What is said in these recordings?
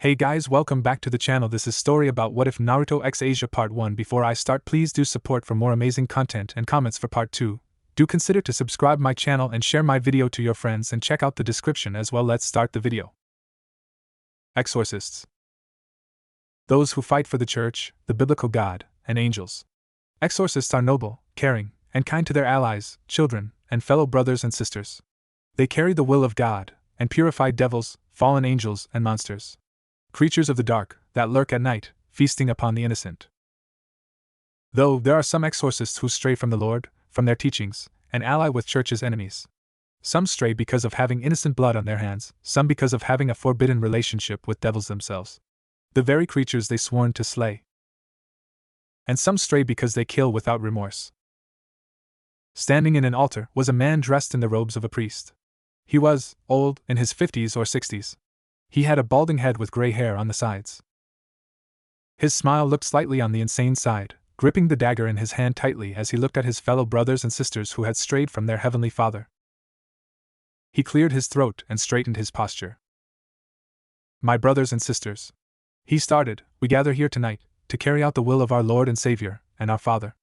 Hey guys, welcome back to the channel. This is story about What If Naruto X Asia Part 1. Before I start, please do support for more amazing content and comments for Part 2. Do consider to subscribe my channel and share my video to your friends and check out the description as well. Let's start the video. Exorcists. Those who fight for the church, the biblical God, and angels. Exorcists are noble, caring, and kind to their allies, children, and fellow brothers and sisters. They carry the will of God and purify devils, fallen angels, and monsters. Creatures of the dark, that lurk at night, feasting upon the innocent. Though there are some exorcists who stray from the Lord, from their teachings, and ally with church's enemies. Some stray because of having innocent blood on their hands, some because of having a forbidden relationship with devils themselves, the very creatures they sworn to slay. And some stray because they kill without remorse. Standing in an altar was a man dressed in the robes of a priest. He was old, in his 50s or 60s. He had a balding head with gray hair on the sides. His smile looked slightly on the insane side, gripping the dagger in his hand tightly as he looked at his fellow brothers and sisters who had strayed from their heavenly Father. He cleared his throat and straightened his posture. My brothers and sisters, he started, we gather here tonight to carry out the will of our Lord and Savior, and our Father.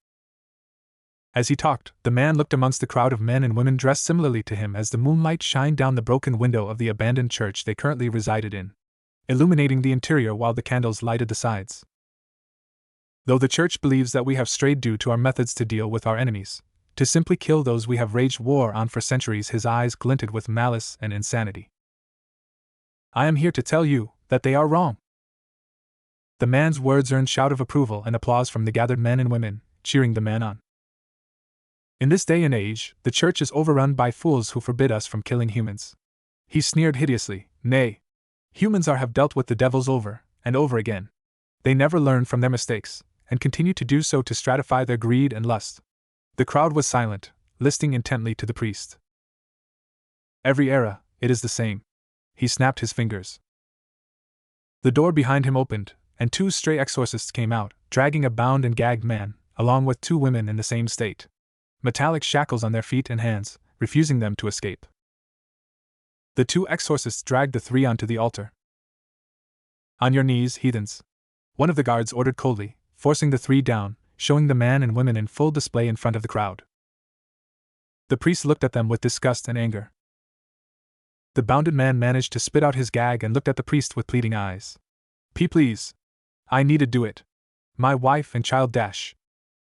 As he talked, the man looked amongst the crowd of men and women dressed similarly to him as the moonlight shined down the broken window of the abandoned church they currently resided in, illuminating the interior while the candles lighted the sides. Though the church believes that we have strayed due to our methods to deal with our enemies, to simply kill those we have waged war on for centuries, his eyes glinted with malice and insanity. I am here to tell you that they are wrong. The man's words earned shout of approval and applause from the gathered men and women, cheering the man on. In this day and age, the church is overrun by fools who forbid us from killing humans. He sneered hideously. Nay, humans have dealt with the devils over and over again. They never learn from their mistakes, and continue to do so to stratify their greed and lust. The crowd was silent, listening intently to the priest. Every era, it is the same. He snapped his fingers. The door behind him opened, and two stray exorcists came out, dragging a bound and gagged man, along with two women in the same state. Metallic shackles on their feet and hands, refusing them to escape. The two exorcists dragged the three onto the altar. On your knees, heathens, one of the guards ordered coldly, forcing the three down, showing the man and women in full display in front of the crowd. The priest looked at them with disgust and anger. The bounded man managed to spit out his gag and looked at the priest with pleading eyes. Please. I need to do it. My wife and child dash.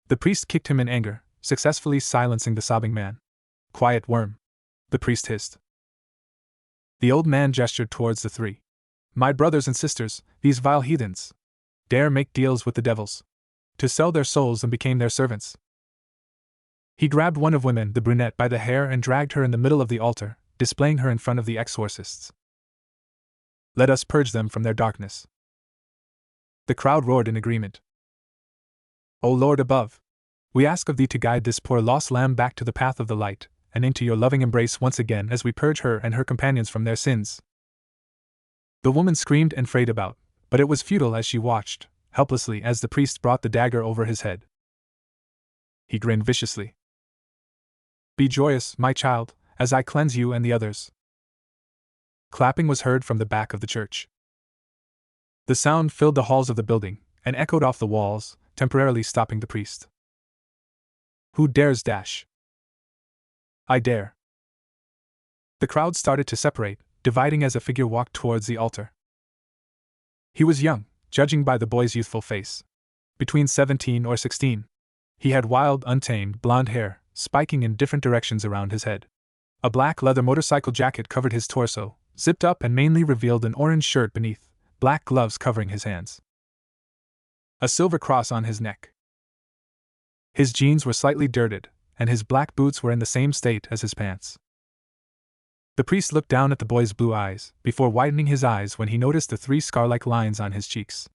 The priest kicked him in anger, successfully silencing the sobbing man. Quiet, worm. The priest hissed. The old man gestured towards the three. My brothers and sisters, these vile heathens, dare make deals with the devils, to sell their souls and become their servants. He grabbed one of women, the brunette, by the hair and dragged her in the middle of the altar, displaying her in front of the exorcists. Let us purge them from their darkness. The crowd roared in agreement. O Lord above, we ask of thee to guide this poor lost lamb back to the path of the light, and into your loving embrace once again as we purge her and her companions from their sins. The woman screamed and frayed about, but it was futile as she watched, helplessly, as the priest brought the dagger over his head. He grinned viciously. Be joyous, my child, as I cleanse you and the others. Clapping was heard from the back of the church. The sound filled the halls of the building, and echoed off the walls, temporarily stopping the priest. Who dares dash? I dare. The crowd started to separate, dividing as a figure walked towards the altar. He was young, judging by the boy's youthful face. Between 17 or 16. He had wild, untamed, blonde hair, spiking in different directions around his head. A black leather motorcycle jacket covered his torso, zipped up and mainly revealed an orange shirt beneath, black gloves covering his hands. A silver cross on his neck. His jeans were slightly dirted, and his black boots were in the same state as his pants. The priest looked down at the boy's blue eyes, before widening his eyes when he noticed the three scar-like lines on his cheeks.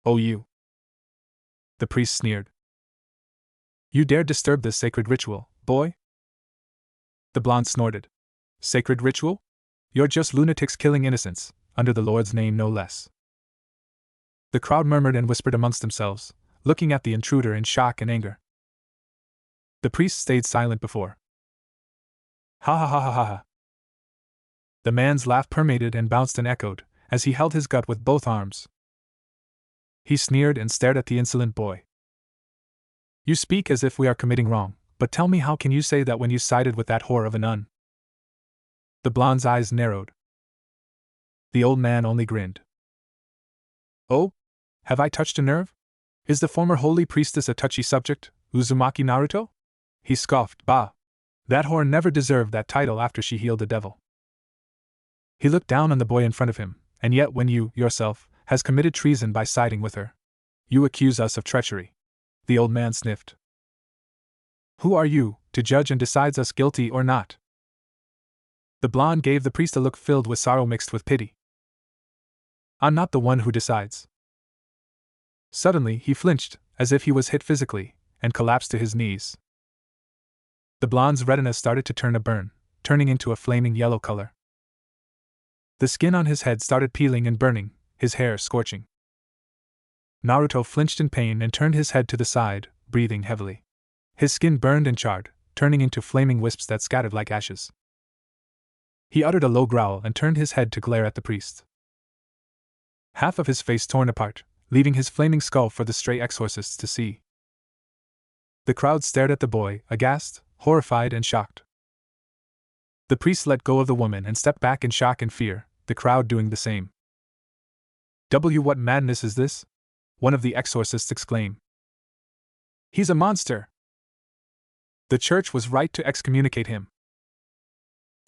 Oh, you! The priest sneered. You dare disturb this sacred ritual, boy? The blonde snorted. Sacred ritual? You're just lunatics killing innocents, under the Lord's name no less. The crowd murmured and whispered amongst themselves, looking at the intruder in shock and anger. The priest stayed silent before. Ha ha ha ha ha ha. The man's laugh permeated and bounced and echoed, as he held his gut with both arms. He sneered and stared at the insolent boy. You speak as if we are committing wrong, but tell me, how can you say that when you sided with that whore of a nun? The blonde's eyes narrowed. The old man only grinned. Oh? Have I touched a nerve? Is the former holy priestess a touchy subject, Uzumaki Naruto? He scoffed. Bah! That whore never deserved that title after she healed the devil. He looked down on the boy in front of him, and yet when you, yourself, has committed treason by siding with her, you accuse us of treachery. The old man sniffed. Who are you, to judge and decide us guilty or not? The blonde gave the priest a look filled with sorrow mixed with pity. I'm not the one who decides. Suddenly he flinched, as if he was hit physically, and collapsed to his knees. The blonde's retina started to turning into a flaming yellow color. The skin on his head started peeling and burning, his hair scorching. Naruto flinched in pain and turned his head to the side, breathing heavily. His skin burned and charred, turning into flaming wisps that scattered like ashes. He uttered a low growl and turned his head to glare at the priest. Half of his face torn apart, leaving his flaming skull for the stray exorcists to see. The crowd stared at the boy, aghast, horrified and shocked. The priest let go of the woman and stepped back in shock and fear, the crowd doing the same. What madness is this? One of the exorcists exclaimed. He's a monster! The church was right to excommunicate him.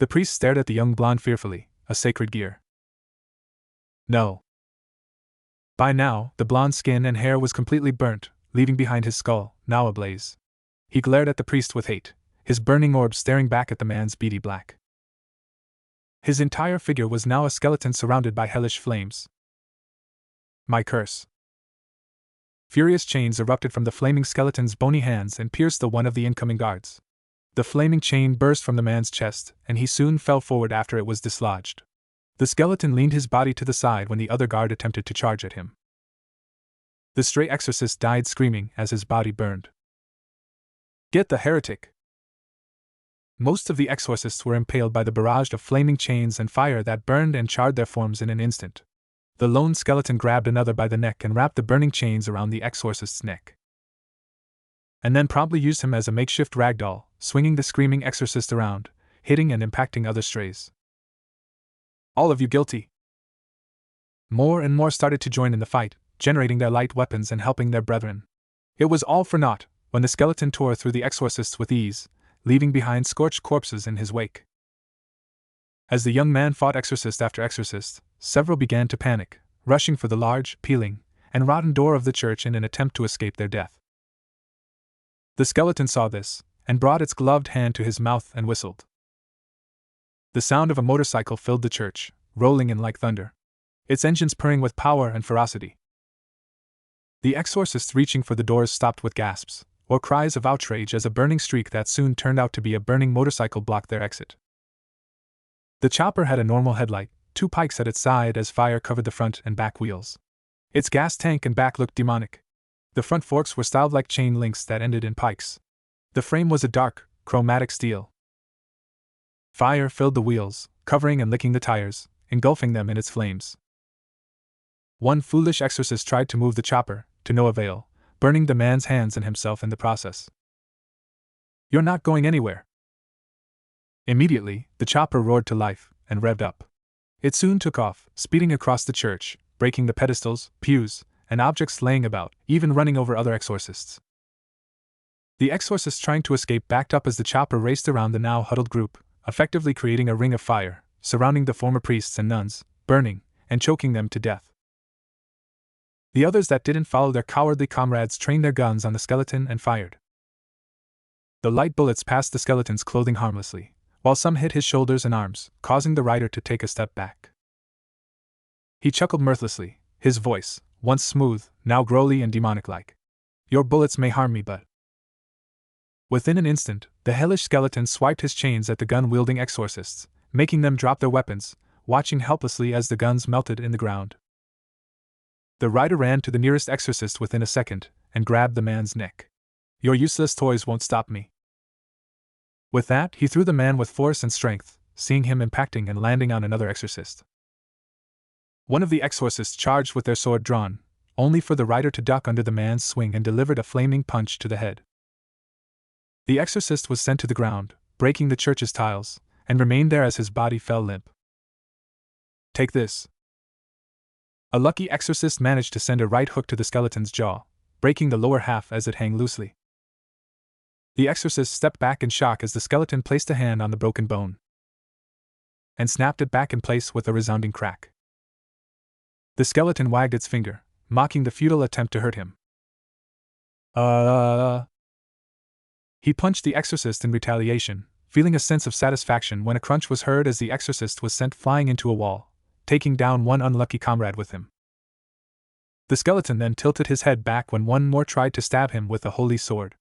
The priest stared at the young blonde fearfully, a sacred gear. No. By now, the blonde's skin and hair was completely burnt, leaving behind his skull, now ablaze. He glared at the priest with hate, his burning orb staring back at the man's beady black. His entire figure was now a skeleton surrounded by hellish flames. My curse! Furious chains erupted from the flaming skeleton's bony hands and pierced the one of the incoming guards. The flaming chain burst from the man's chest, and he soon fell forward after it was dislodged. The skeleton leaned his body to the side when the other guard attempted to charge at him. The stray exorcist died screaming as his body burned. Get the heretic! Most of the exorcists were impaled by the barrage of flaming chains and fire that burned and charred their forms in an instant. The lone skeleton grabbed another by the neck and wrapped the burning chains around the exorcist's neck. And then promptly used him as a makeshift ragdoll, swinging the screaming exorcist around, hitting and impacting other strays. All of you guilty! More and more started to join in the fight, generating their light weapons and helping their brethren. It was all for naught when the skeleton tore through the exorcists with ease, leaving behind scorched corpses in his wake. As the young man fought exorcist after exorcist, several began to panic, rushing for the large, peeling, and rotten door of the church in an attempt to escape their death. The skeleton saw this, and brought its gloved hand to his mouth and whistled. The sound of a motorcycle filled the church, rolling in like thunder, its engines purring with power and ferocity. The exorcists reaching for the doors stopped with gasps, or cries of outrage as a burning streak that soon turned out to be a burning motorcycle blocked their exit. The chopper had a normal headlight, 2 pikes at its side as fire covered the front and back wheels. Its gas tank and back looked demonic. The front forks were styled like chain links that ended in pikes. The frame was a dark, chromatic steel. Fire filled the wheels, covering and licking the tires, engulfing them in its flames. One foolish exorcist tried to move the chopper, to no avail, burning the man's hands and himself in the process. You're not going anywhere! Immediately, the chopper roared to life, and revved up. It soon took off, speeding across the church, breaking the pedestals, pews, and objects laying about, even running over other exorcists. The exorcists trying to escape backed up as the chopper raced around the now huddled group, effectively creating a ring of fire, surrounding the former priests and nuns, burning, and choking them to death. The others that didn't follow their cowardly comrades trained their guns on the skeleton and fired. The light bullets passed the skeleton's clothing harmlessly, while some hit his shoulders and arms, causing the rider to take a step back. He chuckled mirthlessly, his voice, once smooth, now growly and demonic-like. Your bullets may harm me, but... Within an instant, the hellish skeleton swiped his chains at the gun-wielding exorcists, making them drop their weapons, watching helplessly as the guns melted in the ground. The rider ran to the nearest exorcist within a second, and grabbed the man's neck. Your useless toys won't stop me. With that, he threw the man with force and strength, seeing him impacting and landing on another exorcist. One of the exorcists charged with their sword drawn, only for the rider to duck under the man's swing and delivered a flaming punch to the head. The exorcist was sent to the ground, breaking the church's tiles, and remained there as his body fell limp. Take this. A lucky exorcist managed to send a right hook to the skeleton's jaw, breaking the lower half as it hung loosely. The exorcist stepped back in shock as the skeleton placed a hand on the broken bone and snapped it back in place with a resounding crack. The skeleton wagged its finger, mocking the futile attempt to hurt him. He punched the exorcist in retaliation, feeling a sense of satisfaction when a crunch was heard as the exorcist was sent flying into a wall, taking down one unlucky comrade with him. The skeleton then tilted his head back when one more tried to stab him with a holy sword.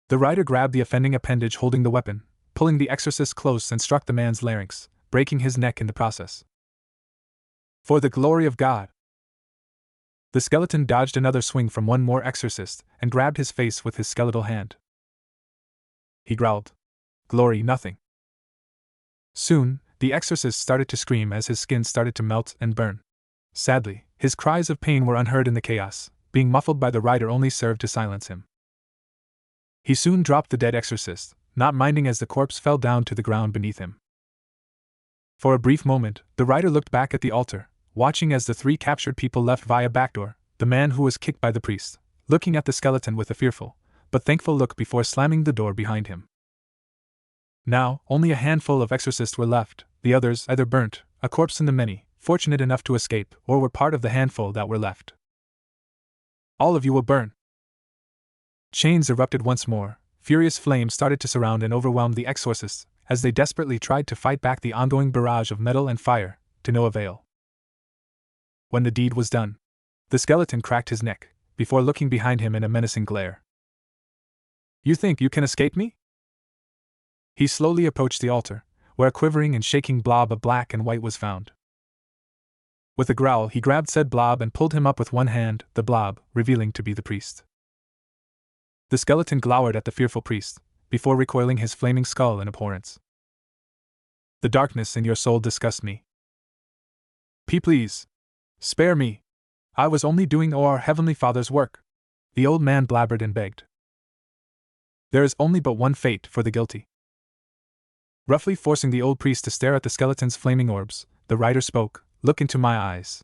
The rider grabbed the offending appendage holding the weapon, pulling the exorcist close and struck the man's larynx, breaking his neck in the process. For the glory of God! The skeleton dodged another swing from one more exorcist and grabbed his face with his skeletal hand. He growled, "Glory nothing." Soon, the exorcist started to scream as his skin started to melt and burn. Sadly, his cries of pain were unheard in the chaos, being muffled by the rider only served to silence him. He soon dropped the dead exorcist, not minding as the corpse fell down to the ground beneath him. For a brief moment, the rider looked back at the altar, watching as the three captured people left via backdoor, the man who was kicked by the priest, looking at the skeleton with a fearful, but thankful look before slamming the door behind him. Now, only a handful of exorcists were left, the others either burnt, a corpse in the many, fortunate enough to escape, or were part of the handful that were left. All of you will burn. Chains erupted once more, furious flames started to surround and overwhelm the exorcists, as they desperately tried to fight back the ongoing barrage of metal and fire, to no avail. When the deed was done, the skeleton cracked his neck, before looking behind him in a menacing glare. You think you can escape me? He slowly approached the altar, where a quivering and shaking blob of black and white was found. With a growl, he grabbed said blob and pulled him up with one hand, the blob revealing to be the priest. The skeleton glowered at the fearful priest, before recoiling his flaming skull in abhorrence. The darkness in your soul disgusts me. Please. Spare me. I was only doing our Heavenly Father's work. The old man blabbered and begged. There is only but one fate for the guilty. Roughly forcing the old priest to stare at the skeleton's flaming orbs, the rider spoke, Look into my eyes.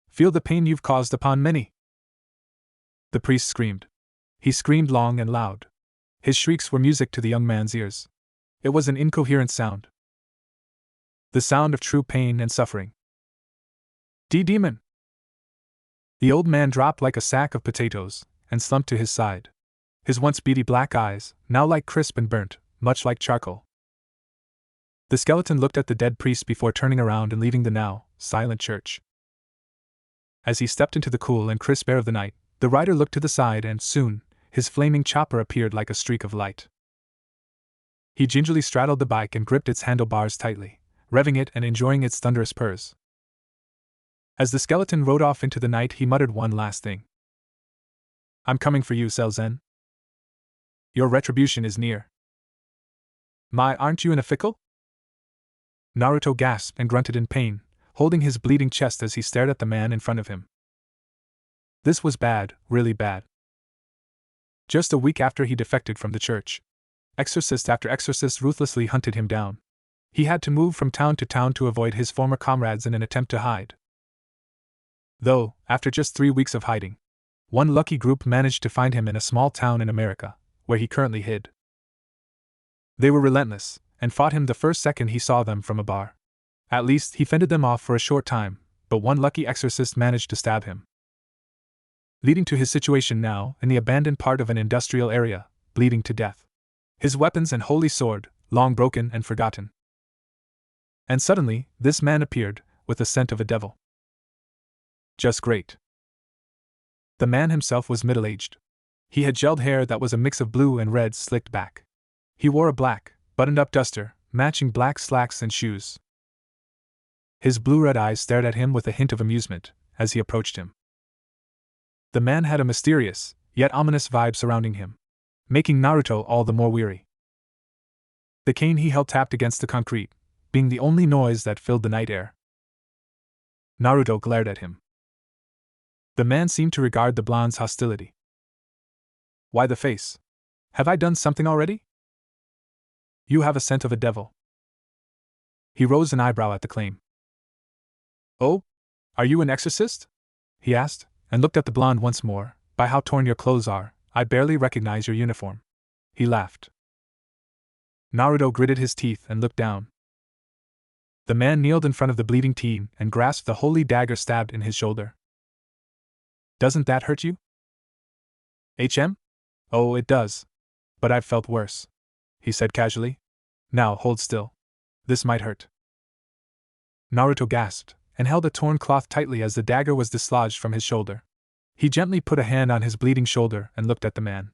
Feel the pain you've caused upon many. The priest screamed. He screamed long and loud. His shrieks were music to the young man's ears. It was an incoherent sound. The sound of true pain and suffering. Demon! The old man dropped like a sack of potatoes, and slumped to his side. His once beady black eyes, now like crisp and burnt, much like charcoal. The skeleton looked at the dead priest before turning around and leaving the now silent church. As he stepped into the cool and crisp air of the night, the rider looked to the side and, soon, his flaming chopper appeared like a streak of light. He gingerly straddled the bike and gripped its handlebars tightly, revving it and enjoying its thunderous purrs. As the skeleton rode off into the night, he muttered one last thing. I'm coming for you, Selzen. Your retribution is near. Aren't you in a pickle? Naruto gasped and grunted in pain, holding his bleeding chest as he stared at the man in front of him. This was bad, really bad. Just a week after he defected from the church, exorcist after exorcist ruthlessly hunted him down. He had to move from town to town to avoid his former comrades in an attempt to hide. Though, after just 3 weeks of hiding, one lucky group managed to find him in a small town in America, where he currently hid. They were relentless, and fought him the first second he saw them from a bar. At least, he fended them off for a short time, but one lucky exorcist managed to stab him, leading to his situation now in the abandoned part of an industrial area, bleeding to death. His weapons and holy sword, long broken and forgotten. And suddenly, this man appeared, with the scent of a devil. Just great. The man himself was middle-aged. He had gelled hair that was a mix of blue and red slicked back. He wore a black, buttoned-up duster, matching black slacks and shoes. His blue-red eyes stared at him with a hint of amusement, as he approached him. The man had a mysterious, yet ominous vibe surrounding him, making Naruto all the more weary. The cane he held tapped against the concrete, being the only noise that filled the night air. Naruto glared at him. The man seemed to regard the blonde's hostility. Why the face? Have I done something already? You have a scent of a devil. He rose an eyebrow at the claim. Oh? Are you an exorcist? He asked, and looked at the blonde once more. By how torn your clothes are, I barely recognize your uniform. He laughed. Naruto gritted his teeth and looked down. The man kneeled in front of the bleeding teen and grasped the holy dagger stabbed in his shoulder. Doesn't that hurt you? Oh, it does. But I've felt worse, he said casually. Now hold still. This might hurt. Naruto gasped and held a torn cloth tightly as the dagger was dislodged from his shoulder. He gently put a hand on his bleeding shoulder and looked at the man.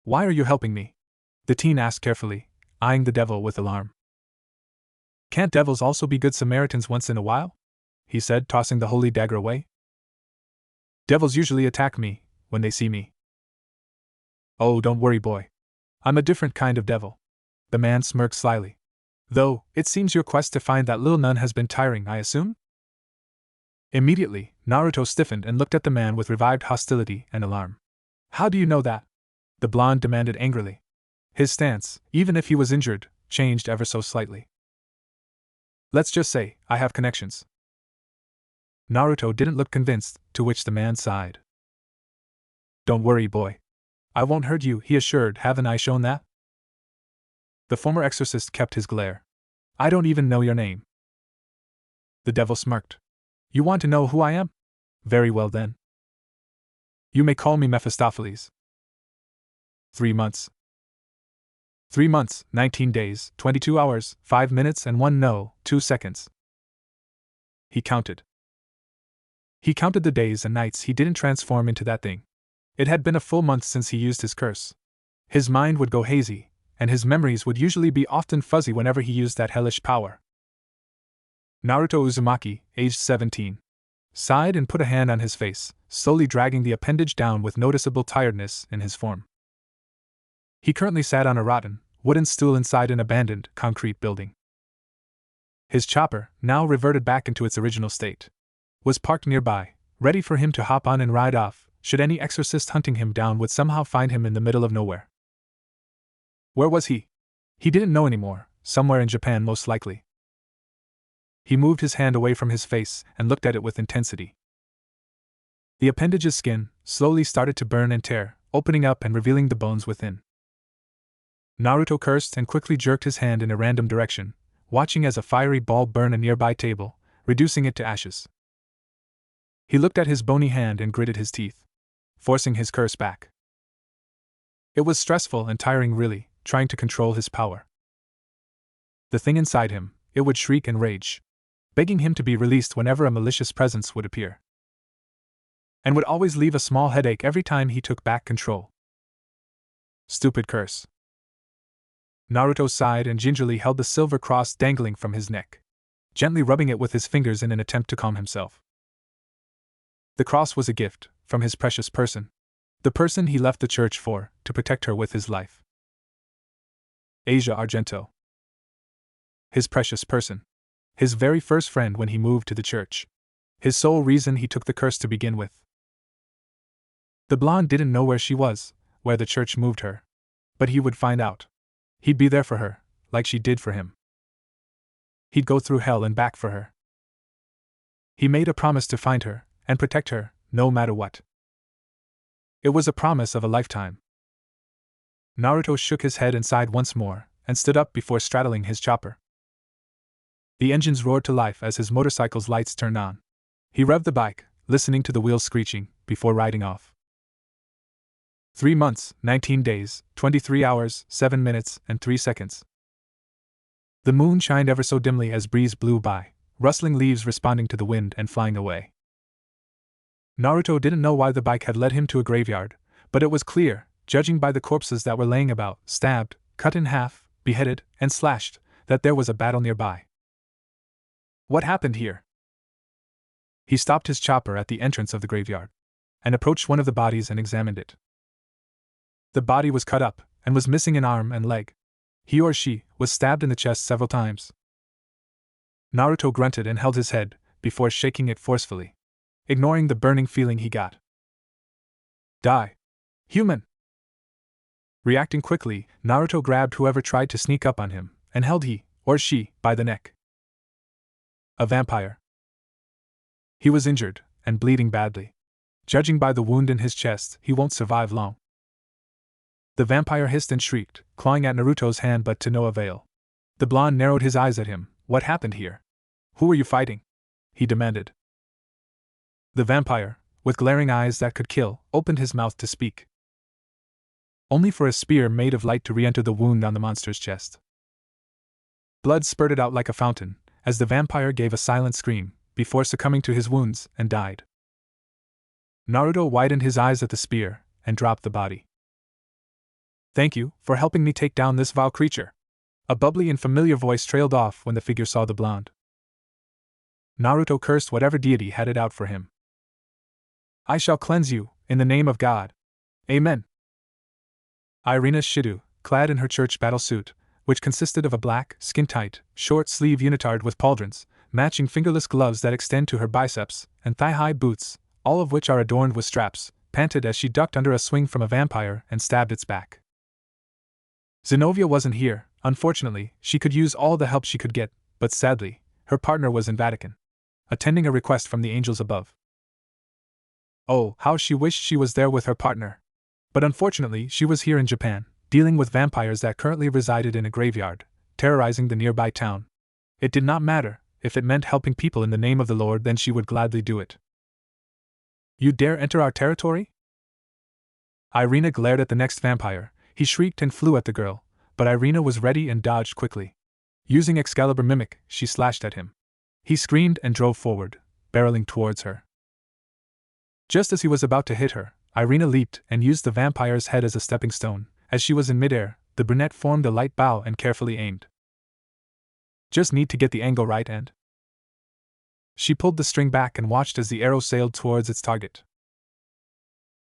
Why are you helping me? The teen asked carefully, eyeing the devil with alarm. Can't devils also be good Samaritans once in a while? He said, tossing the holy dagger away. Devils usually attack me when they see me. Oh, don't worry, boy. I'm a different kind of devil. The man smirked slyly. Though, it seems your quest to find that little nun has been tiring, I assume? Immediately, Naruto stiffened and looked at the man with revived hostility and alarm. How do you know that? The blonde demanded angrily. His stance, even if he was injured, changed ever so slightly. Let's just say, I have connections. Naruto didn't look convinced, to which the man sighed. Don't worry, boy. I won't hurt you, he assured. Haven't I shown that? The former exorcist kept his glare. I don't even know your name. The devil smirked. You want to know who I am? Very well then. You may call me Mephistopheles. 3 months. 3 months, 19 days, 22 hours, 5 minutes and 2 seconds. He counted. He counted the days and nights he didn't transform into that thing. It had been a full month since he used his curse. His mind would go hazy, and his memories would usually be often fuzzy whenever he used that hellish power. Naruto Uzumaki, aged 17, sighed and put a hand on his face, slowly dragging the appendage down with noticeable tiredness in his form. He currently sat on a rotten, wooden stool inside an abandoned, concrete building. His chopper, now reverted back into its original state, was parked nearby, ready for him to hop on and ride off, should any exorcist hunting him down would somehow find him in the middle of nowhere. Where was he? He didn't know anymore, somewhere in Japan most likely. He moved his hand away from his face and looked at it with intensity. The appendage's skin slowly started to burn and tear, opening up and revealing the bones within. Naruto cursed and quickly jerked his hand in a random direction, watching as a fiery ball burned a nearby table, reducing it to ashes. He looked at his bony hand and gritted his teeth, forcing his curse back. It was stressful and tiring, really, trying to control his power. The thing inside him, it would shriek and rage, begging him to be released whenever a malicious presence would appear, and would always leave a small headache every time he took back control. Stupid curse. Naruto sighed and gingerly held the silver cross dangling from his neck, gently rubbing it with his fingers in an attempt to calm himself. The cross was a gift from his precious person, the person he left the church for, to protect her with his life. Asia Argento. His precious person. His very first friend when he moved to the church. His sole reason he took the curse to begin with. The blonde didn't know where she was, where the church moved her. But he would find out. He'd be there for her, like she did for him. He'd go through hell and back for her. He made a promise to find her and protect her, no matter what. It was a promise of a lifetime. Naruto shook his head and sighed once more, and stood up before straddling his chopper. The engines roared to life as his motorcycle's lights turned on. He revved the bike, listening to the wheels screeching, before riding off. 3 months, 19 days, 23 hours, 7 minutes, and 3 seconds. The moon shined ever so dimly as breeze blew by, rustling leaves responding to the wind and flying away. Naruto didn't know why the bike had led him to a graveyard, but it was clear, judging by the corpses that were laying about, stabbed, cut in half, beheaded, and slashed, that there was a battle nearby. What happened here? He stopped his chopper at the entrance of the graveyard, and approached one of the bodies and examined it. The body was cut up, and was missing an arm and leg. He or she was stabbed in the chest several times. Naruto grunted and held his head, before shaking it forcefully, ignoring the burning feeling he got. Die! Human! Reacting quickly, Naruto grabbed whoever tried to sneak up on him, and held he, or she, by the neck. A vampire. He was injured, and bleeding badly. Judging by the wound in his chest, he won't survive long. The vampire hissed and shrieked, clawing at Naruto's hand but to no avail. The blonde narrowed his eyes at him. What happened here? Who were you fighting? He demanded. The vampire, with glaring eyes that could kill, opened his mouth to speak, only for a spear made of light to re-enter the wound on the monster's chest. Blood spurted out like a fountain, as the vampire gave a silent scream, before succumbing to his wounds, and died. Naruto widened his eyes at the spear, and dropped the body. Thank you for helping me take down this vile creature. A bubbly and familiar voice trailed off when the figure saw the blonde. Naruto cursed whatever deity had it out for him. I shall cleanse you, in the name of God. Amen. Ireina Shido, clad in her church battle suit, which consisted of a black, skin-tight, short-sleeve unitard with pauldrons, matching fingerless gloves that extend to her biceps, and thigh-high boots, all of which are adorned with straps, panted as she ducked under a swing from a vampire and stabbed its back. Zenobia wasn't here. Unfortunately, she could use all the help she could get, but sadly, her partner was in Vatican, attending a request from the angels above. Oh, how she wished she was there with her partner. But unfortunately, she was here in Japan, dealing with vampires that currently resided in a graveyard, terrorizing the nearby town. It did not matter. If it meant helping people in the name of the Lord, then she would gladly do it. You dare enter our territory? Ireina glared at the next vampire. He shrieked and flew at the girl, but Ireina was ready and dodged quickly. Using Excalibur Mimic, she slashed at him. He screamed and drove forward, barreling towards her. Just as he was about to hit her, Ireina leaped and used the vampire's head as a stepping stone. As she was in midair, the brunette formed a light bow and carefully aimed. Just need to get the angle right and... She pulled the string back and watched as the arrow sailed towards its target.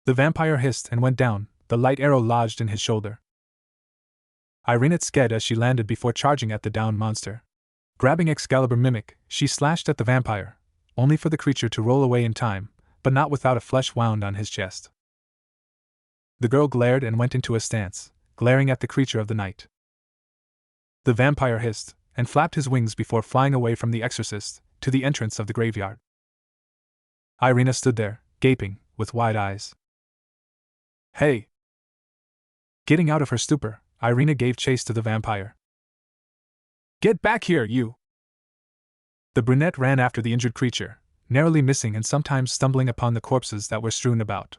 The vampire hissed and went down, the light arrow lodged in his shoulder. Ireina sked as she landed before charging at the downed monster. Grabbing Excalibur Mimic, she slashed at the vampire, only for the creature to roll away in time, but not without a flesh wound on his chest. The girl glared and went into a stance, glaring at the creature of the night. The vampire hissed and flapped his wings before flying away from the exorcist to the entrance of the graveyard. Ireina stood there, gaping, with wide eyes. Hey! Getting out of her stupor, Ireina gave chase to the vampire. Get back here, you! The brunette ran after the injured creature, narrowly missing and sometimes stumbling upon the corpses that were strewn about.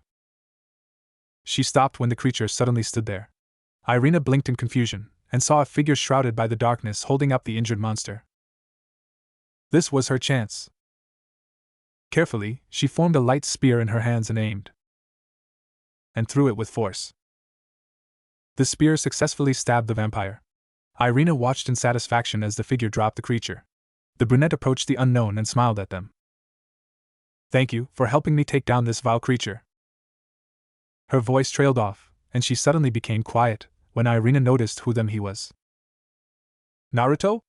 She stopped when the creature suddenly stood there. Ireina blinked in confusion, and saw a figure shrouded by the darkness holding up the injured monster. This was her chance. Carefully, she formed a light spear in her hands and aimed. And threw it with force. The spear successfully stabbed the vampire. Ireina watched in satisfaction as the figure dropped the creature. The brunette approached the unknown and smiled at them. Thank you for helping me take down this vile creature. Her voice trailed off, and she suddenly became quiet when Ireina noticed who he was. Naruto?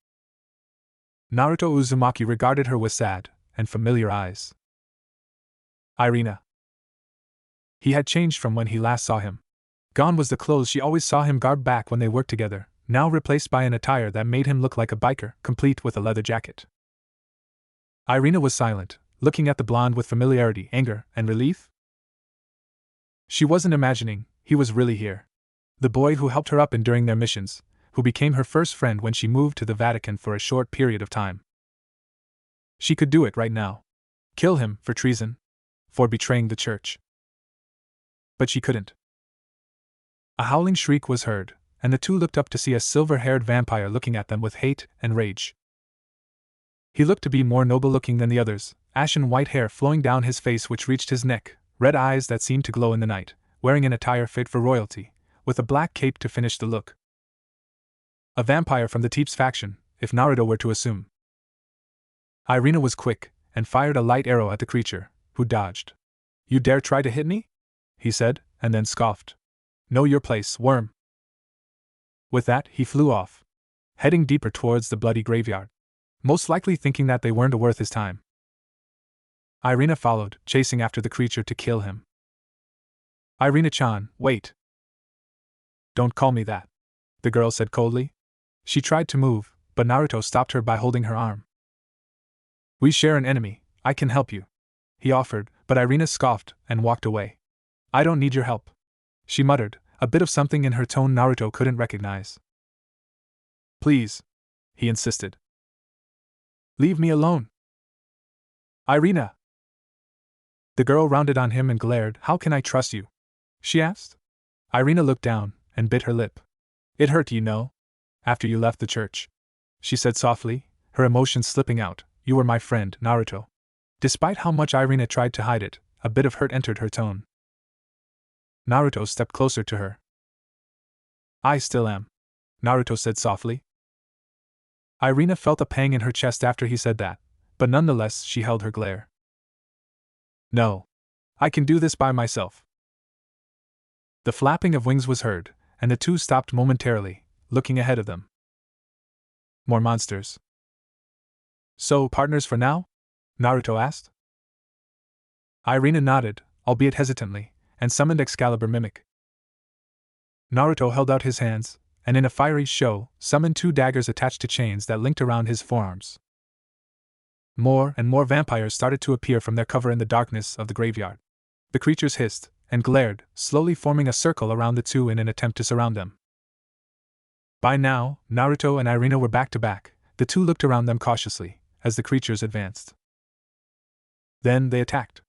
Naruto Uzumaki regarded her with sad and familiar eyes. Ireina. He had changed from when he last saw him. Gone was the clothes she always saw him garb back when they worked together, now replaced by an attire that made him look like a biker, complete with a leather jacket. Ireina was silent, looking at the blonde with familiarity, anger, and relief. She wasn't imagining, he was really here. The boy who helped her up during their missions, who became her first friend when she moved to the Vatican for a short period of time. She could do it right now. Kill him for treason. For betraying the church. But she couldn't. A howling shriek was heard, and the two looked up to see a silver-haired vampire looking at them with hate and rage. He looked to be more noble-looking than the others, ashen white hair flowing down his face which reached his neck, red eyes that seemed to glow in the night, wearing an attire fit for royalty, with a black cape to finish the look. A vampire from the Teeps faction, if Naruto were to assume. Ireina was quick, and fired a light arrow at the creature, who dodged. You dare try to hit me? He said, and then scoffed. Know your place, worm. With that, he flew off, heading deeper towards the bloody graveyard, most likely thinking that they weren't worth his time. Ireina followed, chasing after the creature to kill him. Ireina-chan, wait. Don't call me that, the girl said coldly. She tried to move, but Naruto stopped her by holding her arm. We share an enemy, I can help you, he offered, but Ireina scoffed and walked away. I don't need your help, she muttered, a bit of something in her tone Naruto couldn't recognize. Please, he insisted. Leave me alone. Ireina. The girl rounded on him and glared. How can I trust you? She asked. Ireina looked down and bit her lip. It hurt, you know, after you left the church, she said softly, her emotions slipping out. You were my friend, Naruto. Despite how much Ireina tried to hide it, a bit of hurt entered her tone. Naruto stepped closer to her. I still am, Naruto said softly. Ireina felt a pang in her chest after he said that, but nonetheless she held her glare. No. I can do this by myself. The flapping of wings was heard, and the two stopped momentarily, looking ahead of them. More monsters. So, partners for now? Naruto asked. Ireina nodded, albeit hesitantly, and summoned Excalibur Mimic. Naruto held out his hands, and in a fiery show, summoned 2 daggers attached to chains that linked around his forearms. More and more vampires started to appear from their cover in the darkness of the graveyard. The creatures hissed and glared, slowly forming a circle around the two in an attempt to surround them. By now, Naruto and Ireina were back to back. The two looked around them cautiously, as the creatures advanced. Then they attacked.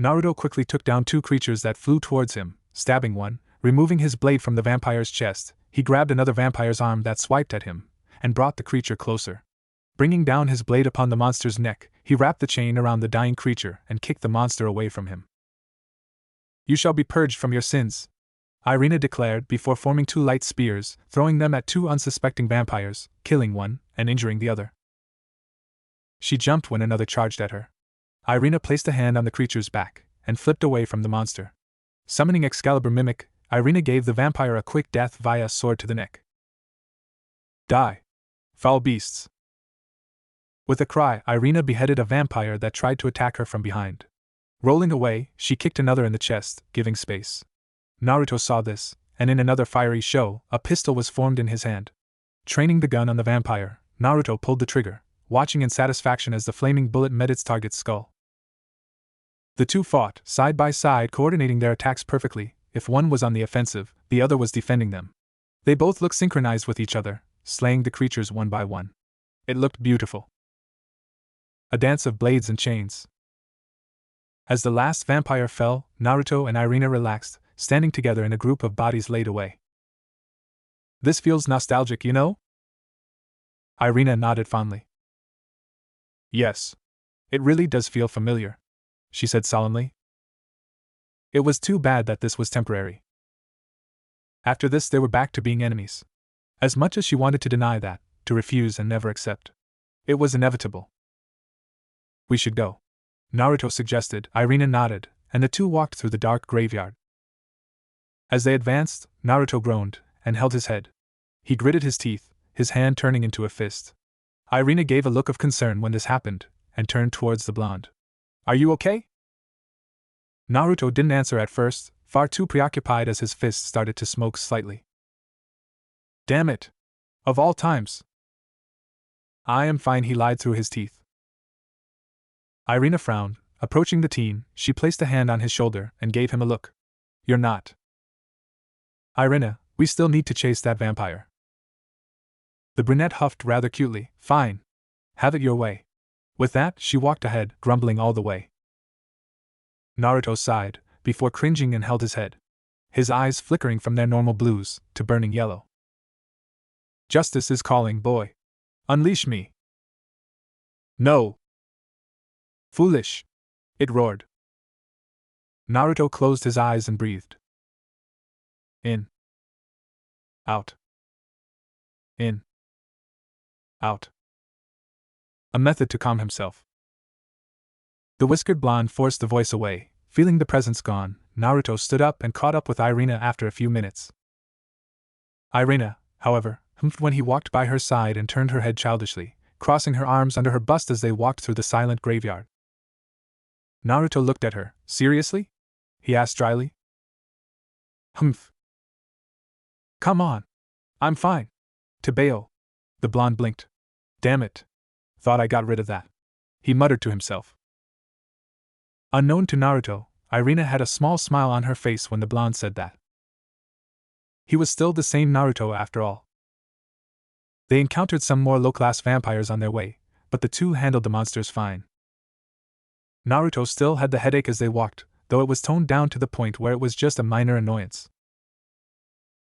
Naruto quickly took down 2 creatures that flew towards him, stabbing one, removing his blade from the vampire's chest. He grabbed another vampire's arm that swiped at him, and brought the creature closer. Bringing down his blade upon the monster's neck, he wrapped the chain around the dying creature and kicked the monster away from him. You shall be purged from your sins, Ireina declared before forming 2 light spears, throwing them at 2 unsuspecting vampires, killing one and injuring the other. She jumped when another charged at her. Ireina placed a hand on the creature's back and flipped away from the monster. Summoning Excalibur Mimic, Ireina gave the vampire a quick death via sword to the neck. Die, foul beasts! With a cry, Ireina beheaded a vampire that tried to attack her from behind. Rolling away, she kicked another in the chest, giving space. Naruto saw this, and in another fiery show, a pistol was formed in his hand. Training the gun on the vampire, Naruto pulled the trigger, watching in satisfaction as the flaming bullet met its target's skull. The two fought, side by side, coordinating their attacks perfectly. If one was on the offensive, the other was defending them. They both looked synchronized with each other, slaying the creatures one by one. It looked beautiful. A dance of blades and chains. As the last vampire fell, Naruto and Ireina relaxed, standing together in a group of bodies laid away. This feels nostalgic, you know? Ireina nodded fondly. Yes. It really does feel familiar, she said solemnly. It was too bad that this was temporary. After this they were back to being enemies. As much as she wanted to deny that, to refuse and never accept. It was inevitable. We should go, Naruto suggested. Ireina nodded, and the two walked through the dark graveyard. As they advanced, Naruto groaned and held his head. He gritted his teeth, his hand turning into a fist. Ireina gave a look of concern when this happened, and turned towards the blonde. Are you okay? Naruto didn't answer at first, far too preoccupied as his fist started to smoke slightly. Damn it! Of all times! I am fine, he lied through his teeth. Ireina frowned. Approaching the teen, she placed a hand on his shoulder and gave him a look. You're not. Ireina, we still need to chase that vampire. The brunette huffed rather cutely. Fine. Have it your way. With that, she walked ahead, grumbling all the way. Naruto sighed, before cringing and held his head. His eyes flickering from their normal blues to burning yellow. Justice is calling, boy. Unleash me. No. Foolish. It roared. Naruto closed his eyes and breathed. In. Out. In. Out. A method to calm himself. The whiskered blonde forced the voice away. Feeling the presence gone, Naruto stood up and caught up with Ireina after a few minutes. Ireina, however, humphed when he walked by her side and turned her head childishly, crossing her arms under her bust as they walked through the silent graveyard. Naruto looked at her. Seriously? He asked dryly. Humph. Come on. I'm fine. Tebeo. The blonde blinked. Damn it. Thought I got rid of that. He muttered to himself. Unknown to Naruto, Ireina had a small smile on her face when the blonde said that. He was still the same Naruto after all. They encountered some more low-class vampires on their way, but the two handled the monsters fine. Naruto still had the headache as they walked, though it was toned down to the point where it was just a minor annoyance.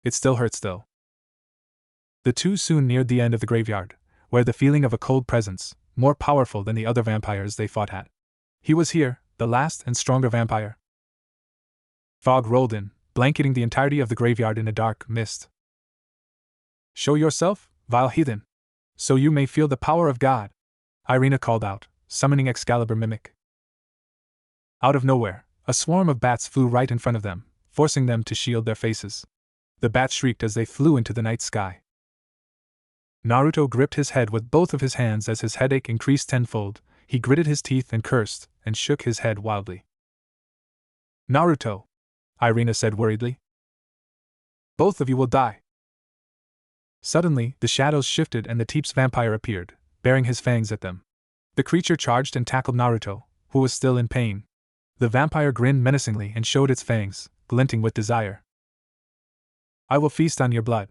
It still hurts though. The two soon neared the end of the graveyard, where the feeling of a cold presence, more powerful than the other vampires they fought had. He was here, the last and stronger vampire. Fog rolled in, blanketing the entirety of the graveyard in a dark mist. Show yourself, vile heathen, so you may feel the power of God, Ireina called out, summoning Excalibur Mimic. Out of nowhere, a swarm of bats flew right in front of them, forcing them to shield their faces. The bats shrieked as they flew into the night sky. Naruto gripped his head with both of his hands as his headache increased tenfold. He gritted his teeth and cursed, and shook his head wildly. Naruto, Ireina said worriedly. Both of you will die. Suddenly, the shadows shifted and the Teep's vampire appeared, bearing his fangs at them. The creature charged and tackled Naruto, who was still in pain. The vampire grinned menacingly and showed its fangs, glinting with desire. I will feast on your blood.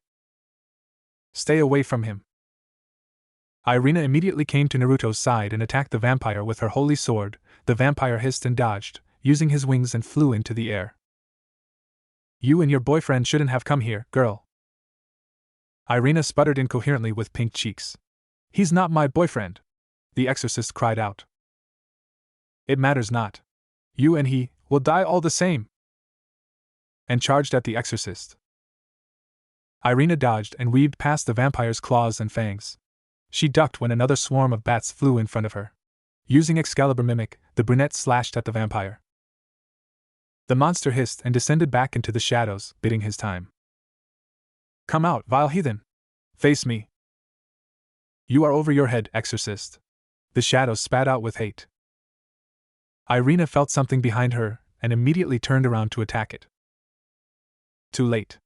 Stay away from him. Ireina immediately came to Naruto's side and attacked the vampire with her holy sword. The vampire hissed and dodged, using his wings, and flew into the air. You and your boyfriend shouldn't have come here, girl. Ireina sputtered incoherently with pink cheeks. He's not my boyfriend, the exorcist cried out. It matters not. You and he will die all the same. And charged at the exorcist. Ireina dodged and weaved past the vampire's claws and fangs. She ducked when another swarm of bats flew in front of her. Using Excalibur Mimic, the brunette slashed at the vampire. The monster hissed and descended back into the shadows, bidding his time. Come out, vile heathen! Face me! You are over your head, exorcist! The shadows spat out with hate. Ireina felt something behind her, and immediately turned around to attack it. Too late.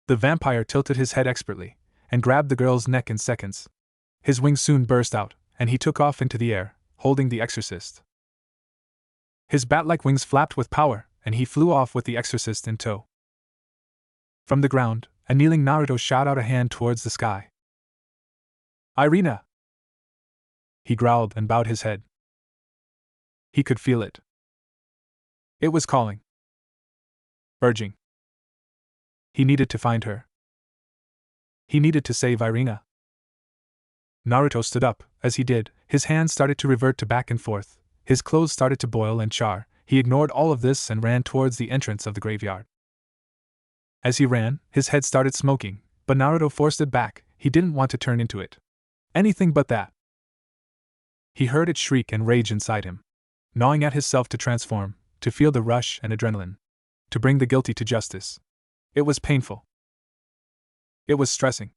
The vampire tilted his head expertly, and grabbed the girl's neck in seconds. His wings soon burst out, and he took off into the air, holding the exorcist. His bat-like wings flapped with power, and he flew off with the exorcist in tow. From the ground, a kneeling Naruto shot out a hand towards the sky. Ireina! He growled and bowed his head. He could feel it. It was calling. Urging. He needed to find her. He needed to save Ireina. Naruto stood up. As he did, his hands started to revert to back and forth, his clothes started to boil and char. He ignored all of this and ran towards the entrance of the graveyard. As he ran, his head started smoking, but Naruto forced it back. He didn't want to turn into it. Anything but that. He heard it shriek and rage inside him, gnawing at himself to transform, to feel the rush and adrenaline, to bring the guilty to justice. It was painful. It was stressing.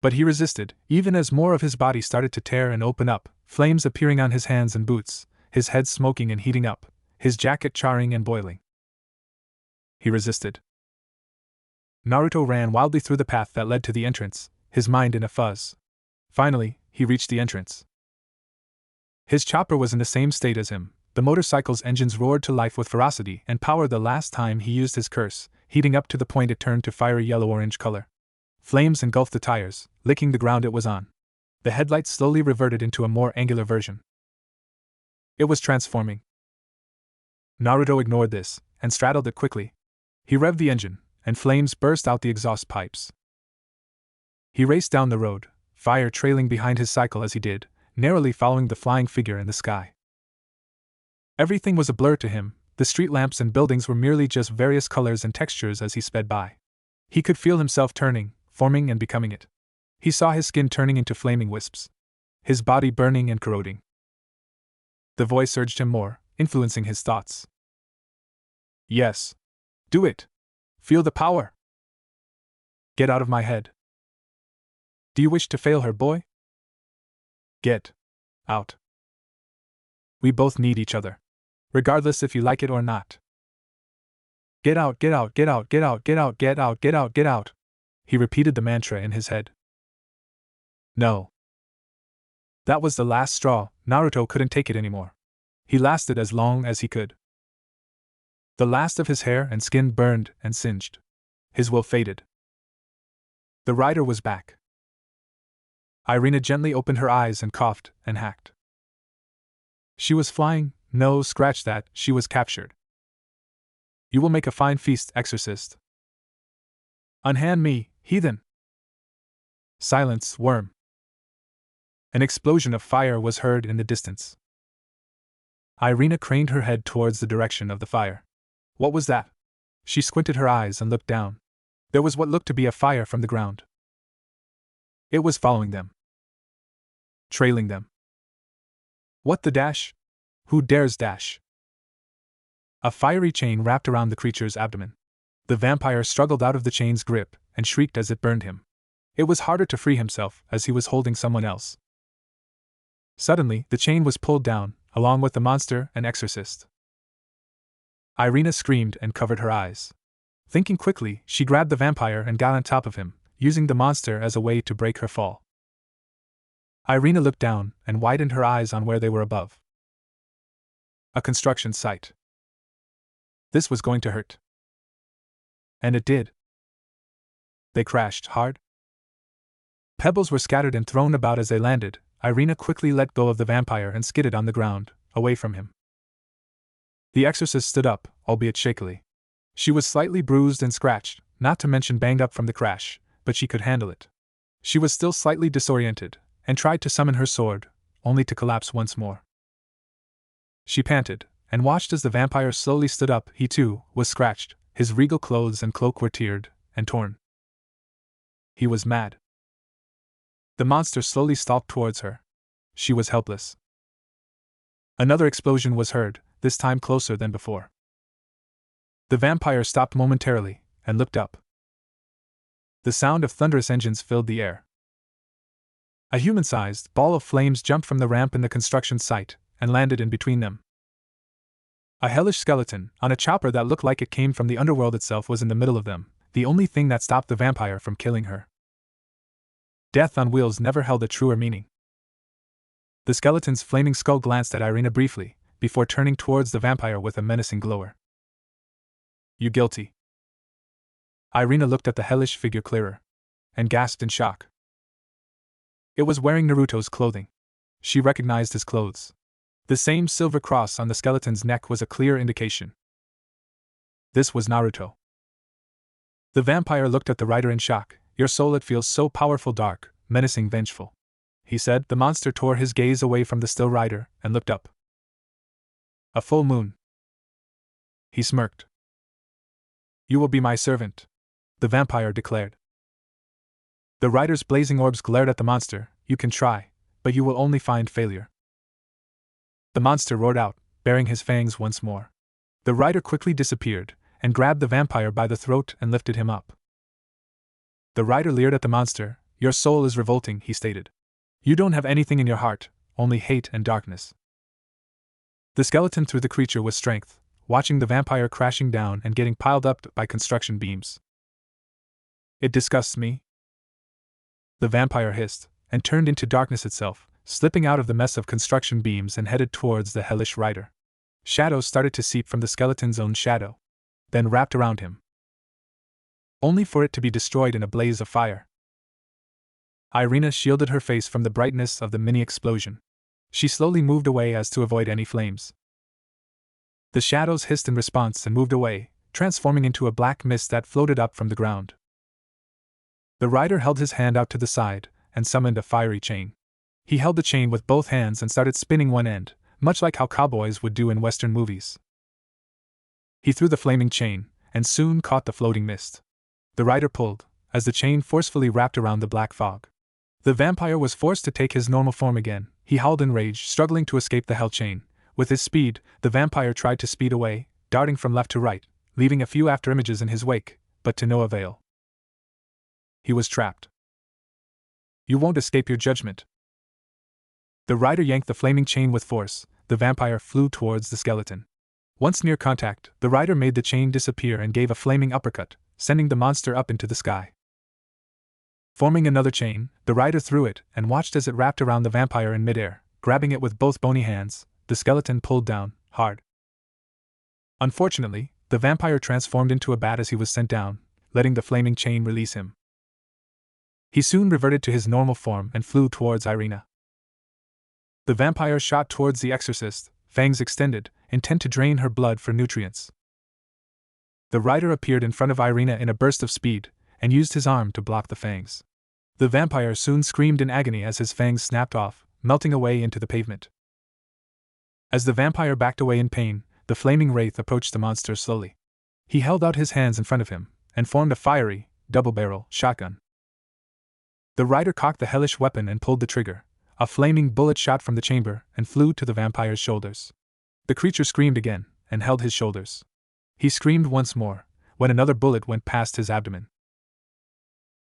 But he resisted, even as more of his body started to tear and open up, flames appearing on his hands and boots, his head smoking and heating up, his jacket charring and boiling. He resisted. Naruto ran wildly through the path that led to the entrance, his mind in a fuzz. Finally, he reached the entrance. His chopper was in the same state as him. The motorcycle's engines roared to life with ferocity and power the last time he used his curse, heating up to the point it turned to fiery yellow-orange color. Flames engulfed the tires, licking the ground it was on. The headlights slowly reverted into a more angular version. It was transforming. Naruto ignored this, and straddled it quickly. He revved the engine, and flames burst out the exhaust pipes. He raced down the road, fire trailing behind his cycle as he did, narrowly following the flying figure in the sky. Everything was a blur to him. The street lamps and buildings were merely just various colors and textures as he sped by. He could feel himself turning, forming and becoming it. He saw his skin turning into flaming wisps, his body burning and corroding. The voice urged him more, influencing his thoughts. Yes. Do it. Feel the power. Get out of my head. Do you wish to fail her, boy? Get out. We both need each other. Regardless if you like it or not. Get out, get out, get out, get out, get out, get out, get out, get out. He repeated the mantra in his head. No. That was the last straw. Naruto couldn't take it anymore. He lasted as long as he could. The last of his hair and skin burned and singed. His will faded. The rider was back. Ireina gently opened her eyes and coughed and hacked. She was flying. No, scratch that, she was captured. You will make a fine feast, exorcist. Unhand me, heathen! Silence, worm. An explosion of fire was heard in the distance. Ireina craned her head towards the direction of the fire. What was that? She squinted her eyes and looked down. There was what looked to be a fire from the ground. It was following them. Trailing them. What the dash? Who dares dash? A fiery chain wrapped around the creature's abdomen. The vampire struggled out of the chain's grip and shrieked as it burned him. It was harder to free himself as he was holding someone else. Suddenly, the chain was pulled down, along with the monster and exorcist. Ireina screamed and covered her eyes. Thinking quickly, she grabbed the vampire and got on top of him, using the monster as a way to break her fall. Ireina looked down and widened her eyes on where they were above. A construction site. This was going to hurt. And it did. They crashed hard. Pebbles were scattered and thrown about as they landed. Ireina quickly let go of the vampire and skidded on the ground, away from him. The exorcist stood up, albeit shakily. She was slightly bruised and scratched, not to mention banged up from the crash, but she could handle it. She was still slightly disoriented, and tried to summon her sword, only to collapse once more. She panted, and watched as the vampire slowly stood up. He too was scratched, his regal clothes and cloak were teared and torn. He was mad. The monster slowly stalked towards her. She was helpless. Another explosion was heard, this time closer than before. The vampire stopped momentarily and looked up. The sound of thunderous engines filled the air. A human-sized ball of flames jumped from the ramp in the construction site and landed in between them. A hellish skeleton, on a chopper that looked like it came from the underworld itself, was in the middle of them, the only thing that stopped the vampire from killing her. Death on wheels never held a truer meaning. The skeleton's flaming skull glanced at Ireina briefly, before turning towards the vampire with a menacing glower. You guilty? Ireina looked at the hellish figure clearer, and gasped in shock. It was wearing Naruto's clothing. She recognized his clothes. The same silver cross on the skeleton's neck was a clear indication. This was Naruto. The vampire looked at the rider in shock. Your soul, it feels so powerful, dark, menacing, vengeful, he said. The monster tore his gaze away from the still rider and looked up. A full moon. He smirked. You will be my servant, the vampire declared. The rider's blazing orbs glared at the monster. You can try, but you will only find failure. The monster roared out, baring his fangs once more. The rider quickly disappeared, and grabbed the vampire by the throat and lifted him up. The rider leered at the monster. Your soul is revolting, he stated. You don't have anything in your heart, only hate and darkness. The skeleton threw the creature with strength, watching the vampire crashing down and getting piled up by construction beams. It disgusts me, the vampire hissed, and turned into darkness itself, slipping out of the mess of construction beams and headed towards the hellish rider. Shadows started to seep from the skeleton's own shadow, then wrapped around him, only for it to be destroyed in a blaze of fire. Ireina shielded her face from the brightness of the mini-explosion. She slowly moved away as to avoid any flames. The shadows hissed in response and moved away, transforming into a black mist that floated up from the ground. The rider held his hand out to the side and summoned a fiery chain. He held the chain with both hands and started spinning one end, much like how cowboys would do in Western movies. He threw the flaming chain, and soon caught the floating mist. The rider pulled, as the chain forcefully wrapped around the black fog. The vampire was forced to take his normal form again. He howled in rage, struggling to escape the hell chain. With his speed, the vampire tried to speed away, darting from left to right, leaving a few afterimages in his wake, but to no avail. He was trapped. You won't escape your judgment. The rider yanked the flaming chain with force, the vampire flew towards the skeleton. Once near contact, the rider made the chain disappear and gave a flaming uppercut, sending the monster up into the sky. Forming another chain, the rider threw it and watched as it wrapped around the vampire in midair. Grabbing it with both bony hands, the skeleton pulled down, hard. Unfortunately, the vampire transformed into a bat as he was sent down, letting the flaming chain release him. He soon reverted to his normal form and flew towards Ireina. The vampire shot towards the exorcist, fangs extended, intent to drain her blood for nutrients. The rider appeared in front of Ireina in a burst of speed, and used his arm to block the fangs. The vampire soon screamed in agony as his fangs snapped off, melting away into the pavement. As the vampire backed away in pain, the flaming wraith approached the monster slowly. He held out his hands in front of him, and formed a fiery, double-barrel shotgun. The rider cocked the hellish weapon and pulled the trigger. A flaming bullet shot from the chamber and flew to the vampire's shoulders. The creature screamed again, and held his shoulders. He screamed once more, when another bullet went past his abdomen.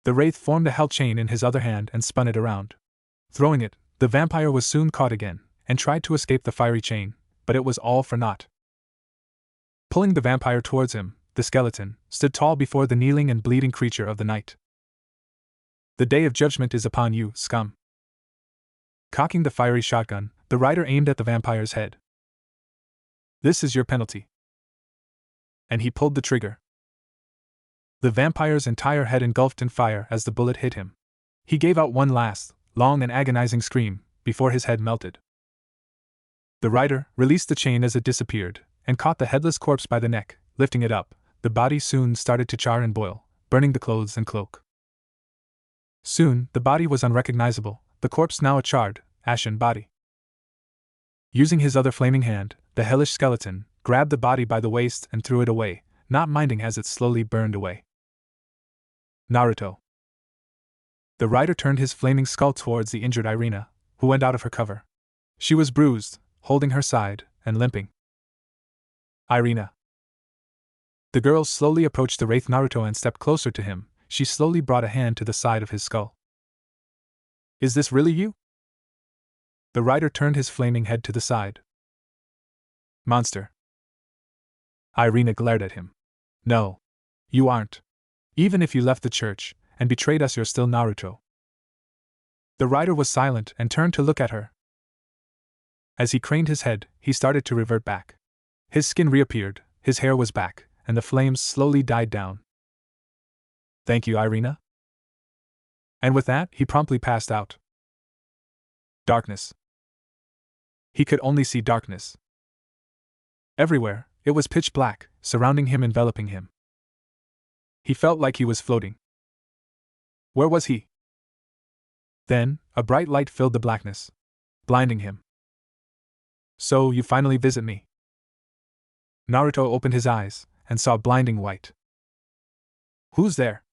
The wraith formed a hell chain in his other hand and spun it around. Throwing it, the vampire was soon caught again, and tried to escape the fiery chain, but it was all for naught. Pulling the vampire towards him, the skeleton stood tall before the kneeling and bleeding creature of the night. "The day of judgment is upon you, scum." Cocking the fiery shotgun, the rider aimed at the vampire's head. "This is your penalty." And he pulled the trigger. The vampire's entire head engulfed in fire as the bullet hit him. He gave out one last, long and agonizing scream, before his head melted. The rider released the chain as it disappeared, and caught the headless corpse by the neck. Lifting it up, the body soon started to char and boil, burning the clothes and cloak. Soon, the body was unrecognizable, the corpse now a charred, ashen body. Using his other flaming hand, the hellish skeleton grabbed the body by the waist and threw it away, not minding as it slowly burned away. Naruto. The rider turned his flaming skull towards the injured Ireina, who went out of her cover. She was bruised, holding her side, and limping. "Ireina." The girl slowly approached the wraith Naruto and stepped closer to him. She slowly brought a hand to the side of his skull. "Is this really you?" The rider turned his flaming head to the side. "Monster." Ireina glared at him. "No. You aren't. Even if you left the church and betrayed us, you're still Naruto." The rider was silent and turned to look at her. As he craned his head, he started to revert back. His skin reappeared, his hair was back, and the flames slowly died down. "Thank you, Ireina." And with that, he promptly passed out. Darkness. He could only see darkness. Everywhere, it was pitch black, surrounding him, enveloping him. He felt like he was floating. Where was he? Then, a bright light filled the blackness, blinding him. "So, you finally visit me." Naruto opened his eyes, and saw blinding white. "Who's there?"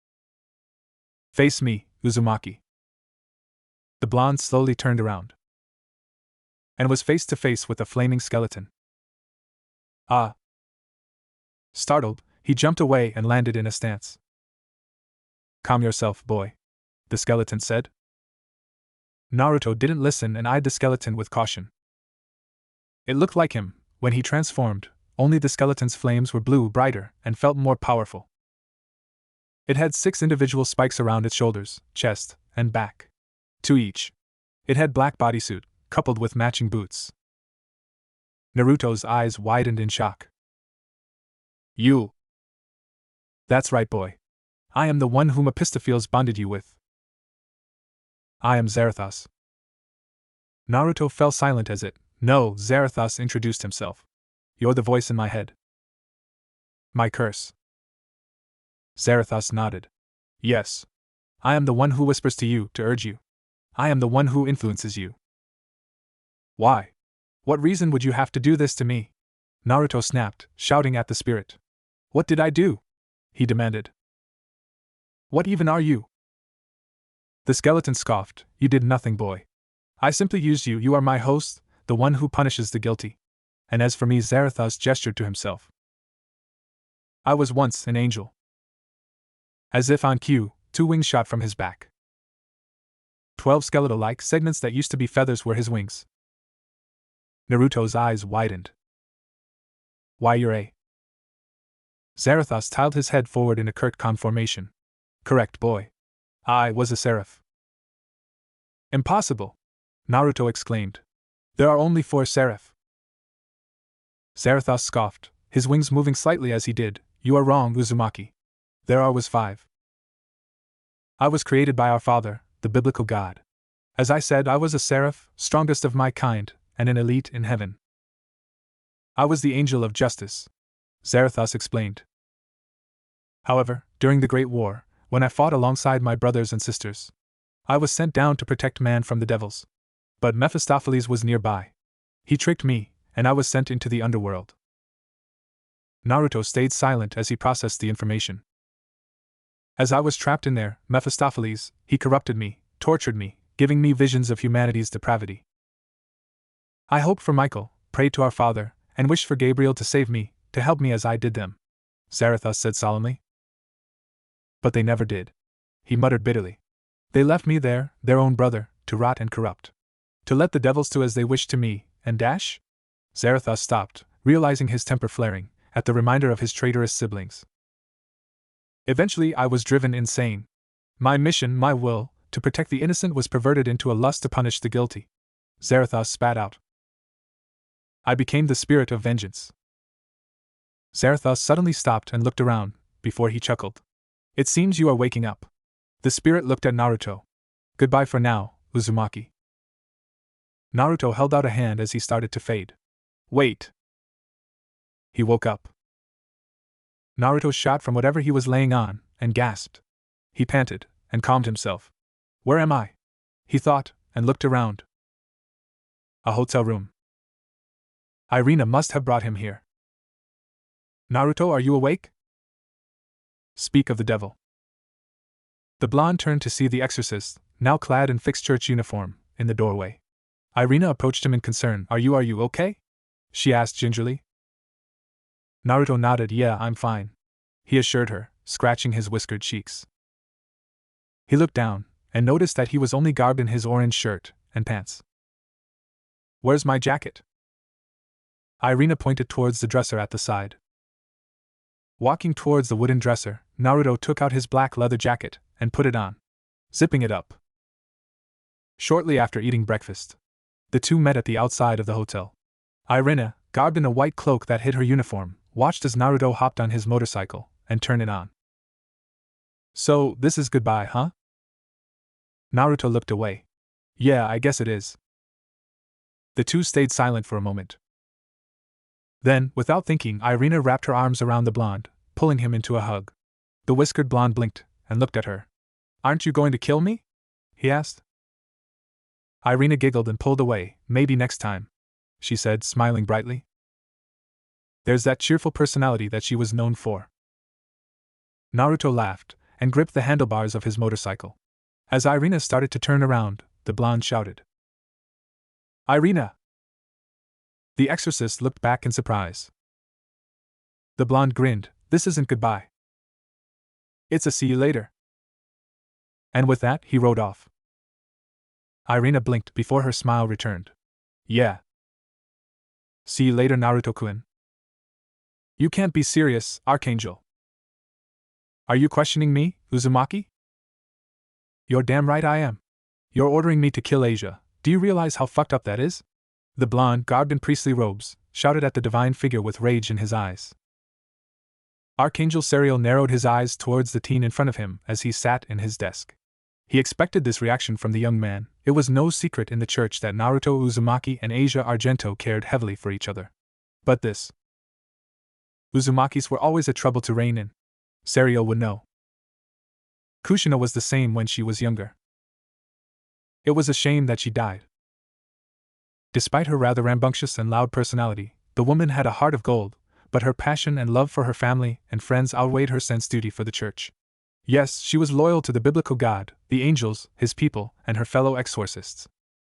"Face me, Uzumaki." The blonde slowly turned around, and was face to face with a flaming skeleton. "Ah!" Startled, he jumped away and landed in a stance. "Calm yourself, boy," the skeleton said. Naruto didn't listen and eyed the skeleton with caution. It looked like him, when he transformed, only the skeleton's flames were blue, brighter, and felt more powerful. It had 6 individual spikes around its shoulders, chest, and back. 2 each. It had black bodysuit, coupled with matching boots. Naruto's eyes widened in shock. "You." "That's right, boy. I am the one whom Epistopheles bonded you with. I am Zarathos." Naruto fell silent as Zarathos introduced himself. "You're the voice in my head." "My curse." Zarathos nodded. "Yes. I am the one who whispers to you to urge you. I am the one who influences you." "Why? What reason would you have to do this to me?" Naruto snapped, shouting at the spirit. "What did I do?" he demanded. "What even are you?" The skeleton scoffed. "You did nothing, boy. I simply used you. You are my host, the one who punishes the guilty. And as for me," Zarathos gestured to himself, "I was once an angel." As if on cue, 2 wings shot from his back. 12 skeletal-like segments that used to be feathers were his wings. Naruto's eyes widened. Why you're a... Zarathos tiled his head forward in a curt conformation. Correct, boy. I was a seraph. Impossible! Naruto exclaimed. There are only 4 seraph. Zarathos scoffed, his wings moving slightly as he did. You are wrong, Uzumaki. There was 5. I was created by our father, the biblical god. As I said, I was a seraph, strongest of my kind, and an elite in heaven. I was the angel of justice, Zarathos explained. However, during the Great War, when I fought alongside my brothers and sisters, I was sent down to protect man from the devils. But Mephistopheles was nearby. He tricked me, and I was sent into the underworld. Naruto stayed silent as he processed the information. As I was trapped in there, Mephistopheles, he corrupted me, tortured me, giving me visions of humanity's depravity. I hoped for Michael, prayed to our Father, and wished for Gabriel to save me, to help me as I did them, Zarathos said solemnly. But they never did. He muttered bitterly. They left me there, their own brother, to rot and corrupt. To let the devils do as they wished to me, and dash? Zarathos stopped, realizing his temper flaring, at the reminder of his traitorous siblings. Eventually I was driven insane. My mission, my will, to protect the innocent was perverted into a lust to punish the guilty. Zarathos spat out. I became the spirit of vengeance. Zarathos suddenly stopped and looked around, before he chuckled. It seems you are waking up. The spirit looked at Naruto. Goodbye for now, Uzumaki. Naruto held out a hand as he started to fade. Wait. He woke up. Naruto shot from whatever he was laying on, and gasped. He panted, and calmed himself. Where am I? He thought, and looked around. A hotel room. Ireina must have brought him here. Naruto, are you awake? Speak of the devil. The blonde turned to see the exorcist, now clad in fixed church uniform, in the doorway. Ireina approached him in concern. Are you okay? She asked gingerly. Naruto nodded. Yeah, I'm fine, he assured her, scratching his whiskered cheeks. He looked down, and noticed that he was only garbed in his orange shirt and pants. Where's my jacket? Ireina pointed towards the dresser at the side. Walking towards the wooden dresser, Naruto took out his black leather jacket and put it on, zipping it up. Shortly after eating breakfast, the two met at the outside of the hotel. Ireina, garbed in a white cloak that hid her uniform, watched as Naruto hopped on his motorcycle and turned it on. So, this is goodbye, huh? Naruto looked away. Yeah, I guess it is. The two stayed silent for a moment. Then, without thinking, Ireina wrapped her arms around the blonde, pulling him into a hug. The whiskered blonde blinked and looked at her. Aren't you going to kill me? He asked. Ireina giggled and pulled away. Maybe next time, she said, smiling brightly. There's that cheerful personality that she was known for. Naruto laughed and gripped the handlebars of his motorcycle. As Ireina started to turn around, the blonde shouted, Ireina! The exorcist looked back in surprise. The blonde grinned. This isn't goodbye. It's a see you later. And with that, he rode off. Ireina blinked before her smile returned. Yeah. See you later, Naruto-kun. You can't be serious, Archangel. Are you questioning me, Uzumaki? You're damn right I am. You're ordering me to kill Asia. Do you realize how fucked up that is? The blonde, garbed in priestly robes, shouted at the divine figure with rage in his eyes. Archangel Serial narrowed his eyes towards the teen in front of him as he sat in his desk. He expected this reaction from the young man. It was no secret in the church that Naruto Uzumaki and Asia Argento cared heavily for each other. But this. Uzumakis were always a trouble to rein in. Serial would know. Kushina was the same when she was younger. It was a shame that she died. Despite her rather rambunctious and loud personality, the woman had a heart of gold, but her passion and love for her family and friends outweighed her sense duty for the church. Yes, she was loyal to the biblical God, the angels, his people, and her fellow exorcists.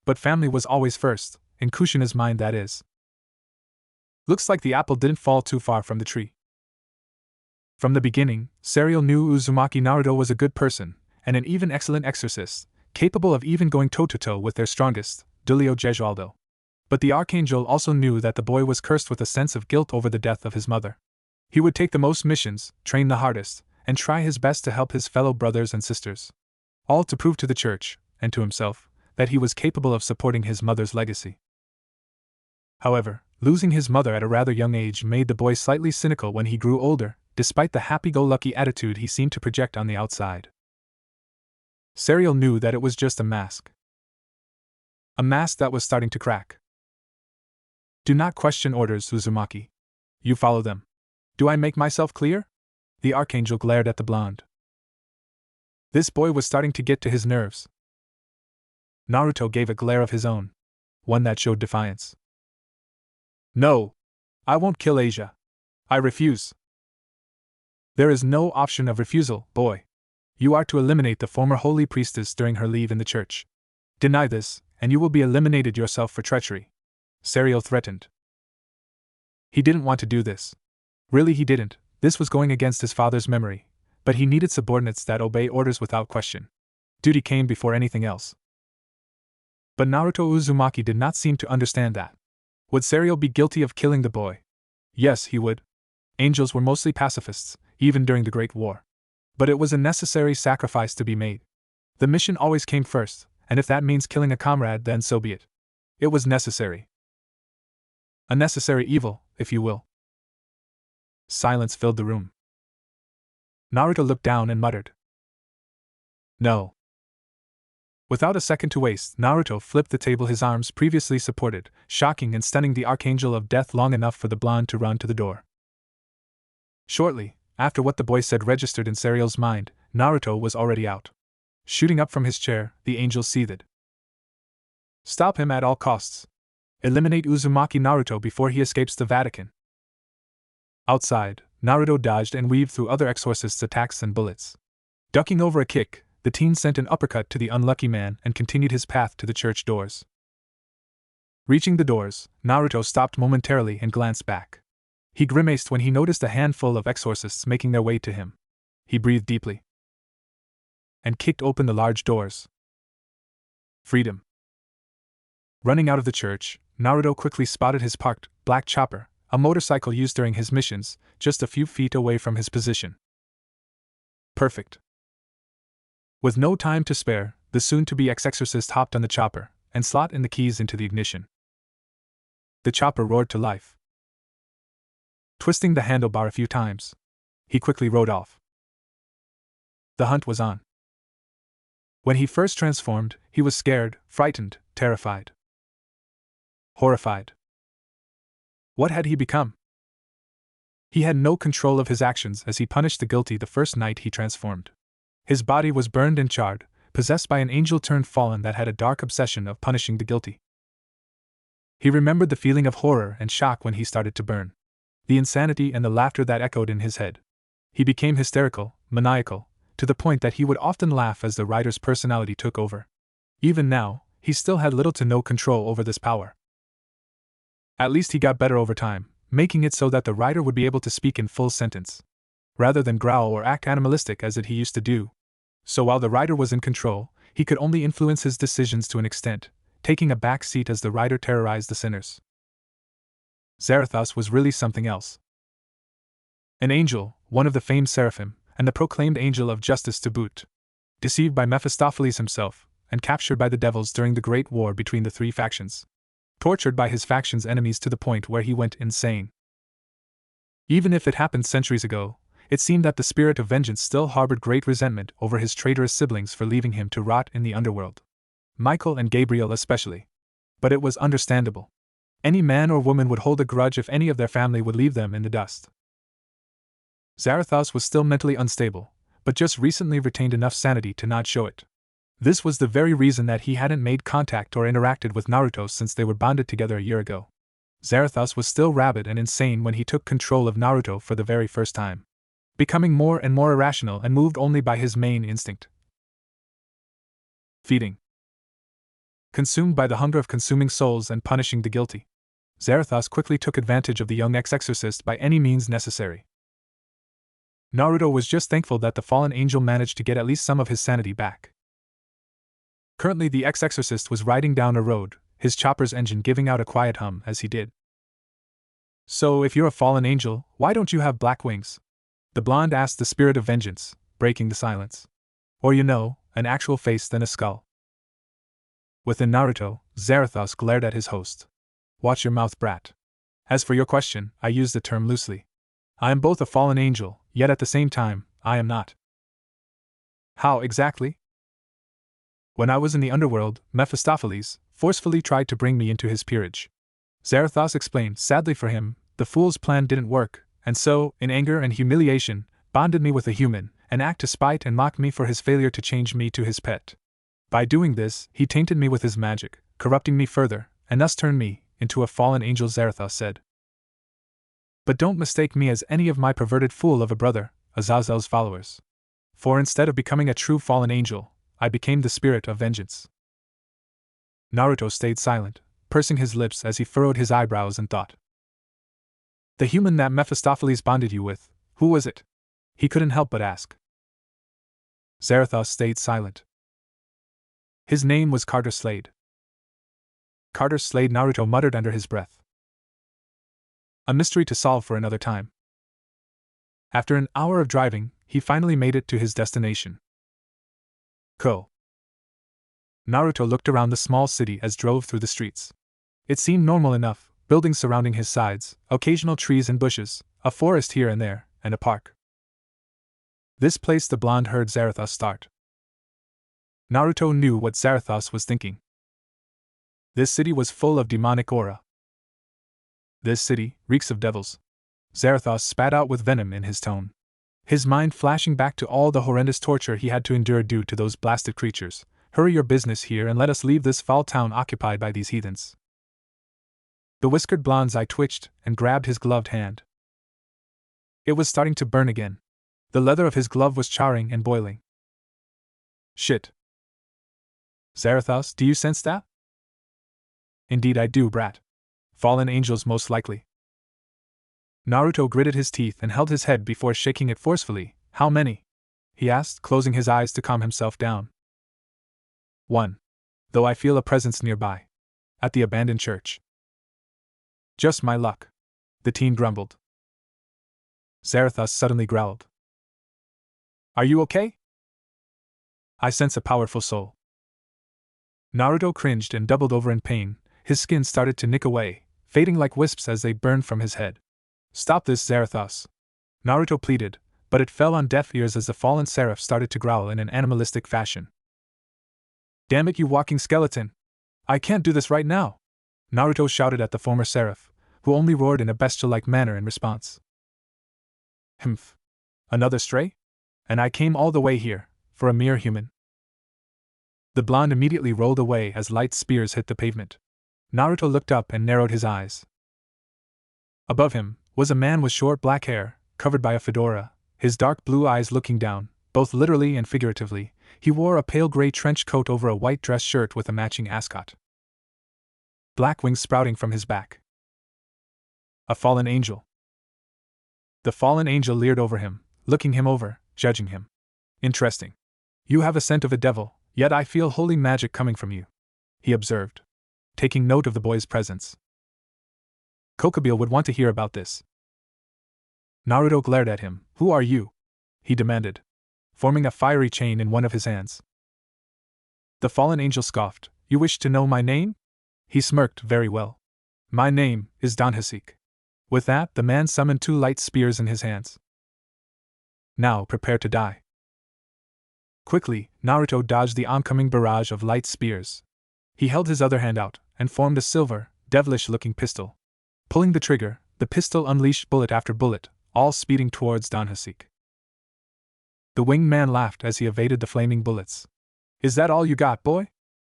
But family was always first, in Kushina's mind, that is. Looks like the apple didn't fall too far from the tree. From the beginning, Serial knew Uzumaki Naruto was a good person, and an even excellent exorcist, capable of even going toe-to-toe with their strongest, Dulio Gesualdo. But the archangel also knew that the boy was cursed with a sense of guilt over the death of his mother. He would take the most missions, train the hardest, and try his best to help his fellow brothers and sisters. All to prove to the church, and to himself, that he was capable of supporting his mother's legacy. However, losing his mother at a rather young age made the boy slightly cynical when he grew older, despite the happy-go-lucky attitude he seemed to project on the outside. Serial knew that it was just a mask. A mask that was starting to crack. Do not question orders, Uzumaki. You follow them. Do I make myself clear? The archangel glared at the blonde. This boy was starting to get to his nerves. Naruto gave a glare of his own, one that showed defiance. No! I won't kill Asia. I refuse. There is no option of refusal, boy. You are to eliminate the former holy priestess during her leave in the church. Deny this, and you will be eliminated yourself for treachery. Serial threatened. He didn't want to do this. Really, he didn't. This was going against his father's memory, but he needed subordinates that obey orders without question. Duty came before anything else. But Naruto Uzumaki did not seem to understand that. Would Serial be guilty of killing the boy? Yes, he would. Angels were mostly pacifists, even during the Great War. But it was a necessary sacrifice to be made. The mission always came first, and if that means killing a comrade, then so be it. It was necessary. A necessary evil, if you will. Silence filled the room. Naruto looked down and muttered, "No." Without a second to waste, Naruto flipped the table his arms previously supported, shocking and stunning the Archangel of Death long enough for the blonde to run to the door. Shortly, after what the boy said registered in Serial's mind, Naruto was already out. Shooting up from his chair, the angel seethed. Stop him at all costs. Eliminate Uzumaki Naruto before he escapes the Vatican. Outside, Naruto dodged and weaved through other exorcists' attacks and bullets. Ducking over a kick, the teen sent an uppercut to the unlucky man and continued his path to the church doors. Reaching the doors, Naruto stopped momentarily and glanced back. He grimaced when he noticed a handful of exorcists making their way to him. He breathed deeply and kicked open the large doors. Freedom. Running out of the church, Naruto quickly spotted his parked, black chopper, a motorcycle used during his missions, just a few feet away from his position. Perfect. With no time to spare, the soon-to-be ex-exorcist hopped on the chopper and slot in the keys into the ignition. The chopper roared to life. Twisting the handlebar a few times, he quickly rode off. The hunt was on. When he first transformed, he was scared, frightened, terrified. Horrified. What had he become? He had no control of his actions as he punished the guilty the first night he transformed. His body was burned and charred, possessed by an angel-turned-fallen that had a dark obsession of punishing the guilty. He remembered the feeling of horror and shock when he started to burn. The insanity and the laughter that echoed in his head. He became hysterical, maniacal, to the point that he would often laugh as the writer's personality took over. Even now, he still had little to no control over this power. At least he got better over time, making it so that the writer would be able to speak in full sentence, rather than growl or act animalistic as he used to do. So while the writer was in control, he could only influence his decisions to an extent, taking a back seat as the writer terrorized the sinners. Zarathos was really something else. An angel, one of the famed seraphim, and the proclaimed angel of justice to boot. Deceived by Mephistopheles himself, and captured by the devils during the Great War between the three factions. Tortured by his faction's enemies to the point where he went insane. Even if it happened centuries ago, it seemed that the spirit of vengeance still harbored great resentment over his traitorous siblings for leaving him to rot in the underworld. Michael and Gabriel especially. But it was understandable. Any man or woman would hold a grudge if any of their family would leave them in the dust. Zarathos was still mentally unstable, but just recently retained enough sanity to not show it. This was the very reason that he hadn't made contact or interacted with Naruto since they were bonded together a year ago. Zarathos was still rabid and insane when he took control of Naruto for the very first time, becoming more and more irrational and moved only by his main instinct: feeding. Consumed by the hunger of consuming souls and punishing the guilty, Zarathos quickly took advantage of the young ex-exorcist by any means necessary. Naruto was just thankful that the fallen angel managed to get at least some of his sanity back. Currently, the ex-exorcist was riding down a road, his chopper's engine giving out a quiet hum as he did. So, if you're a fallen angel, why don't you have black wings? The blonde asked the spirit of vengeance, breaking the silence. Or an actual face than a skull. Within Naruto, Zarathos glared at his host. Watch your mouth, brat. As for your question, I use the term loosely. I am both a fallen angel, yet at the same time, I am not. How exactly? When I was in the underworld, Mephistopheles forcefully tried to bring me into his peerage. Zarathos explained. Sadly for him, the fool's plan didn't work, and so, in anger and humiliation, bonded me with a human, an act to spite and mock me for his failure to change me to his pet. By doing this, he tainted me with his magic, corrupting me further, and thus turned me into a fallen angel, Zarathos said. But don't mistake me as any of my perverted fool of a brother, Azazel's followers. For instead of becoming a true fallen angel, I became the spirit of vengeance. Naruto stayed silent, pursing his lips as he furrowed his eyebrows and thought. The human that Mephistopheles bonded you with, who was it? He couldn't help but ask. Zarathos stayed silent. His name was Carter Slade. Carter Slade, Naruto muttered under his breath. A mystery to solve for another time. After an hour of driving, he finally made it to his destination. Naruto looked around the small city as drove through the streets. It seemed normal enough, buildings surrounding his sides, occasional trees and bushes, a forest here and there, and a park. This place the blonde heard Zarathos start. Naruto knew what Zarathos was thinking. This city was full of demonic aura. This city reeks of devils. Zarathos spat out with venom in his tone. His mind flashing back to all the horrendous torture he had to endure due to those blasted creatures. Hurry your business here and let us leave this foul town occupied by these heathens. The whiskered blonde's eye twitched and grabbed his gloved hand. It was starting to burn again. The leather of his glove was charring and boiling. Shit. Zarathos, do you sense that? Indeed I do, brat. Fallen angels most likely. Naruto gritted his teeth and held his head before shaking it forcefully. How many? He asked, closing his eyes to calm himself down. 1. Though I feel a presence nearby. At the abandoned church. Just my luck. The teen grumbled. Zarathos suddenly growled. Are you okay? I sense a powerful soul. Naruto cringed and doubled over in pain. His skin started to nick away, fading like wisps as they burned from his head. Stop this, Zarathos. Naruto pleaded, but it fell on deaf ears as the fallen seraph started to growl in an animalistic fashion. Damn it, you walking skeleton! I can't do this right now! Naruto shouted at the former seraph, who only roared in a bestial-like manner in response. Humph. Another stray? And I came all the way here, for a mere human. The blonde immediately rolled away as light spears hit the pavement. Naruto looked up and narrowed his eyes. Above him was a man with short black hair, covered by a fedora, his dark blue eyes looking down, both literally and figuratively. He wore a pale gray trench coat over a white dress shirt with a matching ascot. Black wings sprouting from his back. A fallen angel. The fallen angel leered over him, looking him over, judging him. Interesting. You have a scent of a devil, yet I feel holy magic coming from you, he observed, taking note of the boy's presence. Kokabeel would want to hear about this. Naruto glared at him. Who are you? He demanded, forming a fiery chain in one of his hands. The fallen angel scoffed. You wish to know my name? He smirked. Very well. My name is Danhasik. With that, the man summoned 2 light spears in his hands. Now prepare to die. Quickly, Naruto dodged the oncoming barrage of light spears. He held his other hand out and formed a silver, devilish-looking pistol. Pulling the trigger, the pistol unleashed bullet after bullet, all speeding towards Danhasik. The winged man laughed as he evaded the flaming bullets. Is that all you got, boy?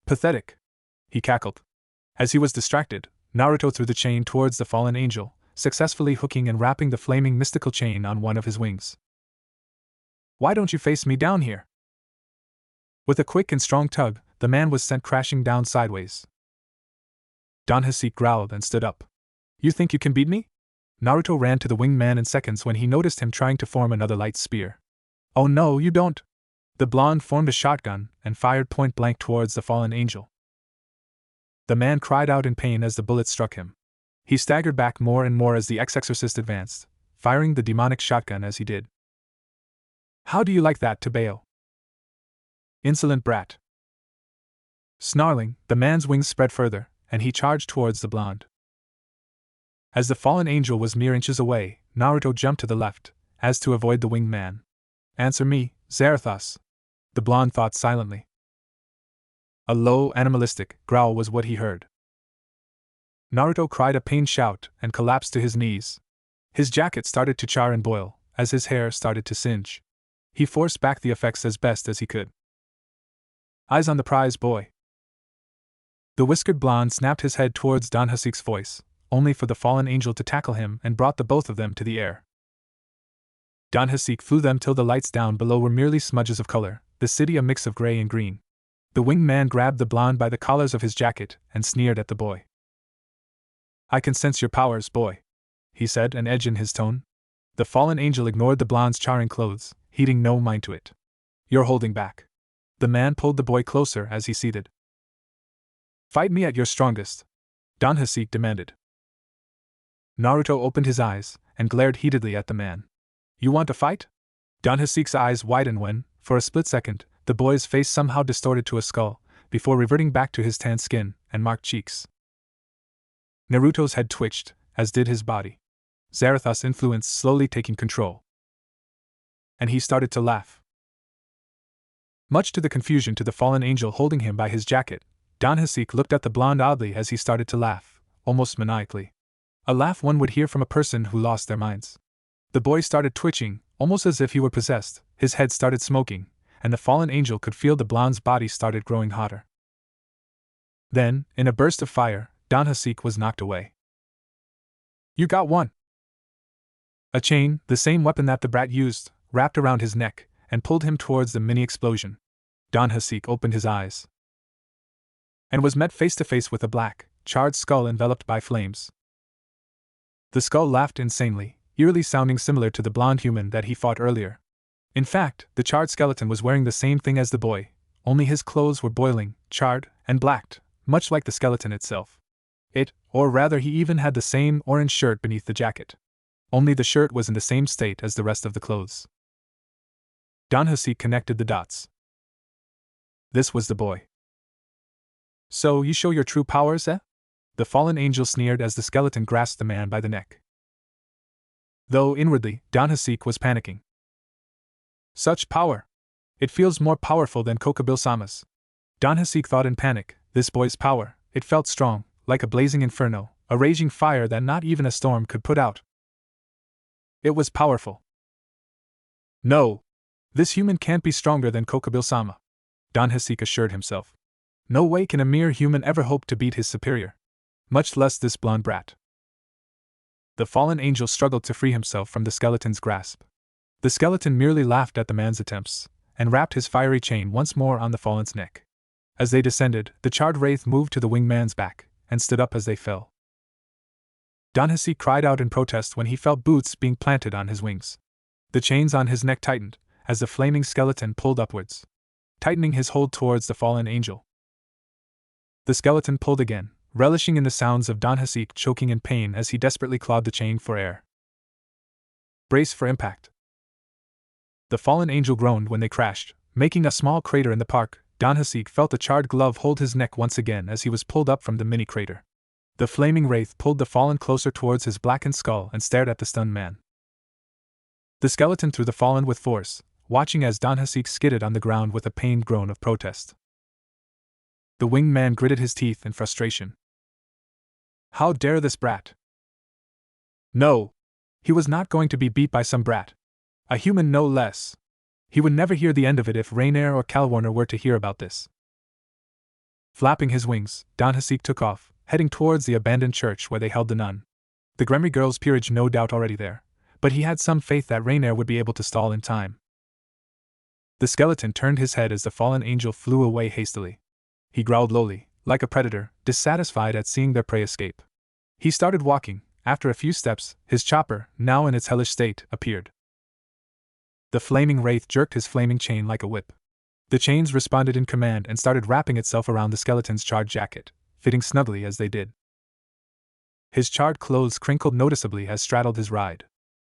Pathetic. He cackled. As he was distracted, Naruto threw the chain towards the fallen angel, successfully hooking and wrapping the flaming mystical chain on one of his wings. Why don't you face me down here? With a quick and strong tug, the man was sent crashing down sideways. Danhasik growled and stood up. You think you can beat me? Naruto ran to the winged man in seconds when he noticed him trying to form another light spear. Oh no, you don't! The blonde formed a shotgun and fired point blank towards the fallen angel. The man cried out in pain as the bullet struck him. He staggered back more and more as the exorcist advanced, firing the demonic shotgun as he did. How do you like that, Tebeo? Insolent brat. Snarling, the man's wings spread further, and he charged towards the blonde. As the fallen angel was mere inches away, Naruto jumped to the left, as to avoid the winged man. Answer me, Zarathos, the blonde thought silently. A low, animalistic growl was what he heard. Naruto cried a pained shout and collapsed to his knees. His jacket started to char and boil, as his hair started to singe. He forced back the effects as best as he could. Eyes on the prize, boy. The whiskered blonde snapped his head towards Danhasek's voice, only for the fallen angel to tackle him and brought the both of them to the air. Danhasek flew them till the lights down below were merely smudges of color, the city a mix of gray and green. The winged man grabbed the blonde by the collars of his jacket and sneered at the boy. I can sense your powers, boy, he said, an edge in his tone. The fallen angel ignored the blonde's charring clothes, heeding no mind to it. You're holding back. The man pulled the boy closer as he seethed. Fight me at your strongest, Danhasek demanded. Naruto opened his eyes and glared heatedly at the man. You want to fight? Danhasek's eyes widened when, for a split second, the boy's face somehow distorted to a skull, before reverting back to his tan skin and marked cheeks. Naruto's head twitched, as did his body. Zarathos' influence slowly taking control. And he started to laugh. Much to the confusion to the fallen angel holding him by his jacket, Danhasek looked at the blonde oddly as he started to laugh, almost maniacally. A laugh one would hear from a person who lost their minds. The boy started twitching, almost as if he were possessed, his head started smoking, and the fallen angel could feel the blonde's body started growing hotter. Then, in a burst of fire, Danhasek was knocked away. You got one! A chain, the same weapon that the brat used, wrapped around his neck, and pulled him towards the mini-explosion. Danhasek opened his eyes and was met face to face with a black, charred skull enveloped by flames. The skull laughed insanely, eerily sounding similar to the blonde human that he fought earlier. In fact, the charred skeleton was wearing the same thing as the boy, only his clothes were boiling, charred, and blacked, much like the skeleton itself. Or rather he even had the same orange shirt beneath the jacket. Only the shirt was in the same state as the rest of the clothes. Danhasek connected the dots. This was the boy. So you show your true powers, eh? The fallen angel sneered as the skeleton grasped the man by the neck. Though inwardly, Danhasek was panicking. Such power! It feels more powerful than Kokabil-sama's. Danhasek thought in panic, this boy's power, it felt strong, like a blazing inferno, a raging fire that not even a storm could put out. It was powerful. No! This human can't be stronger than Kokabil-sama, Danhasek assured himself. No way can a mere human ever hope to beat his superior. Much less this blonde brat. The fallen angel struggled to free himself from the skeleton's grasp. The skeleton merely laughed at the man's attempts, and wrapped his fiery chain once more on the fallen's neck. As they descended, the charred wraith moved to the winged man's back, and stood up as they fell. Danhasek cried out in protest when he felt boots being planted on his wings. The chains on his neck tightened, as the flaming skeleton pulled upwards, tightening his hold towards the fallen angel. The skeleton pulled again, relishing in the sounds of Danhasek choking in pain as he desperately clawed the chain for air. Brace for impact. The fallen angel groaned when they crashed, making a small crater in the park. Danhasek felt a charred glove hold his neck once again as he was pulled up from the mini-crater. The flaming wraith pulled the fallen closer towards his blackened skull and stared at the stunned man. The skeleton threw the fallen with force, watching as Danhasek skidded on the ground with a pained groan of protest. The winged man gritted his teeth in frustration. How dare this brat? No! He was not going to be beat by some brat. A human no less. He would never hear the end of it if Rainier or Calwarner were to hear about this. Flapping his wings, Danhasek took off, heading towards the abandoned church where they held the nun. The Gremry girl's peerage no doubt already there, but he had some faith that Rainier would be able to stall in time. The skeleton turned his head as the fallen angel flew away hastily. He growled lowly, like a predator, dissatisfied at seeing their prey escape. He started walking. After a few steps, his chopper, now in its hellish state, appeared. The flaming wraith jerked his flaming chain like a whip. The chains responded in command and started wrapping itself around the skeleton's charred jacket, fitting snugly as they did. His charred clothes crinkled noticeably as straddled his ride.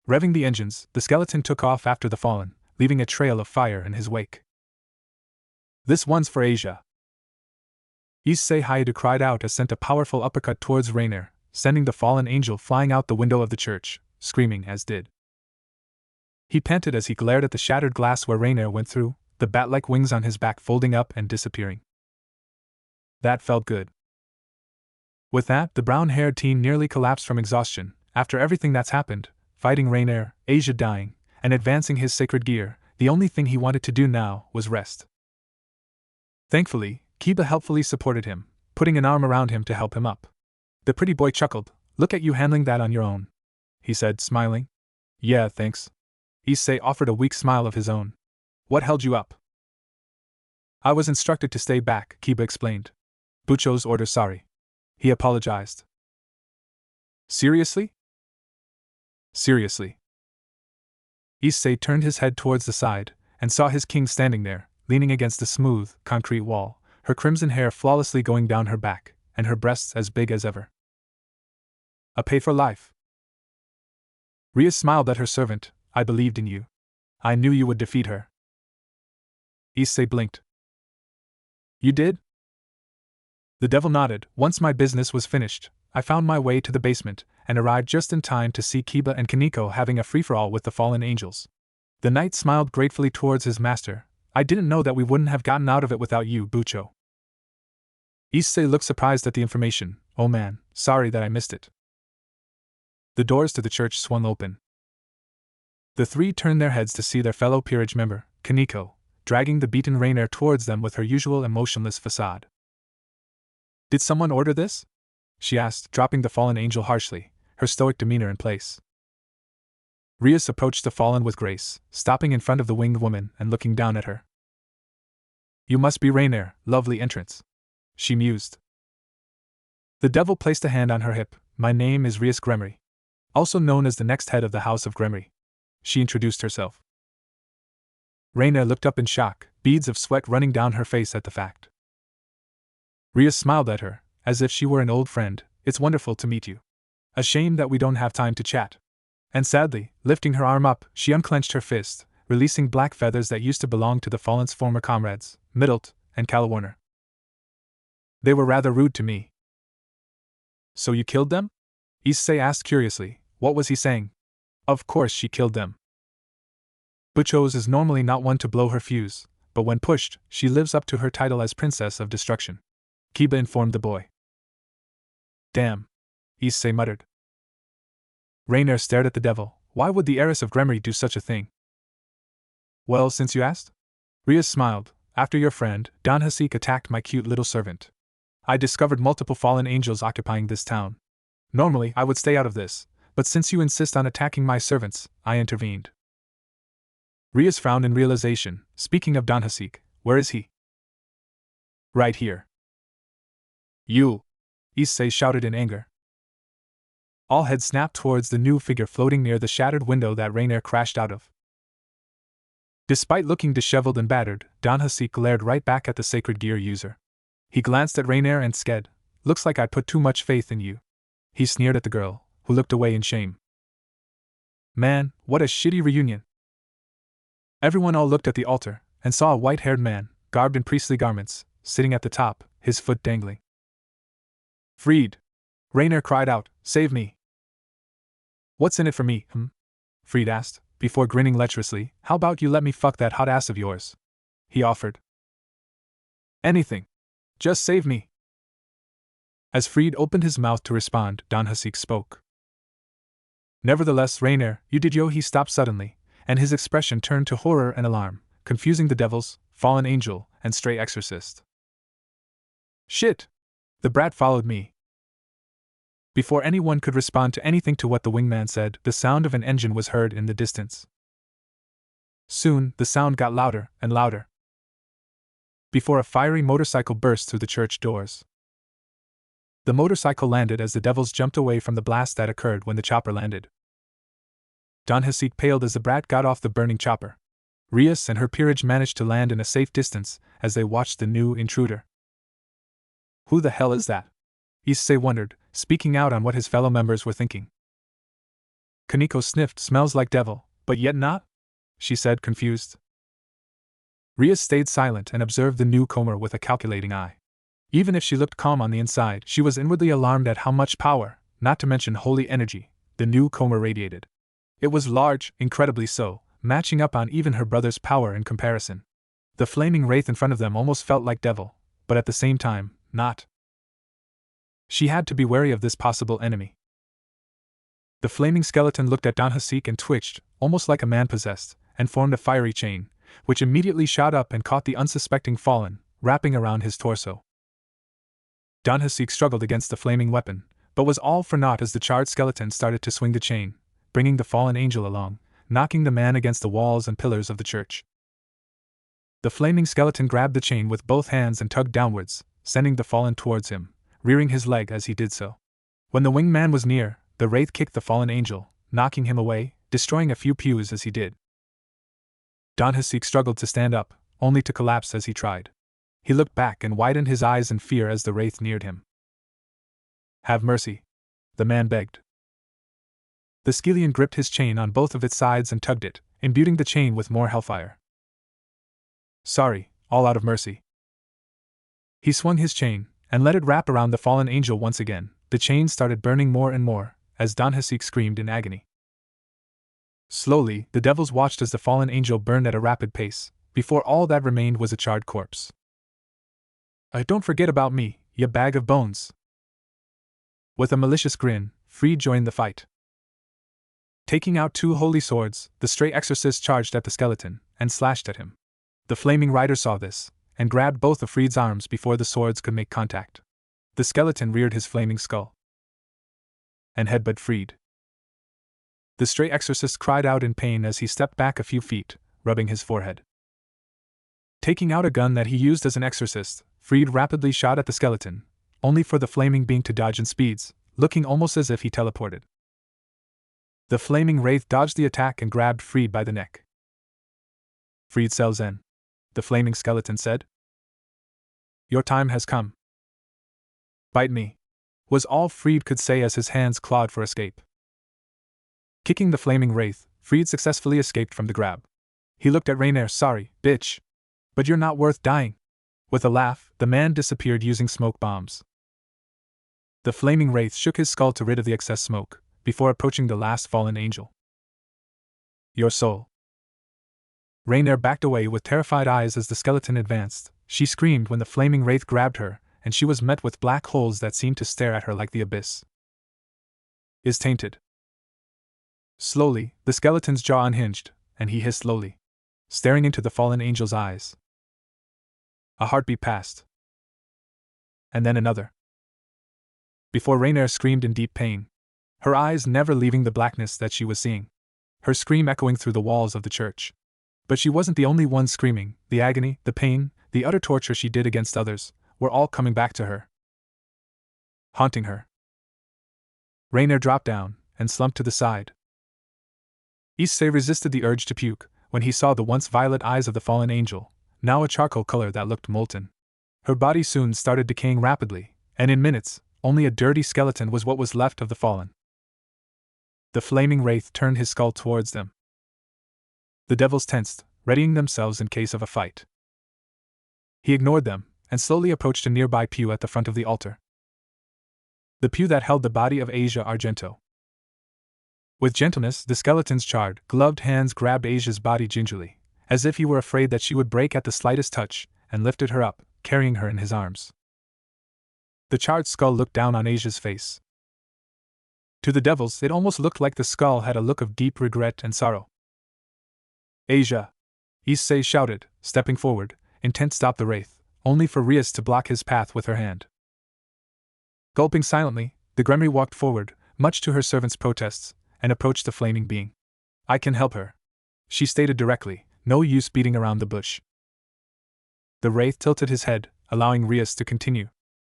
Revving the engines, the skeleton took off after the fallen, leaving a trail of fire in his wake. "This one's for Asia," Issei Hayato cried out as sent a powerful uppercut towards Rainier, sending the fallen angel flying out the window of the church, screaming as did. He panted as he glared at the shattered glass where Rainier went through, the bat-like wings on his back folding up and disappearing. That felt good. With that, the brown-haired teen nearly collapsed from exhaustion. After everything that's happened, fighting Rainier, Asia dying, and advancing his sacred gear, the only thing he wanted to do now was rest. Thankfully, Kiba helpfully supported him, putting an arm around him to help him up. The pretty boy chuckled. "Look at you handling that on your own," he said, smiling. "Yeah, thanks." Issei offered a weak smile of his own. "What held you up?" "I was instructed to stay back," Kiba explained. "Bucho's order, sorry." He apologized. "Seriously?" "Seriously." Issei turned his head towards the side, and saw his king standing there, leaning against the smooth, concrete wall, her crimson hair flawlessly going down her back, and her breasts as big as ever. "A pay for life." Ria smiled at her servant. "I believed in you. I knew you would defeat her." Issei blinked. "You did?" The devil nodded. "Once my business was finished, I found my way to the basement, and arrived just in time to see Kiba and Kaneko having a free-for-all with the fallen angels." The knight smiled gratefully towards his master. "I didn't know that we wouldn't have gotten out of it without you, Bucho." Issei looked surprised at the information. "Oh man, sorry that I missed it." The doors to the church swung open. The three turned their heads to see their fellow peerage member, Kaneko, dragging the beaten Rainier towards them with her usual emotionless facade. "Did someone order this?" she asked, dropping the fallen angel harshly, her stoic demeanor in place. Rias approached the fallen with grace, stopping in front of the winged woman and looking down at her. "You must be Rainier, lovely entrance," she mused. The devil placed a hand on her hip. "My name is Rias Gremory, also known as the next head of the House of Gremory," she introduced herself. Rainier looked up in shock, beads of sweat running down her face at the fact. Rias smiled at her, as if she were an old friend. "It's wonderful to meet you. A shame that we don't have time to chat." And sadly, lifting her arm up, she unclenched her fist, releasing black feathers that used to belong to the fallen's former comrades, Middlet and Calawarner. "They were rather rude to me." "So you killed them?" Issei asked curiously. What was he saying? Of course she killed them. Buchos is normally not one to blow her fuse, but when pushed, she lives up to her title as Princess of Destruction, Kiba informed the boy. "Damn," Issei muttered. Rainier stared at the devil. Why would the heiress of Gremory do such a thing? "Well, since you asked?" Rias smiled. "After your friend, Don Hasik, attacked my cute little servant, I discovered multiple fallen angels occupying this town. Normally, I would stay out of this, but since you insist on attacking my servants, I intervened." Rias frowned in realization. "Speaking of Don Hasik, where is he?" "Right here." "You!" Issei shouted in anger. All heads snapped towards the new figure floating near the shattered window that Rainier crashed out of. Despite looking disheveled and battered, Don Hasik glared right back at the sacred gear user. He glanced at Rainier and sked. "Looks like I put too much faith in you." He sneered at the girl, who looked away in shame. Man, what a shitty reunion. Everyone all looked at the altar, and saw a white-haired man, garbed in priestly garments, sitting at the top, his foot dangling. "Freed!" Rainier cried out. "Save me!" "What's in it for me, Freed asked, before grinning lecherously. "How about you let me fuck that hot ass of yours?" he offered. "Anything. Just save me." As Freed opened his mouth to respond, Don Hasik spoke. "Nevertheless, Rainier, you did." He stopped suddenly, and his expression turned to horror and alarm, confusing the devils, fallen angel, and stray exorcist. "Shit! The brat followed me." Before anyone could respond to anything to what the wingman said, the sound of an engine was heard in the distance. Soon, the sound got louder and louder, before a fiery motorcycle burst through the church doors. The motorcycle landed as the devils jumped away from the blast that occurred when the chopper landed. Don Hasik paled as the brat got off the burning chopper. Rias and her peerage managed to land in a safe distance as they watched the new intruder. "Who the hell is that?" Issei wondered, speaking out on what his fellow members were thinking. Kaneko sniffed, smells like devil, but yet not? She said, confused. Ria stayed silent and observed the newcomer with a calculating eye. Even if she looked calm on the inside, she was inwardly alarmed at how much power, not to mention holy energy, the newcomer radiated. It was large, incredibly so, matching up on even her brother's power in comparison. The flaming wraith in front of them almost felt like devil, but at the same time, not. She had to be wary of this possible enemy. The flaming skeleton looked at Danhasik and twitched, almost like a man possessed, and formed a fiery chain, which immediately shot up and caught the unsuspecting fallen, wrapping around his torso. Danhasik struggled against the flaming weapon, but was all for naught as the charred skeleton started to swing the chain, bringing the fallen angel along, knocking the man against the walls and pillars of the church. The flaming skeleton grabbed the chain with both hands and tugged downwards, sending the fallen towards him, rearing his leg as he did so. When the winged man was near, the wraith kicked the fallen angel, knocking him away, destroying a few pews as he did. Danhasik struggled to stand up, only to collapse as he tried. He looked back and widened his eyes in fear as the wraith neared him. "Have mercy," the man begged. The Skeleton gripped his chain on both of its sides and tugged it, imbuing the chain with more hellfire. "Sorry, all out of mercy." He swung his chain, and let it wrap around the fallen angel once again. The chain started burning more and more, as Danhasik screamed in agony. Slowly, the devils watched as the fallen angel burned at a rapid pace, before all that remained was a charred corpse. "Don't forget about me, ya bag of bones." With a malicious grin, Fried joined the fight. Taking out 2 holy swords, the stray exorcist charged at the skeleton, and slashed at him. The flaming rider saw this, and grabbed both of Fried's arms before the swords could make contact. The skeleton reared his flaming skull and headbutted Fried. The stray exorcist cried out in pain as he stepped back a few feet, rubbing his forehead. Taking out a gun that he used as an exorcist, Fried rapidly shot at the skeleton, only for the flaming being to dodge in speeds, looking almost as if he teleported. The flaming wraith dodged the attack and grabbed Fried by the neck. "Fried Selzen," the flaming skeleton said. "Your time has come." "Bite me," was all Fried could say as his hands clawed for escape. Kicking the flaming wraith, Fried successfully escaped from the grab. He looked at Rainier. "Sorry, bitch. But you're not worth dying." With a laugh, the man disappeared using smoke bombs. The flaming wraith shook his skull to rid of the excess smoke, before approaching the last fallen angel. "Your soul." Rainier backed away with terrified eyes as the skeleton advanced. She screamed when the flaming wraith grabbed her, and she was met with black holes that seemed to stare at her like the abyss. "Is tainted." Slowly, the skeleton's jaw unhinged, and he hissed slowly, staring into the fallen angel's eyes. A heartbeat passed. And then another. Before Rainier screamed in deep pain, her eyes never leaving the blackness that she was seeing, her scream echoing through the walls of the church. But she wasn't the only one screaming. The agony, the pain, the utter torture she did against others, were all coming back to her, haunting her. Rainier dropped down, and slumped to the side. Issei resisted the urge to puke, when he saw the once violet eyes of the fallen angel, now a charcoal color that looked molten. Her body soon started decaying rapidly, and in minutes, only a dirty skeleton was what was left of the fallen. The flaming wraith turned his skull towards them. The devils tensed, readying themselves in case of a fight. He ignored them, and slowly approached a nearby pew at the front of the altar. The pew that held the body of Asia Argento. With gentleness, the skeleton's charred, gloved hands grabbed Asia's body gingerly, as if he were afraid that she would break at the slightest touch, and lifted her up, carrying her in his arms. The charred skull looked down on Asia's face. To the devils, it almost looked like the skull had a look of deep regret and sorrow. "Asia!" Issei shouted, stepping forward, intent to stop the wraith, only for Rias to block his path with her hand. Gulping silently, the Gremry walked forward, much to her servant's protests, and approached the flaming being. "I can help her," she stated directly, no use beating around the bush. The wraith tilted his head, allowing Rias to continue.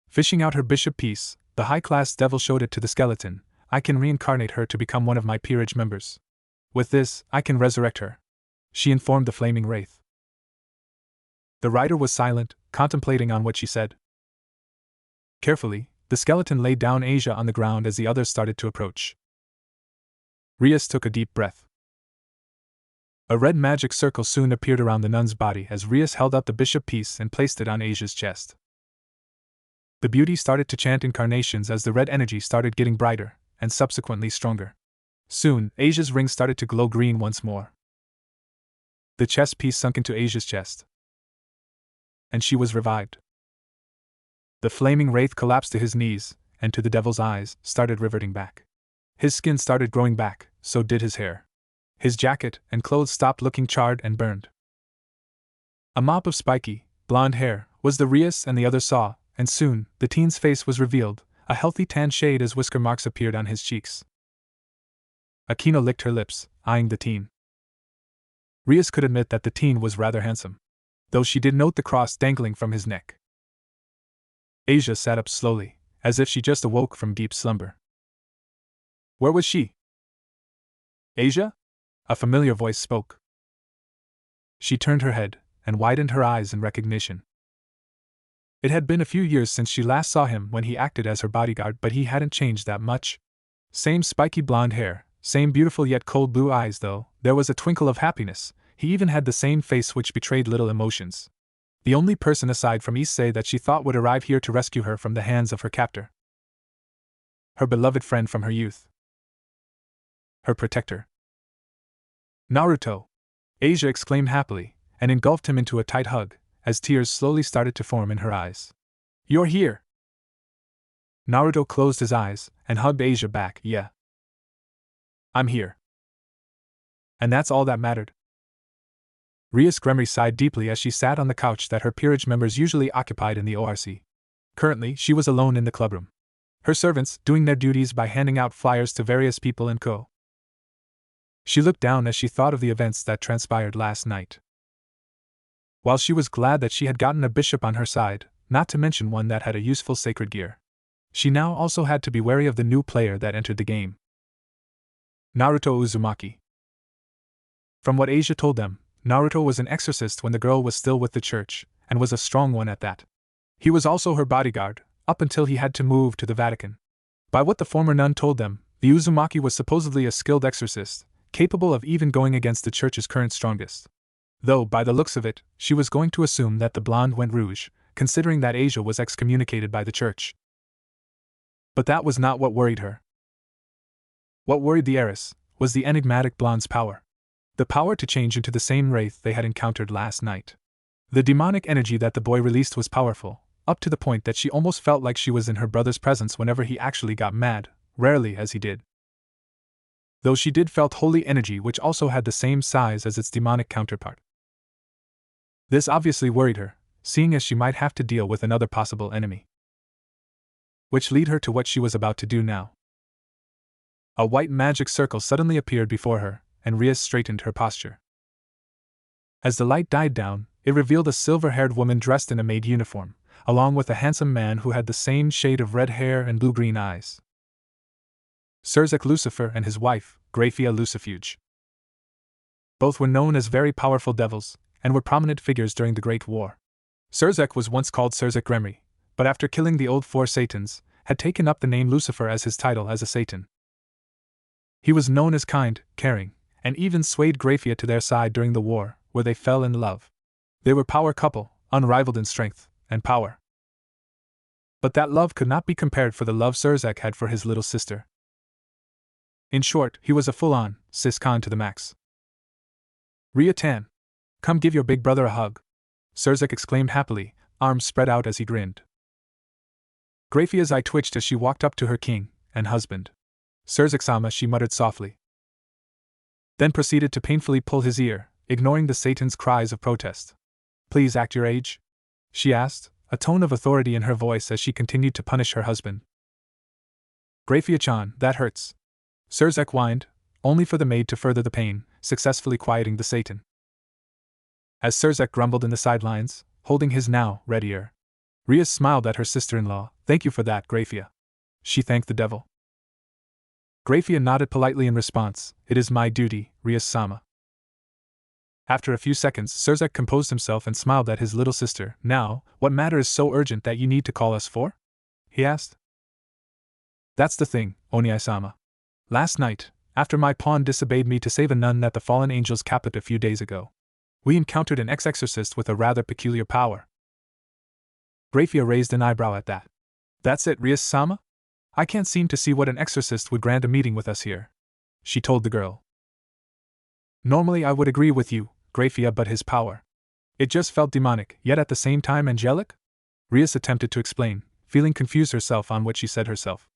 Fishing out her bishop piece, the high-class devil showed it to the skeleton. "I can reincarnate her to become one of my peerage members. With this, I can resurrect her," she informed the flaming wraith. The rider was silent, contemplating on what she said. Carefully, The skeleton laid down Asia on the ground as the others started to approach. Rias took a deep breath. A red magic circle soon appeared around the nun's body as Rias held up the bishop piece and placed it on Asia's chest. The beauty started to chant incarnations as the red energy started getting brighter, and subsequently stronger. Soon, Asia's ring started to glow green once more. The chest piece sunk into Asia's chest, and she was revived. The flaming wraith collapsed to his knees, and to the devil's eyes, started reverting back. His skin started growing back, so did his hair. His jacket and clothes stopped looking charred and burned. A mop of spiky, blonde hair was the Rias and the others saw, and soon, the teen's face was revealed, a healthy tan shade as whisker marks appeared on his cheeks. Akeno licked her lips, eyeing the teen. Rias could admit that the teen was rather handsome, though she did note the cross dangling from his neck. Asia sat up slowly, as if she just awoke from deep slumber. Where was she? Asia? A familiar voice spoke. She turned her head, and widened her eyes in recognition. It had been a few years since she last saw him when he acted as her bodyguard, but he hadn't changed that much. Same spiky blonde hair, same beautiful yet cold blue eyes, though there was a twinkle of happiness. He even had the same face which betrayed little emotions. The only person aside from Issei that she thought would arrive here to rescue her from the hands of her captor. Her beloved friend from her youth. Her protector. Naruto! Asia exclaimed happily, and engulfed him into a tight hug, as tears slowly started to form in her eyes. You're here! Naruto closed his eyes, and hugged Asia back. Yeah. I'm here. And that's all that mattered. Rias Gremory sighed deeply as she sat on the couch that her peerage members usually occupied in the ORC. Currently, she was alone in the clubroom. Her servants doing their duties by handing out flyers to various people and co. She looked down as she thought of the events that transpired last night. While she was glad that she had gotten a bishop on her side, not to mention one that had a useful sacred gear, she now also had to be wary of the new player that entered the game. Naruto Uzumaki. From what Asia told them, Naruto was an exorcist when the girl was still with the church, and was a strong one at that. He was also her bodyguard, up until he had to move to the Vatican. By what the former nun told them, the Uzumaki was supposedly a skilled exorcist, capable of even going against the church's current strongest. Though, by the looks of it, she was going to assume that the blonde went rouge, considering that Asia was excommunicated by the church. But that was not what worried her. What worried the heiress was the enigmatic blonde's power. The power to change into the same wraith they had encountered last night. The demonic energy that the boy released was powerful, up to the point that she almost felt like she was in her brother's presence whenever he actually got mad, rarely as he did. Though she did felt holy energy which also had the same size as its demonic counterpart. This obviously worried her, seeing as she might have to deal with another possible enemy. Which led her to what she was about to do now. A white magic circle suddenly appeared before her, and Rias straightened her posture. As the light died down, it revealed a silver-haired woman dressed in a maid uniform, along with a handsome man who had the same shade of red hair and blue-green eyes. Surzek Lucifer and his wife, Graphia Lucifuge. Both were known as very powerful devils, and were prominent figures during the Great War. Surzek was once called Surzek Gremory, but after killing the old four Satans, had taken up the name Lucifer as his title as a Satan. He was known as kind, caring, and even swayed Graphia to their side during the war, where they fell in love. They were power couple, unrivaled in strength and power. But that love could not be compared for the love Surzek had for his little sister. In short, he was a full-on cis-con to the max. Ria-tan, come give your big brother a hug, Surzek exclaimed happily, arms spread out as he grinned. Graphia's eye twitched as she walked up to her king and husband. Surzek-sama, she muttered softly. Then proceeded to painfully pull his ear, ignoring the Satan's cries of protest. Please act your age? She asked, a tone of authority in her voice as she continued to punish her husband. Graphia-chan, that hurts. Surzek whined, only for the maid to further the pain, successfully quieting the Satan. As Surzek grumbled in the sidelines, holding his now red ear, Ria smiled at her sister-in-law. Thank you for that, Graphia. She thanked the devil. Graphia nodded politely in response. It is my duty, Ria-sama. After a few seconds, Surzek composed himself and smiled at his little sister. Now, what matter is so urgent that you need to call us for? He asked. That's the thing, Oniai-sama. Last night, after my pawn disobeyed me to save a nun that the fallen angels captured a few days ago, we encountered an ex-exorcist with a rather peculiar power. Grafia raised an eyebrow at that. That's it, Rias-sama? I can't seem to see what an exorcist would grant a meeting with us here, she told the girl. Normally I would agree with you, Grafia, but his power. It just felt demonic, yet at the same time angelic? Rias attempted to explain, feeling confused herself on what she said herself.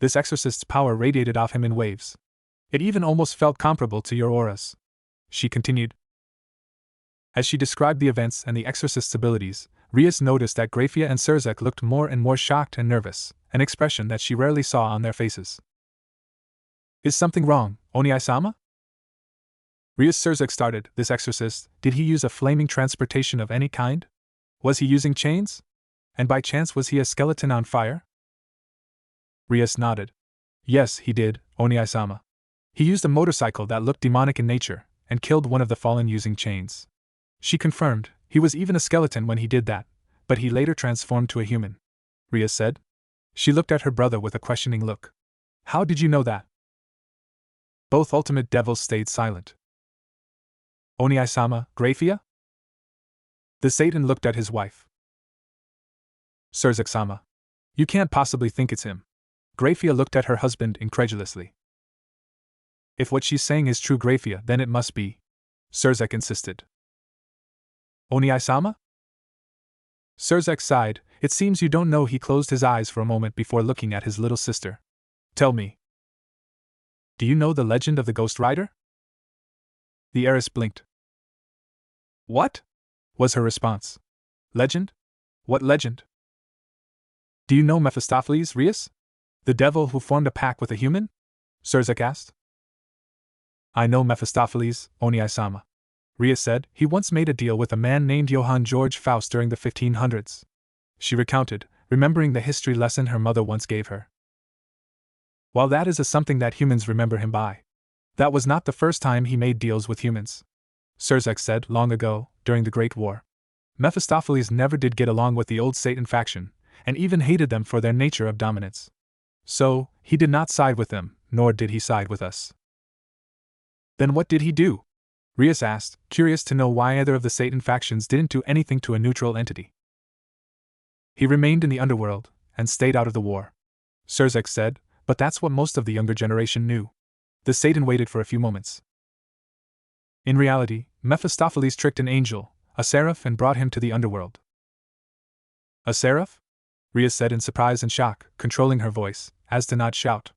This exorcist's power radiated off him in waves. It even almost felt comparable to your auras, she continued. As she described the events and the exorcist's abilities, Rias noticed that Grafia and Surzek looked more and more shocked and nervous, an expression that she rarely saw on their faces. Is something wrong, Oniai-sama? Rias Surzek started. This exorcist, did he use a flaming transportation of any kind? Was he using chains? And by chance was he a skeleton on fire? Rias nodded. Yes, he did, Oniai-sama. He used a motorcycle that looked demonic in nature, and killed one of the fallen using chains. She confirmed, he was even a skeleton when he did that, but he later transformed to a human. Rias said. She looked at her brother with a questioning look. How did you know that? Both ultimate devils stayed silent. Oniai-sama, Grafia? The Satan looked at his wife. Surzek-sama. You can't possibly think it's him. Grafia looked at her husband incredulously. If what she's saying is true, Grafia, then it must be. Surzek insisted. Oniai-sama? Surzek sighed. It seems you don't know. He closed his eyes for a moment before looking at his little sister. Tell me. Do you know the legend of the Ghost Rider? The heiress blinked. What? Was her response. Legend? What legend? Do you know Mephistopheles, Rias? The devil who formed a pact with a human? Surzek asked. I know Mephistopheles, Oniai-sama. Rias said. He once made a deal with a man named Johann George Faust during the 1500s. She recounted, remembering the history lesson her mother once gave her. While that is something that humans remember him by, that was not the first time he made deals with humans. Surzek said, long ago, during the Great War. Mephistopheles never did get along with the old Satan faction, and even hated them for their nature of dominance. So, he did not side with them, nor did he side with us. Then what did he do? Rias asked, curious to know why either of the Satan factions didn't do anything to a neutral entity. He remained in the underworld, and stayed out of the war. Surzek said, but that's what most of the younger generation knew. The Satan waited for a few moments. In reality, Mephistopheles tricked an angel, a seraph, and brought him to the underworld. A seraph? Rias said in surprise and shock, controlling her voice, as to not shout.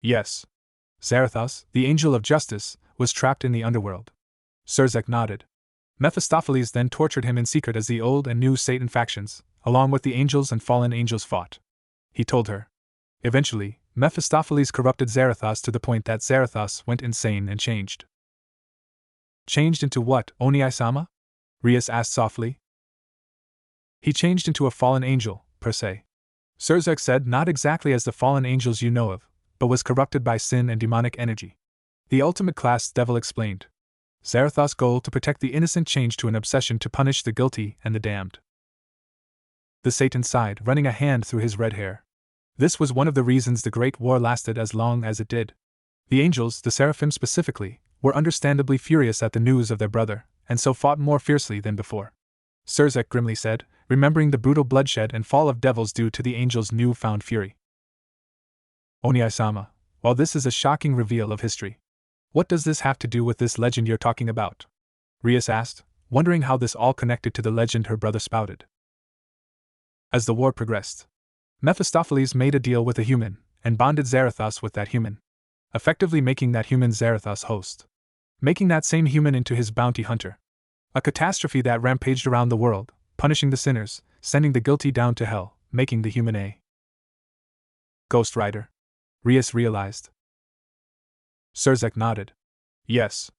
Yes. Zarathos, the angel of justice, was trapped in the underworld. Surzek nodded. Mephistopheles then tortured him in secret as the old and new Satan factions, along with the angels and fallen angels, fought. He told her. Eventually, Mephistopheles corrupted Zarathos to the point that Zarathos went insane and changed. Changed into what, Oniai-sama? Rias asked softly. He changed into a fallen angel, per se. Surzek said, not exactly as the fallen angels you know of, but was corrupted by sin and demonic energy. The ultimate class devil explained. Zarathos' goal to protect the innocent changed to an obsession to punish the guilty and the damned. The Satan sighed, running a hand through his red hair. This was one of the reasons the Great War lasted as long as it did. The angels, the seraphim specifically, were understandably furious at the news of their brother, and so fought more fiercely than before. Surzek grimly said, remembering the brutal bloodshed and fall of devils due to the angels' new-found fury. Oniai-sama, while this is a shocking reveal of history, what does this have to do with this legend you're talking about? Rias asked, wondering how this all connected to the legend her brother spouted. As the war progressed, Mephistopheles made a deal with a human, and bonded Zarathos with that human, effectively making that human Zarathos' host, making that same human into his bounty hunter. A catastrophe that rampaged around the world, punishing the sinners, sending the guilty down to hell, making the human a Ghost Rider. Rias realized. Surzek nodded. Yes.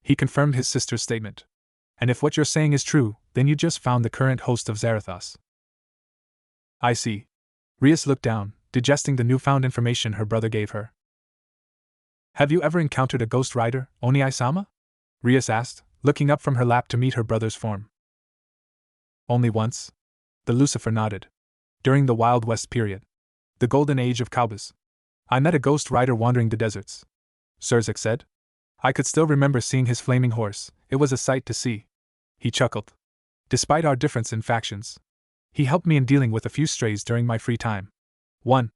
He confirmed his sister's statement. And if what you're saying is true, then you just found the current host of Zarathos. I see. Rias looked down, digesting the newfound information her brother gave her. Have you ever encountered a Ghost Rider, Oniai-sama? Rias asked, looking up from her lap to meet her brother's form. Only once. The Lucifer nodded. During the Wild West period. The golden age of cowboys. I met a ghost rider wandering the deserts, Surzek said. I could still remember seeing his flaming horse. It was a sight to see. He chuckled. Despite our difference in factions, he helped me in dealing with a few strays during my free time. 1.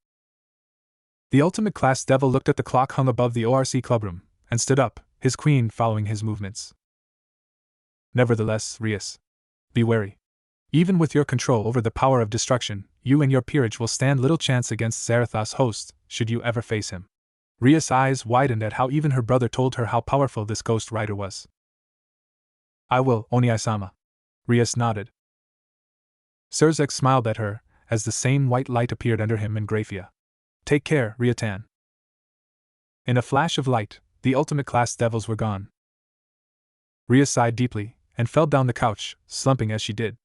The ultimate class devil looked at the clock hung above the ORC clubroom, and stood up, his queen following his movements. Nevertheless, Rias, be wary. Even with your control over the power of destruction, you and your peerage will stand little chance against Zarathos' host, should you ever face him. Rias' eyes widened at how even her brother told her how powerful this ghost rider was. I will, Oniai-sama. Rias nodded. Surzek smiled at her, as the same white light appeared under him and Grafia. Take care, Riatan. In a flash of light, the ultimate class devils were gone. Rias sighed deeply, and fell down the couch, slumping as she did.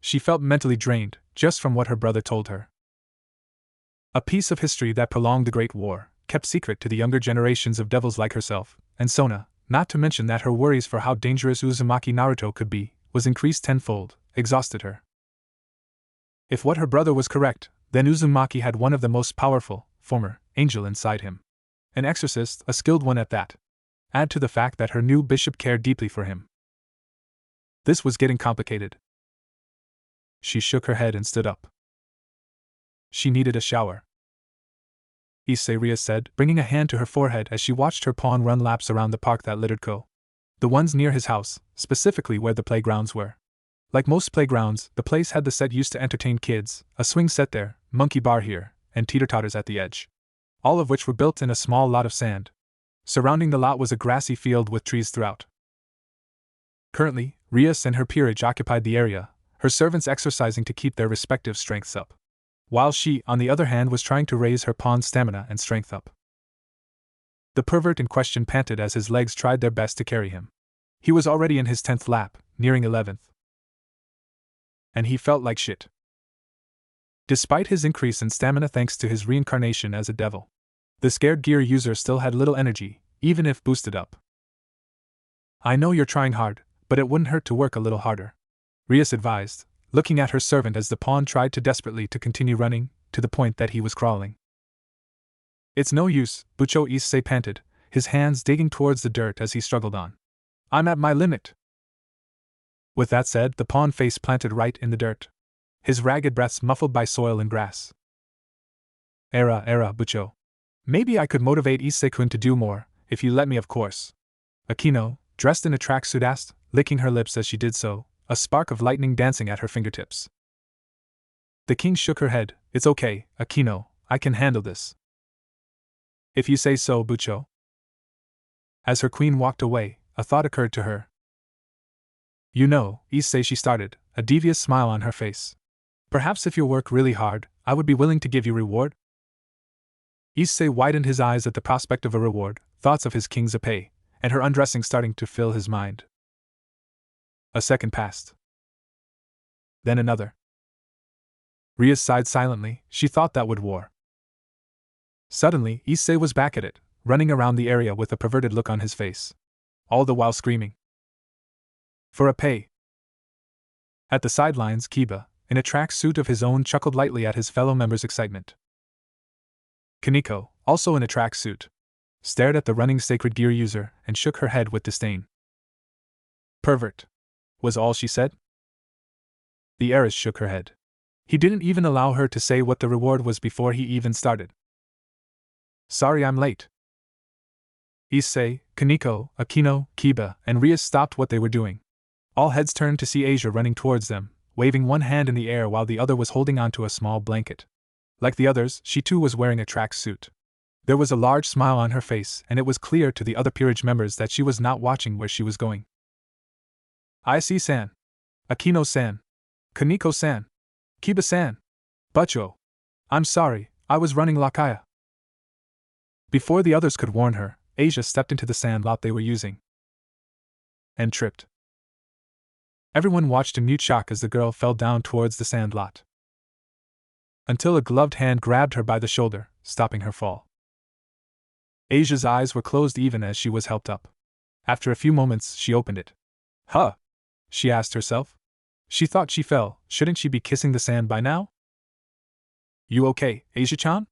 She felt mentally drained, just from what her brother told her. A piece of history that prolonged the Great War, kept secret to the younger generations of devils like herself, and Sona, not to mention that her worries for how dangerous Uzumaki Naruto could be, was increased tenfold, exhausted her. If what her brother was correct, then Uzumaki had one of the most powerful, former, angel inside him. An exorcist, a skilled one at that. Add to the fact that her new bishop cared deeply for him. This was getting complicated. She shook her head and stood up. She needed a shower. Rias said, bringing a hand to her forehead as she watched her pawn run laps around the park that littered the ones near his house, specifically where the playgrounds were. Like most playgrounds, the place had the set used to entertain kids, a swing set there, monkey bar here, and teeter-totters at the edge. All of which were built in a small lot of sand. Surrounding the lot was a grassy field with trees throughout. Currently, Rias and her peerage occupied the area, her servants exercising to keep their respective strengths up, while she, on the other hand, was trying to raise her pawn's stamina and strength up. The pervert in question panted as his legs tried their best to carry him. He was already in his 10th lap, nearing 11th. And he felt like shit. Despite his increase in stamina thanks to his reincarnation as a devil, the scared gear user still had little energy, even if boosted up. I know you're trying hard, but it wouldn't hurt to work a little harder, Rias advised, looking at her servant as the pawn tried desperately to continue running, to the point that he was crawling. It's no use, Bucho Issei panted, his hands digging towards the dirt as he struggled on. I'm at my limit. With that said, the pawn face planted right in the dirt, his ragged breaths muffled by soil and grass. Era, Bucho. Maybe I could motivate Issei-kun to do more, if you let me, of course. Akeno, dressed in a tracksuit, asked, licking her lips as she did so, a spark of lightning dancing at her fingertips. The king shook her head. It's okay, Akeno, I can handle this. If you say so, Bucho. As her queen walked away, a thought occurred to her. You know, Issei, she started, a devious smile on her face. Perhaps if you work really hard, I would be willing to give you reward? Issei widened his eyes at the prospect of a reward, thoughts of his king's pay, and her undressing starting to fill his mind. A second passed. Then another. Rias sighed silently, she thought that would war. Suddenly, Issei was back at it, running around the area with a perverted look on his face. All the while screaming. For a pay. At the sidelines, Kiba, in a track suit of his own, chuckled lightly at his fellow members' excitement. Kaneko, also in a track suit, stared at the running sacred gear user and shook her head with disdain. Pervert, was all she said. The heiress shook her head. He didn't even allow her to say what the reward was before he even started. Sorry I'm late. Issei, Kaneko, Akeno, Kiba, and Rias stopped what they were doing. All heads turned to see Asia running towards them, waving one hand in the air while the other was holding onto a small blanket. Like the others, she too was wearing a track suit. There was a large smile on her face, and it was clear to the other peerage members that she was not watching where she was going. I see-san. Akeno-san. Kaneko-san. Kiba-san. Bucho. I'm sorry, I was running Lakaya. Before the others could warn her, Asia stepped into the sand lot they were using. And tripped. Everyone watched in mute shock as the girl fell down towards the sand lot. Until a gloved hand grabbed her by the shoulder, stopping her fall. Asia's eyes were closed even as she was helped up. After a few moments, she opened it. Huh? She asked herself. She thought she fell, shouldn't she be kissing the sand by now? You okay, Asia-chan?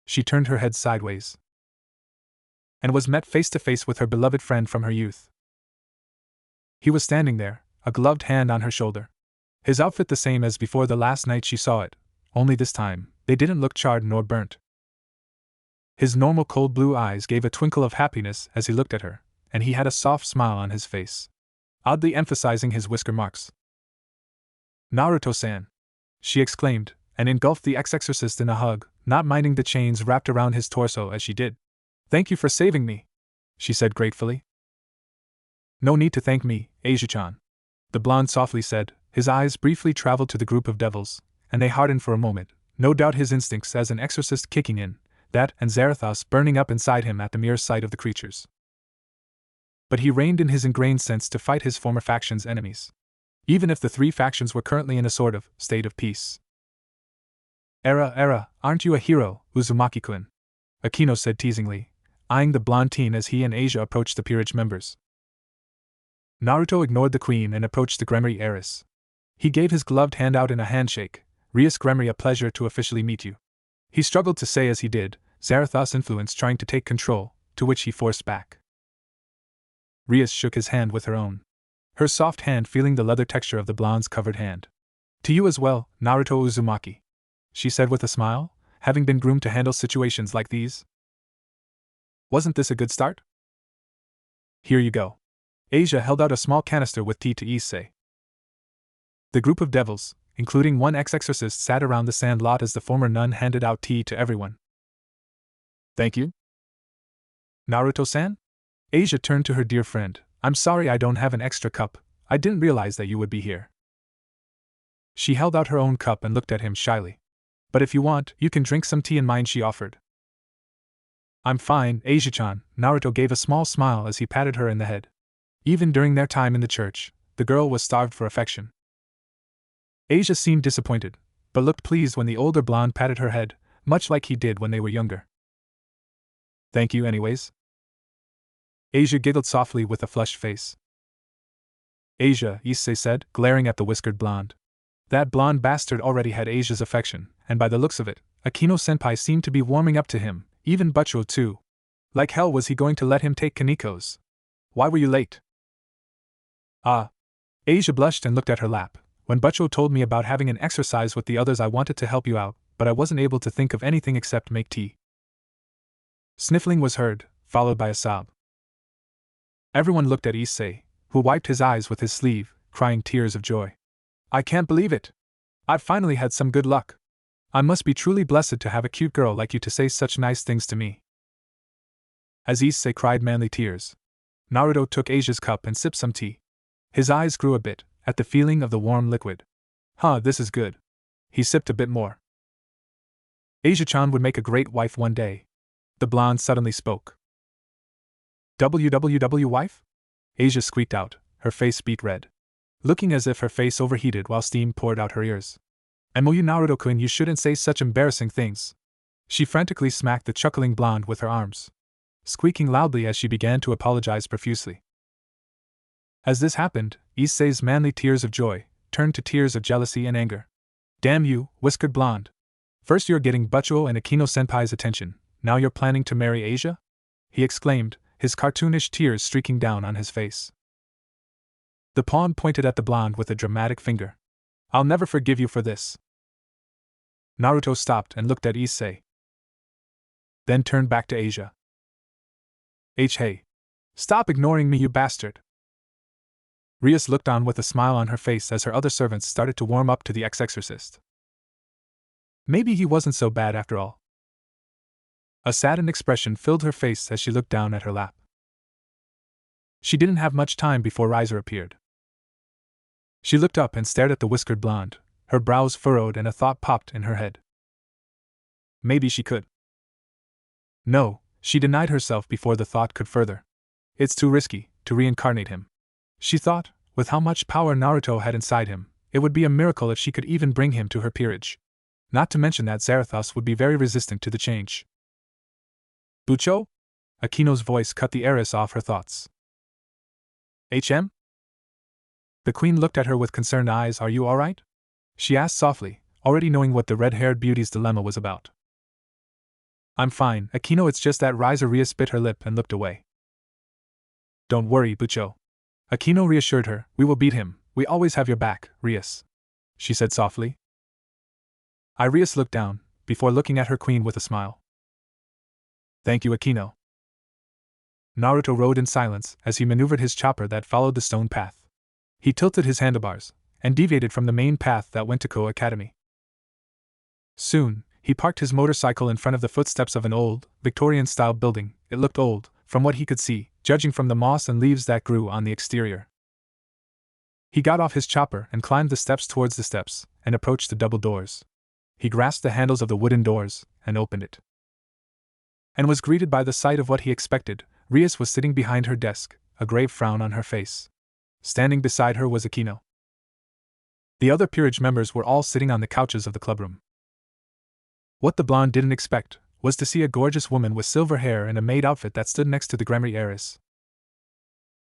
She turned her head sideways and was met face to face with her beloved friend from her youth. He was standing there, a gloved hand on her shoulder. His outfit the same as before the last night she saw it, only this time, they didn't look charred nor burnt. His normal cold blue eyes gave a twinkle of happiness as he looked at her, and he had a soft smile on his face, oddly emphasizing his whisker marks. Naruto-san! She exclaimed, and engulfed the ex-exorcist in a hug, not minding the chains wrapped around his torso as she did. Thank you for saving me, she said gratefully. No need to thank me, Asia-chan, the blonde softly said. His eyes briefly traveled to the group of devils, and they hardened for a moment, no doubt his instincts as an exorcist kicking in, that and Zarathos burning up inside him at the mere sight of the creatures. But he reined in his ingrained sense to fight his former faction's enemies, even if the three factions were currently in a sort of state of peace. Era, aren't you a hero, Uzumaki-kun? Akeno said teasingly, eyeing the blonde teen as he and Asia approached the peerage members. Naruto ignored the queen and approached the Gremory heiress. He gave his gloved hand out in a handshake. Rias Gremory, a pleasure to officially meet you. He struggled to say as he did, Zarathos' influence trying to take control, to which he forced back. Rias shook his hand with her own, her soft hand feeling the leather texture of the blonde's covered hand. To you as well, Naruto Uzumaki, she said with a smile, having been groomed to handle situations like these. Wasn't this a good start? Here you go. Asia held out a small canister with tea to Issei. The group of devils, including one ex-exorcist, sat around the sand lot as the former nun handed out tea to everyone. Thank you? Naruto-san? Asia turned to her dear friend. I'm sorry I don't have an extra cup, I didn't realize that you would be here. She held out her own cup and looked at him shyly. But if you want, you can drink some tea in mine, she offered. I'm fine, Asia-chan. Naruto gave a small smile as he patted her in the head. Even during their time in the church, the girl was starved for affection. Asia seemed disappointed, but looked pleased when the older blonde patted her head, much like he did when they were younger. Thank you anyways. Asia giggled softly with a flushed face. Asia, Issei said, glaring at the whiskered blonde. That blonde bastard already had Asia's affection, and by the looks of it, Akeno-senpai seemed to be warming up to him, even Butcho too. Like hell was he going to let him take Kaniko's? Why were you late? Ah. Asia blushed and looked at her lap. When Butcho told me about having an exercise with the others, I wanted to help you out, but I wasn't able to think of anything except make tea. Sniffling was heard, followed by a sob. Everyone looked at Issei, who wiped his eyes with his sleeve, crying tears of joy. I can't believe it! I've finally had some good luck. I must be truly blessed to have a cute girl like you to say such nice things to me. As Issei cried manly tears, Naruto took Asia's cup and sipped some tea. His eyes grew a bit at the feeling of the warm liquid. This is good. He sipped a bit more. Asia-chan would make a great wife one day. The blonde suddenly spoke. WWW wife? Asia squeaked out, her face beet red, looking as if her face overheated while steam poured out her ears. MOU Naruto-kun, you shouldn't say such embarrassing things. She frantically smacked the chuckling blonde with her arms, squeaking loudly as she began to apologize profusely. As this happened, Issei's manly tears of joy turned to tears of jealousy and anger. Damn you, whiskered blonde. First you're getting Butcho and Akeno-senpai's attention, now you're planning to marry Asia? He exclaimed, his cartoonish tears streaking down on his face. The pawn pointed at the blonde with a dramatic finger. I'll never forgive you for this. Naruto stopped and looked at Issei, then turned back to Asia. Hey. Stop ignoring me, you bastard. Rias looked on with a smile on her face as her other servants started to warm up to the ex-exorcist. Maybe he wasn't so bad after all. A saddened expression filled her face as she looked down at her lap. She didn't have much time before Riser appeared. She looked up and stared at the whiskered blonde, her brows furrowed and a thought popped in her head. Maybe she could. No, she denied herself before the thought could further. It's too risky to reincarnate him. She thought, with how much power Naruto had inside him, it would be a miracle if she could even bring him to her peerage. Not to mention that Zarathos would be very resistant to the change. Butcho? Akeno's voice cut the heiress off her thoughts. HM? The queen looked at her with concerned eyes. Are you alright? She asked softly, already knowing what the red-haired beauty's dilemma was about. I'm fine, Akeno, it's just that Rias bit her lip and looked away. Don't worry, Bucho. Akeno reassured her, we will beat him, we always have your back, Rias, she said softly. Rias looked down, before looking at her queen with a smile. Thank you, Akeno. Naruto rode in silence as he maneuvered his chopper that followed the stone path. He tilted his handlebars, and deviated from the main path that went to Koa Academy. Soon, he parked his motorcycle in front of the footsteps of an old, Victorian-style building. It looked old, from what he could see, judging from the moss and leaves that grew on the exterior. He got off his chopper and climbed the steps towards the steps, and approached the double doors. He grasped the handles of the wooden doors, and opened it. And was greeted by the sight of what he expected. Rias was sitting behind her desk, a grave frown on her face. Standing beside her was Akeno. The other peerage members were all sitting on the couches of the clubroom. What the blonde didn't expect was to see a gorgeous woman with silver hair and a maid outfit that stood next to the Gremry heiress.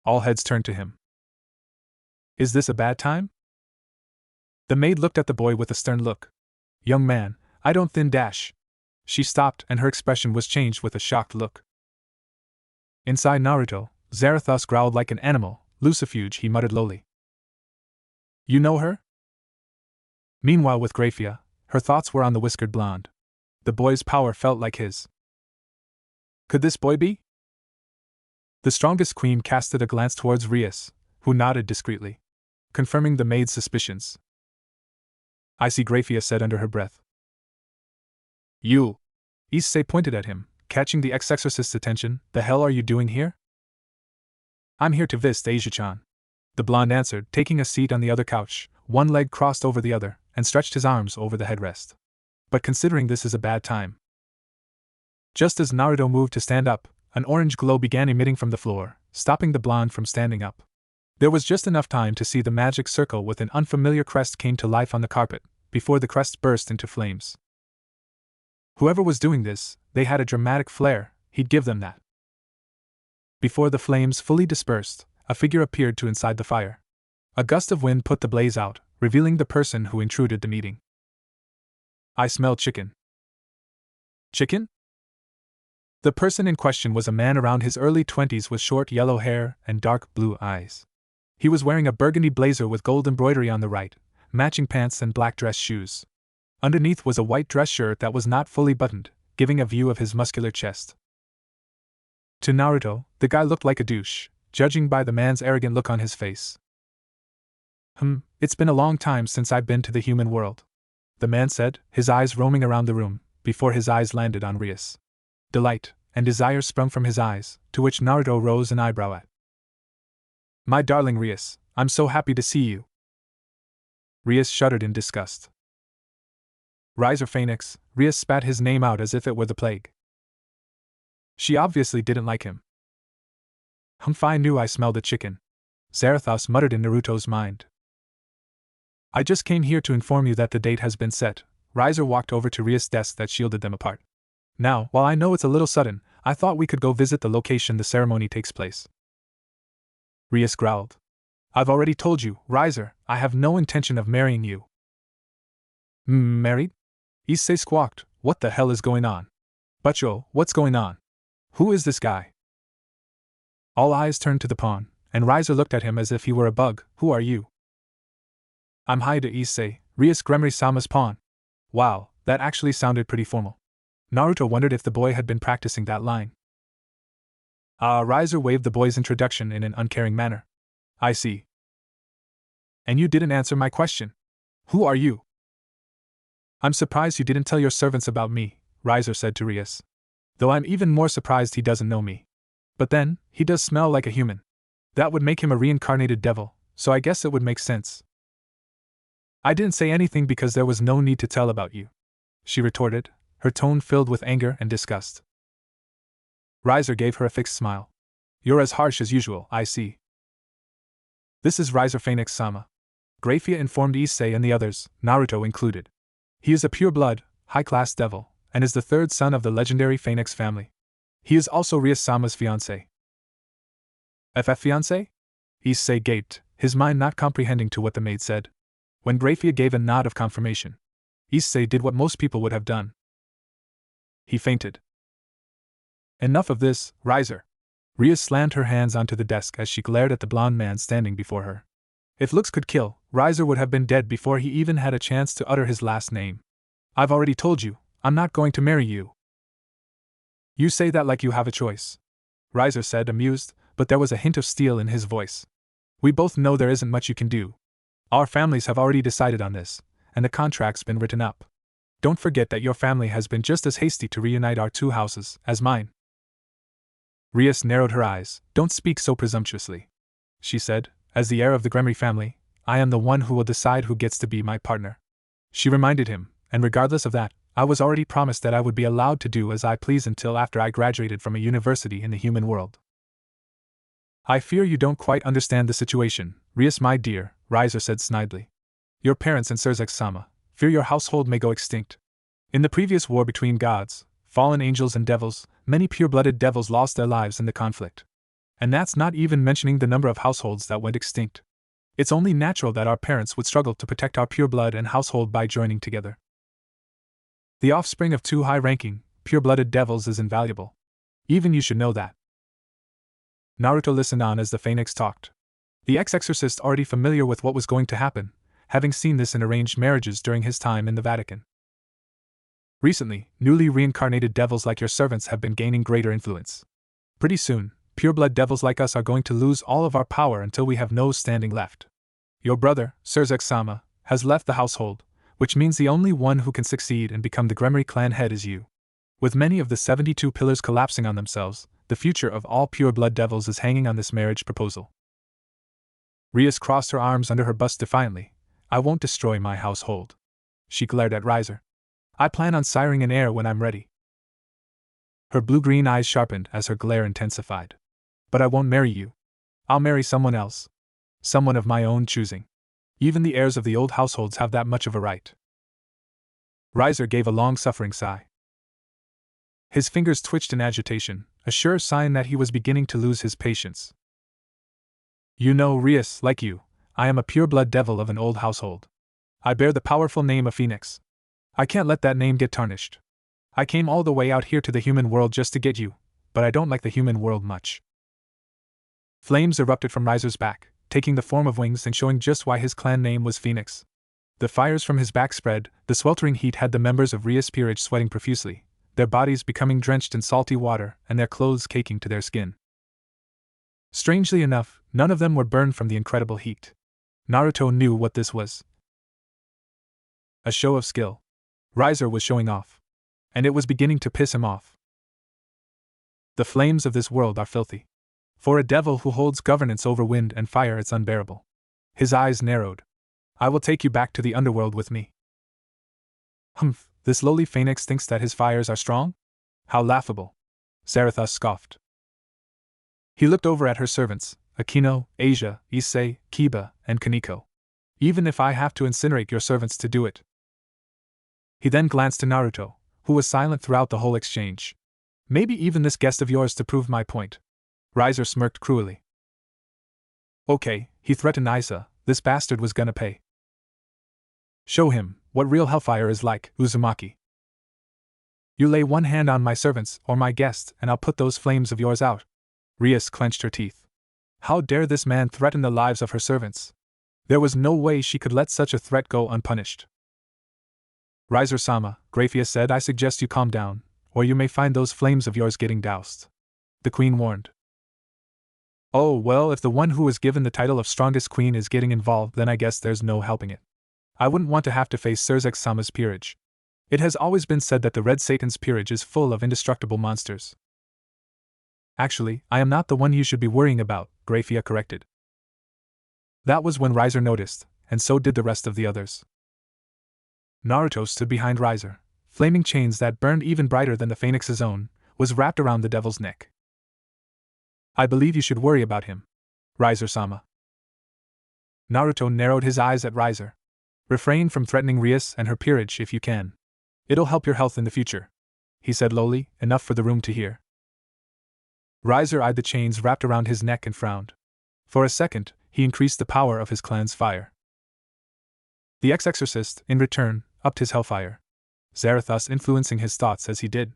All heads turned to him. Is this a bad time? The maid looked at the boy with a stern look. Young man, I don't thin dash. She stopped and her expression was changed with a shocked look. Inside Naruto, Zarathos growled like an animal. Lucifuge, he muttered lowly. You know her? Meanwhile with Grafia, her thoughts were on the whiskered blonde. The boy's power felt like his. Could this boy be? The strongest queen casted a glance towards Rias, who nodded discreetly, confirming the maid's suspicions. I see, Grafia said under her breath. You! Issei pointed at him, catching the ex-exorcist's attention. The hell are you doing here? I'm here to visit Asia-chan. The blonde answered, taking a seat on the other couch, one leg crossed over the other, and stretched his arms over the headrest. But considering this is a bad time. Just as Naruto moved to stand up, an orange glow began emitting from the floor, stopping the blonde from standing up. There was just enough time to see the magic circle with an unfamiliar crest came to life on the carpet, before the crest burst into flames. Whoever was doing this, they had a dramatic flair, he'd give them that. Before the flames fully dispersed, a figure appeared to inside the fire. A gust of wind put the blaze out, revealing the person who intruded the meeting. I smell chicken. Chicken? The person in question was a man around his early 20s with short yellow hair and dark blue eyes. He was wearing a burgundy blazer with gold embroidery on the right, matching pants and black dress shoes. Underneath was a white dress shirt that was not fully buttoned, giving a view of his muscular chest. To Naruto, the guy looked like a douche, judging by the man's arrogant look on his face. It's been a long time since I've been to the human world, the man said, his eyes roaming around the room, before his eyes landed on Rias. Delight and desire sprung from his eyes, to which Naruto rose an eyebrow at. My darling Rias, I'm so happy to see you. Rias shuddered in disgust. Riser Phoenix, Rias spat his name out as if it were the plague. She obviously didn't like him. I knew I smelled the chicken, Zarathos muttered in Naruto's mind. I just came here to inform you that the date has been set. Riser walked over to Rias' desk that shielded them apart. Now, while I know it's a little sudden, I thought we could go visit the location the ceremony takes place. Rias growled. I've already told you, Riser, I have no intention of marrying you. Married? Issei squawked, what the hell is going on? Butcho, what's going on? Who is this guy? All eyes turned to the pawn, and Riser looked at him as if he were a bug. Who are you? I'm Haida Issei, Rias Gremry-sama's pawn. Wow, that actually sounded pretty formal. Naruto wondered if the boy had been practicing that line. Riser waved the boy's introduction in an uncaring manner. I see. And you didn't answer my question. Who are you? I'm surprised you didn't tell your servants about me, Riser said to Rias. Though I'm even more surprised he doesn't know me. But then, he does smell like a human. That would make him a reincarnated devil, so I guess it would make sense. I didn't say anything because there was no need to tell about you, she retorted, her tone filled with anger and disgust. Riser gave her a fixed smile. You're as harsh as usual, I see. This is Riser Phoenix-sama. Grafia informed Issei and the others, Naruto included. He is a pure-blood, high-class devil, and is the third son of the legendary Phoenix family. He is also Rias-sama's fiancé. Fiancé? Issei gaped, his mind not comprehending to what the maid said. When Grafia gave a nod of confirmation. Issei did what most people would have done. He fainted. Enough of this, Riser. Ria slammed her hands onto the desk as she glared at the blond man standing before her. If looks could kill, Riser would have been dead before he even had a chance to utter his last name. I've already told you, I'm not going to marry you. You say that like you have a choice, Riser said, amused, but there was a hint of steel in his voice. We both know there isn't much you can do. Our families have already decided on this, and the contract's been written up. Don't forget that your family has been just as hasty to reunite our two houses as mine. Rias narrowed her eyes. Don't speak so presumptuously, she said. As the heir of the Gremory family, I am the one who will decide who gets to be my partner. She reminded him, and regardless of that, I was already promised that I would be allowed to do as I please until after I graduated from a university in the human world. I fear you don't quite understand the situation, Rias my dear, Riser said snidely. Your parents and Surzek-sama fear your household may go extinct. In the previous war between gods, fallen angels and devils, many pure-blooded devils lost their lives in the conflict. And that's not even mentioning the number of households that went extinct. It's only natural that our parents would struggle to protect our pure blood and household by joining together. The offspring of two high-ranking, pure-blooded devils is invaluable. Even you should know that. Naruto listened on as the Phoenix talked. The ex-exorcist already familiar with what was going to happen, having seen this in arranged marriages during his time in the Vatican. Recently, newly reincarnated devils like your servants have been gaining greater influence. Pretty soon, pure-blood devils like us are going to lose all of our power until we have no standing left. Your brother, Surzek-sama, has left the household, which means the only one who can succeed and become the Gremory clan head is you. With many of the 72 pillars collapsing on themselves, the future of all pure-blood devils is hanging on this marriage proposal. Rias crossed her arms under her bust defiantly. I won't destroy my household. She glared at Riser. I plan on siring an heir when I'm ready. Her blue-green eyes sharpened as her glare intensified. But I won't marry you. I'll marry someone else. Someone of my own choosing. Even the heirs of the old households have that much of a right. Riser gave a long-suffering sigh. His fingers twitched in agitation, a sure sign that he was beginning to lose his patience. You know, Rias, like you, I am a pure-blood devil of an old household. I bear the powerful name of Phoenix. I can't let that name get tarnished. I came all the way out here to the human world just to get you, but I don't like the human world much. Flames erupted from Riser's back, taking the form of wings and showing just why his clan name was Phoenix. The fires from his back spread, the sweltering heat had the members of Rias' peerage sweating profusely, their bodies becoming drenched in salty water and their clothes caking to their skin. Strangely enough, none of them were burned from the incredible heat. Naruto knew what this was. A show of skill. Riser was showing off. And it was beginning to piss him off. The flames of this world are filthy. For a devil who holds governance over wind and fire, it's unbearable. His eyes narrowed. I will take you back to the underworld with me. Humph, this lowly phoenix thinks that his fires are strong? How laughable. Zarathus scoffed. He looked over at her servants, Akeno, Asia, Issei, Kiba, and Kaneko. Even if I have to incinerate your servants to do it. He then glanced to Naruto, who was silent throughout the whole exchange. Maybe even this guest of yours to prove my point. Riser smirked cruelly. Okay, he threatened Isa, this bastard was gonna pay. Show him what real hellfire is like, Uzumaki. You lay one hand on my servants or my guest and I'll put those flames of yours out. Rias clenched her teeth. How dare this man threaten the lives of her servants? There was no way she could let such a threat go unpunished. Riser-sama, Graphia said, I suggest you calm down, or you may find those flames of yours getting doused. The queen warned. Oh, well, if the one who was given the title of strongest queen is getting involved, then I guess there's no helping it. I wouldn't want to have to face Surzek-sama's peerage. It has always been said that the Red Satan's peerage is full of indestructible monsters. Actually, I am not the one you should be worrying about, Graphia corrected. That was when Riser noticed, and so did the rest of the others. Naruto stood behind Riser. Flaming chains that burned even brighter than the phoenix's own was wrapped around the devil's neck. I believe you should worry about him, Riser-sama. Naruto narrowed his eyes at Riser. Refrain from threatening Rias and her peerage if you can. It'll help your health in the future, he said lowly, enough for the room to hear. Riser eyed the chains wrapped around his neck and frowned. For a second, he increased the power of his clan's fire. The ex-exorcist, in return, upped his hellfire, Zarathos influencing his thoughts as he did.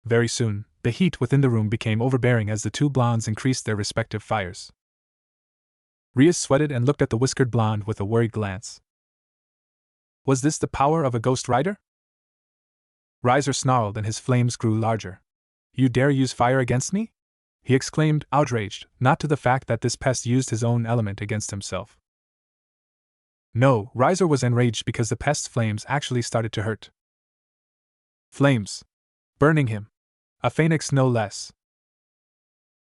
Very soon, the heat within the room became overbearing as the two blondes increased their respective fires. Rias sweated and looked at the whiskered blonde with a worried glance. Was this the power of a ghost rider? Riser snarled and his flames grew larger. You dare use fire against me? He exclaimed, outraged, not to the fact that this pest used his own element against himself. No, Riser was enraged because the pest's flames actually started to hurt. Flames. Burning him. A phoenix no less.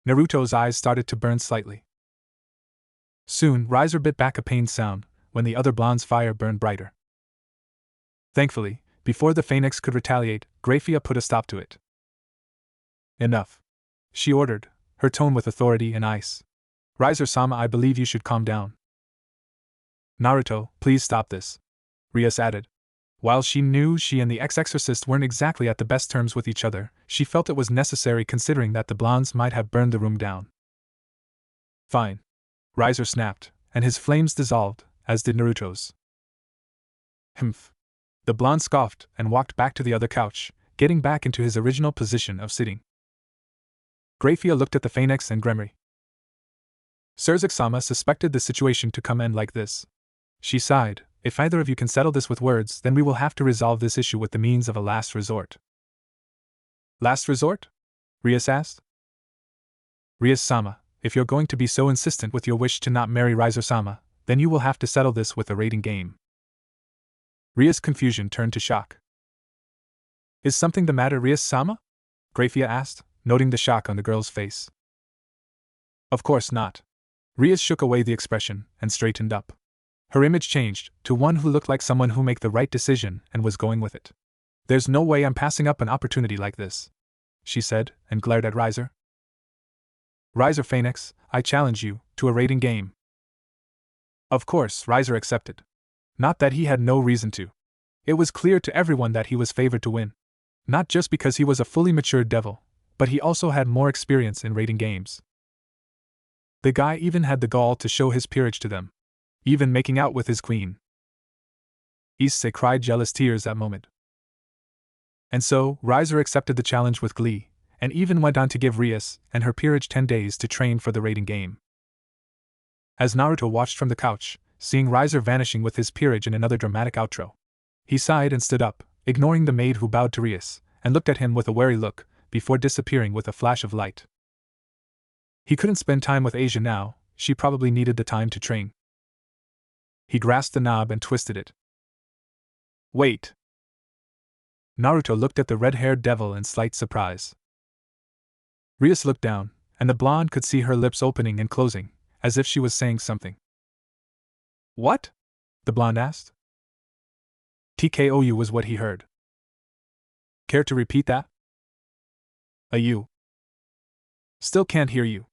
Naruto's eyes started to burn slightly. Soon, Riser bit back a pained sound, when the other blonde's fire burned brighter. Thankfully, before the phoenix could retaliate, Graphia put a stop to it. Enough. She ordered, her tone with authority and ice. Riser-sama, I believe you should calm down. Naruto, please stop this. Rias added. While she knew she and the ex-exorcist weren't exactly at the best terms with each other, she felt it was necessary considering that the blondes might have burned the room down. Fine. Riser snapped, and his flames dissolved, as did Naruto's. Humph. The blonde scoffed and walked back to the other couch, getting back into his original position of sitting. Graphia looked at the phoenix and Gremory. Surzuk-sama suspected the situation to come end like this. She sighed. If either of you can settle this with words, then we will have to resolve this issue with the means of a last resort. Last resort? Rias asked. Rias-sama, if you're going to be so insistent with your wish to not marry Riser-sama, then you will have to settle this with a rating game. Rias' confusion turned to shock. Is something the matter, Rias-sama? Graphia asked, noting the shock on the girl's face. Of course not. Rias shook away the expression and straightened up. Her image changed to one who looked like someone who made the right decision and was going with it. There's no way I'm passing up an opportunity like this, she said, and glared at Riser. Riser Phoenix, I challenge you to a rating game. Of course, Riser accepted. Not that he had no reason to. It was clear to everyone that he was favored to win. Not just because he was a fully matured devil, but he also had more experience in rating games. The guy even had the gall to show his peerage to them, even making out with his queen. Issei cried jealous tears that moment. And so, Riser accepted the challenge with glee, and even went on to give Rias and her peerage 10 days to train for the rating game. As Naruto watched from the couch, seeing Riser vanishing with his peerage in another dramatic outro, he sighed and stood up, ignoring the maid who bowed to Rias, and looked at him with a wary look, before disappearing with a flash of light. He couldn't spend time with Asia now, she probably needed the time to train. He grasped the knob and twisted it. Wait! Naruto looked at the red-haired devil in slight surprise. Rias looked down, and the blonde could see her lips opening and closing, as if she was saying something. What? The blonde asked. TKOU was what he heard. Care to repeat that? You. Still can't hear you.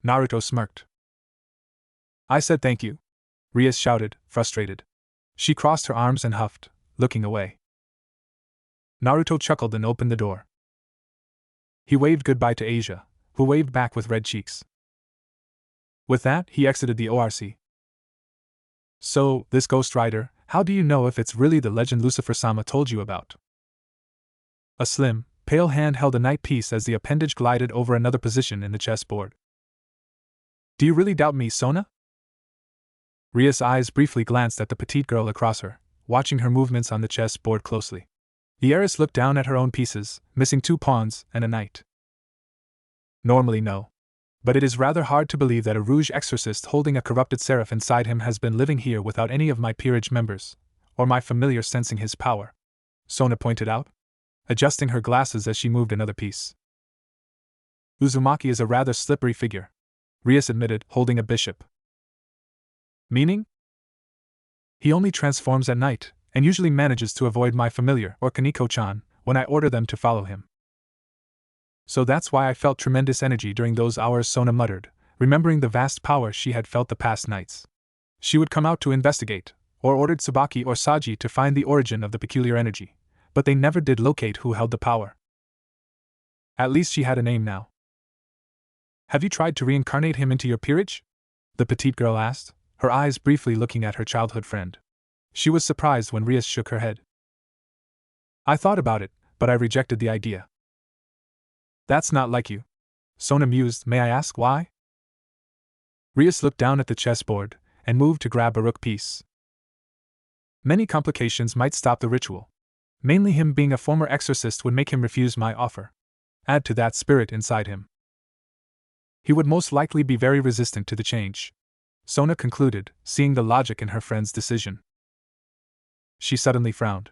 Naruto smirked. I said thank you. Rias shouted, frustrated. She crossed her arms and huffed, looking away. Naruto chuckled and opened the door. He waved goodbye to Asia, who waved back with red cheeks. With that, he exited the ORC. So, this Ghost Rider, how do you know if it's really the legend Lucifer-sama told you about? A slim, pale hand held a night piece as the appendage glided over another position in the chessboard. Do you really doubt me, Sona? Rias' eyes briefly glanced at the petite girl across her, watching her movements on the chessboard closely. The heiress looked down at her own pieces, missing 2 pawns and a knight. Normally no. But it is rather hard to believe that a rouge exorcist holding a corrupted seraph inside him has been living here without any of my peerage members, or my familiar sensing his power, Sona pointed out, adjusting her glasses as she moved another piece. Uzumaki is a rather slippery figure, Rias admitted, holding a bishop. Meaning? He only transforms at night, and usually manages to avoid my familiar or Kaneko-chan when I order them to follow him. So that's why I felt tremendous energy during those hours, Sona muttered, remembering the vast power she had felt the past nights. She would come out to investigate, or ordered Tsubaki or Saji to find the origin of the peculiar energy, but they never did locate who held the power. At least she had a name now. Have you tried to reincarnate him into your peerage? The petite girl asked, her eyes briefly looking at her childhood friend. She was surprised when Rias shook her head. I thought about it, but I rejected the idea. That's not like you. Sona mused. May I ask why? Rias looked down at the chessboard and moved to grab a rook piece. Many complications might stop the ritual. Mainly him being a former exorcist would make him refuse my offer. Add to that spirit inside him. He would most likely be very resistant to the change. Sona concluded, seeing the logic in her friend's decision. She suddenly frowned.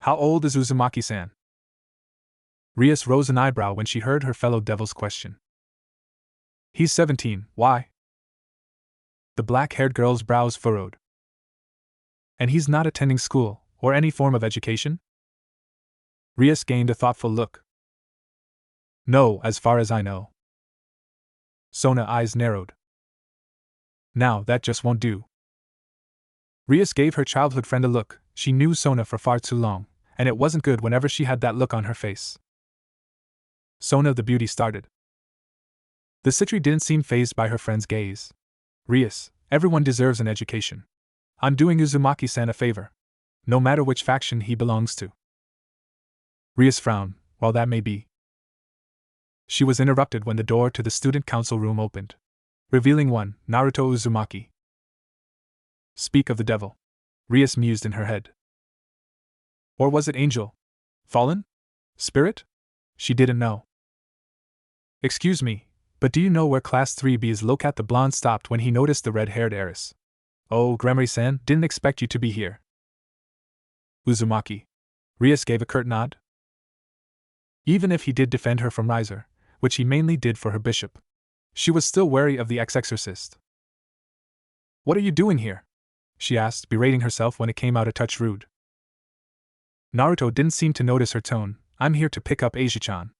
How old is Uzumaki-san? Rias rose an eyebrow when she heard her fellow devil's question. He's 17, why? The black-haired girl's brows furrowed. And he's not attending school, or any form of education? Rias gained a thoughtful look. No, as far as I know. Sona's eyes narrowed. Now, that just won't do. Rias gave her childhood friend a look. She knew Sona for far too long, and it wasn't good whenever she had that look on her face. Sona the beauty started. The Citri didn't seem fazed by her friend's gaze. Rias, everyone deserves an education. I'm doing Uzumaki-san a favor. No matter which faction he belongs to. Rias frowned. While that may be. She was interrupted when the door to the student council room opened, revealing one, Naruto Uzumaki. Speak of the devil. Rias mused in her head. Or was it angel? Fallen? Spirit? She didn't know. Excuse me, but do you know where Class 3B is located? The blonde stopped when he noticed the red-haired heiress. Oh, Gremory-san, didn't expect you to be here. Uzumaki. Rias gave a curt nod. Even if he did defend her from Riser, which he mainly did for her bishop, she was still wary of the ex-exorcist. What are you doing here? She asked, berating herself when it came out a touch rude. Naruto didn't seem to notice her tone. I'm here to pick up Asia-chan.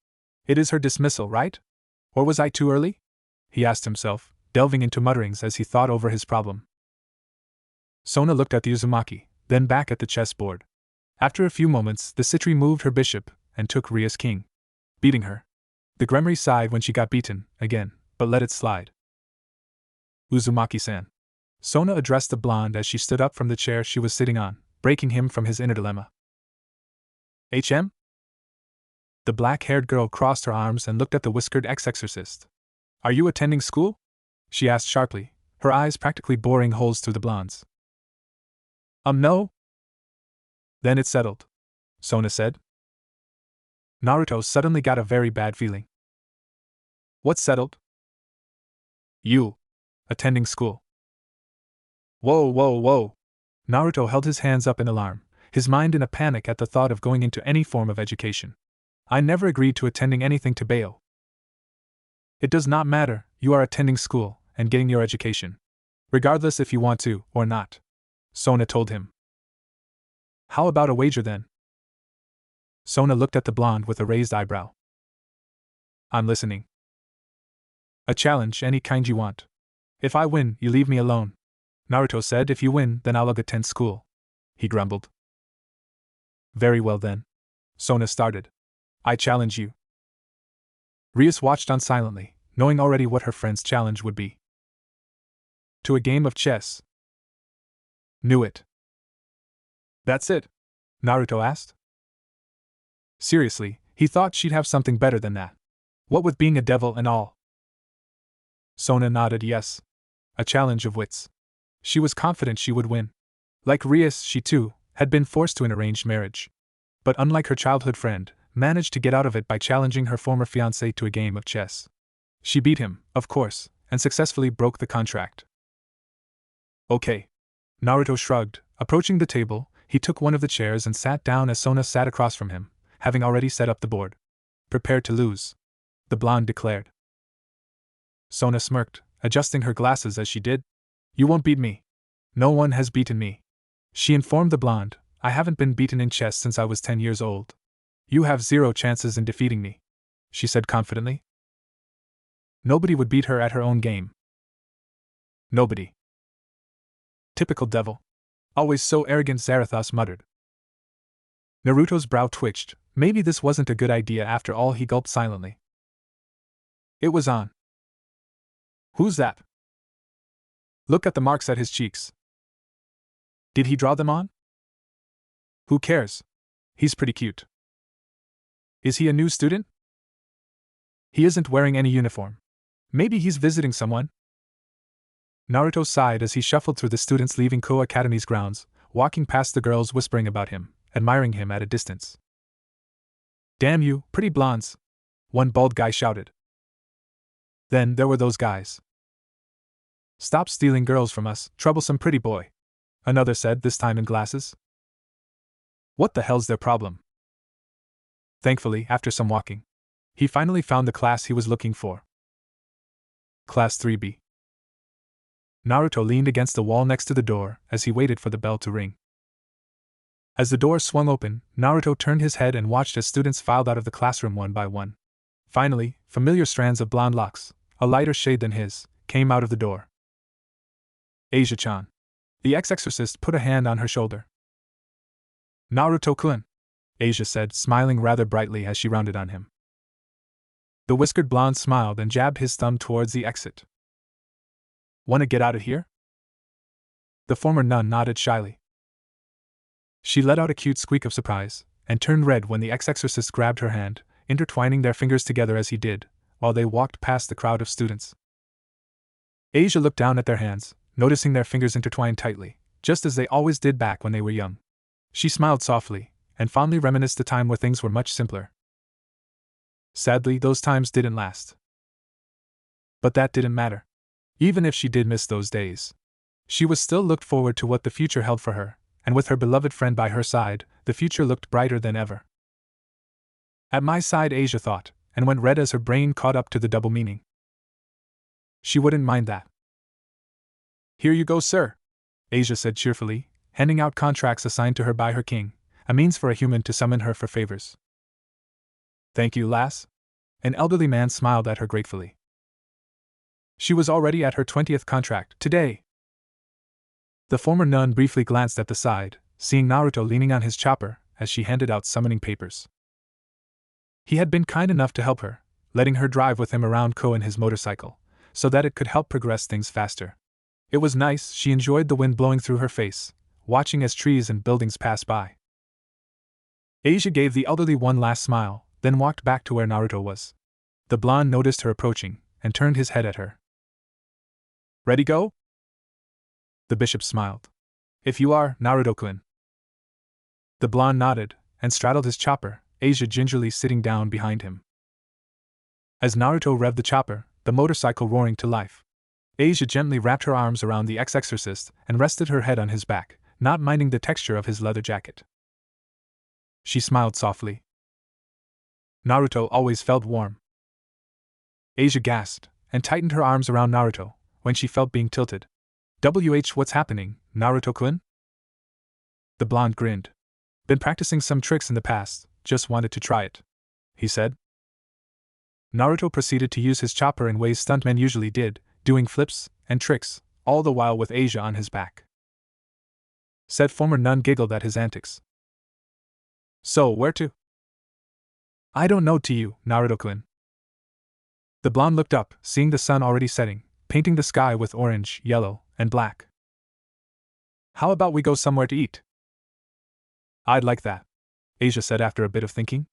It is her dismissal, right? Or was I too early? He asked himself, delving into mutterings as he thought over his problem. Sona looked at the Uzumaki, then back at the chessboard. After a few moments, the Citri moved her bishop and took Rias king, beating her. The Gremory sighed when she got beaten, again, but let it slide. Uzumaki-san. Sona addressed the blonde as she stood up from the chair she was sitting on, breaking him from his inner dilemma. HM? The black-haired girl crossed her arms and looked at the whiskered ex-exorcist. Are you attending school? She asked sharply, her eyes practically boring holes through the blonde's. No? Then it's settled, Sona said. Naruto suddenly got a very bad feeling. What's settled? You. Attending school. Whoa, whoa, whoa. Naruto held his hands up in alarm, his mind in a panic at the thought of going into any form of education. I never agreed to attending anything to Bayo. It does not matter, you are attending school and getting your education. Regardless if you want to or not, Sona told him. How about a wager then? Sona looked at the blonde with a raised eyebrow. I'm listening. A challenge, any kind you want. If I win, you leave me alone. Naruto said. If you win, then I'll attend school. He grumbled. Very well then. Sona started. I challenge you. Rias watched on silently, knowing already what her friend's challenge would be. To a game of chess. Knew it. That's it? Naruto asked. Seriously, he thought she'd have something better than that. What with being a devil and all. Sona nodded yes. A challenge of wits. She was confident she would win. Like Rias, she too had been forced to an arranged marriage. But unlike her childhood friend, managed to get out of it by challenging her former fiancé to a game of chess. She beat him, of course, and successfully broke the contract. Okay. Naruto shrugged. Approaching the table, he took one of the chairs and sat down as Sona sat across from him, having already set up the board. Prepared to lose, the blonde declared. Sona smirked, adjusting her glasses as she did. You won't beat me. No one has beaten me. She informed the blonde. I haven't been beaten in chess since I was 10 years old. You have 0 chances in defeating me, she said confidently. Nobody would beat her at her own game. Nobody. Typical devil. Always so arrogant, Zarathos muttered. Naruto's brow twitched. Maybe this wasn't a good idea after all. He gulped silently. It was on. Who's that? Look at the marks at his cheeks. Did he draw them on? Who cares? He's pretty cute. Is he a new student? He isn't wearing any uniform. Maybe he's visiting someone? Naruto sighed as he shuffled through the students leaving Ko Academy's grounds, walking past the girls whispering about him, admiring him at a distance. Damn you, pretty blondes! One bald guy shouted. Then there were those guys. Stop stealing girls from us, troublesome pretty boy, another said, this time in glasses. What the hell's their problem? Thankfully, after some walking, he finally found the class he was looking for. Class 3B. Naruto leaned against the wall next to the door as he waited for the bell to ring. As the door swung open, Naruto turned his head and watched as students filed out of the classroom one by one. Finally, familiar strands of blonde locks, a lighter shade than his, came out of the door. Asia-chan. The ex-exorcist put a hand on her shoulder. Naruto-kun, Asia said, smiling rather brightly as she rounded on him. The whiskered blonde smiled and jabbed his thumb towards the exit. Wanna get out of here? The former nun nodded shyly. She let out a cute squeak of surprise, and turned red when the ex-exorcist grabbed her hand, intertwining their fingers together as he did, while they walked past the crowd of students. Asia looked down at their hands, noticing their fingers intertwined tightly, just as they always did back when they were young. She smiled softly, and fondly reminisced the time where things were much simpler. Sadly, those times didn't last. But that didn't matter. Even if she did miss those days, she was still looked forward to what the future held for her, and with her beloved friend by her side, the future looked brighter than ever. At my side, Asia thought, and went red as her brain caught up to the double meaning. She wouldn't mind that. Here you go, sir, Asia said cheerfully, handing out contracts assigned to her by her king, a means for a human to summon her for favors. Thank you, lass. An elderly man smiled at her gratefully. She was already at her 20th contract today. The former nun briefly glanced at the side, seeing Naruto leaning on his chopper as she handed out summoning papers. He had been kind enough to help her, letting her drive with him around Ko in his motorcycle, so that it could help progress things faster. It was nice. She enjoyed the wind blowing through her face, watching as trees and buildings passed by. Asia gave the elderly one last smile, then walked back to where Naruto was. The blonde noticed her approaching, and turned his head at her. Ready, go? The bishop smiled. If you are, Naruto-kun. The blonde nodded, and straddled his chopper, Asia gingerly sitting down behind him. As Naruto revved the chopper, the motorcycle roaring to life, Asia gently wrapped her arms around the ex-exorcist and rested her head on his back, not minding the texture of his leather jacket. She smiled softly. Naruto always felt warm. Asia gasped, and tightened her arms around Naruto, when she felt being tilted. What's happening, Naruto-kun? The blonde grinned. Been practicing some tricks in the past, just wanted to try it, he said. Naruto proceeded to use his chopper in ways stuntmen usually did, doing flips and tricks, all the while with Asia on his back. Said former nun giggled at his antics. So, where to? I don't know to you, Naruto-kun. The blonde looked up, seeing the sun already setting, painting the sky with orange, yellow, and black. How about we go somewhere to eat? I'd like that, Asia said after a bit of thinking.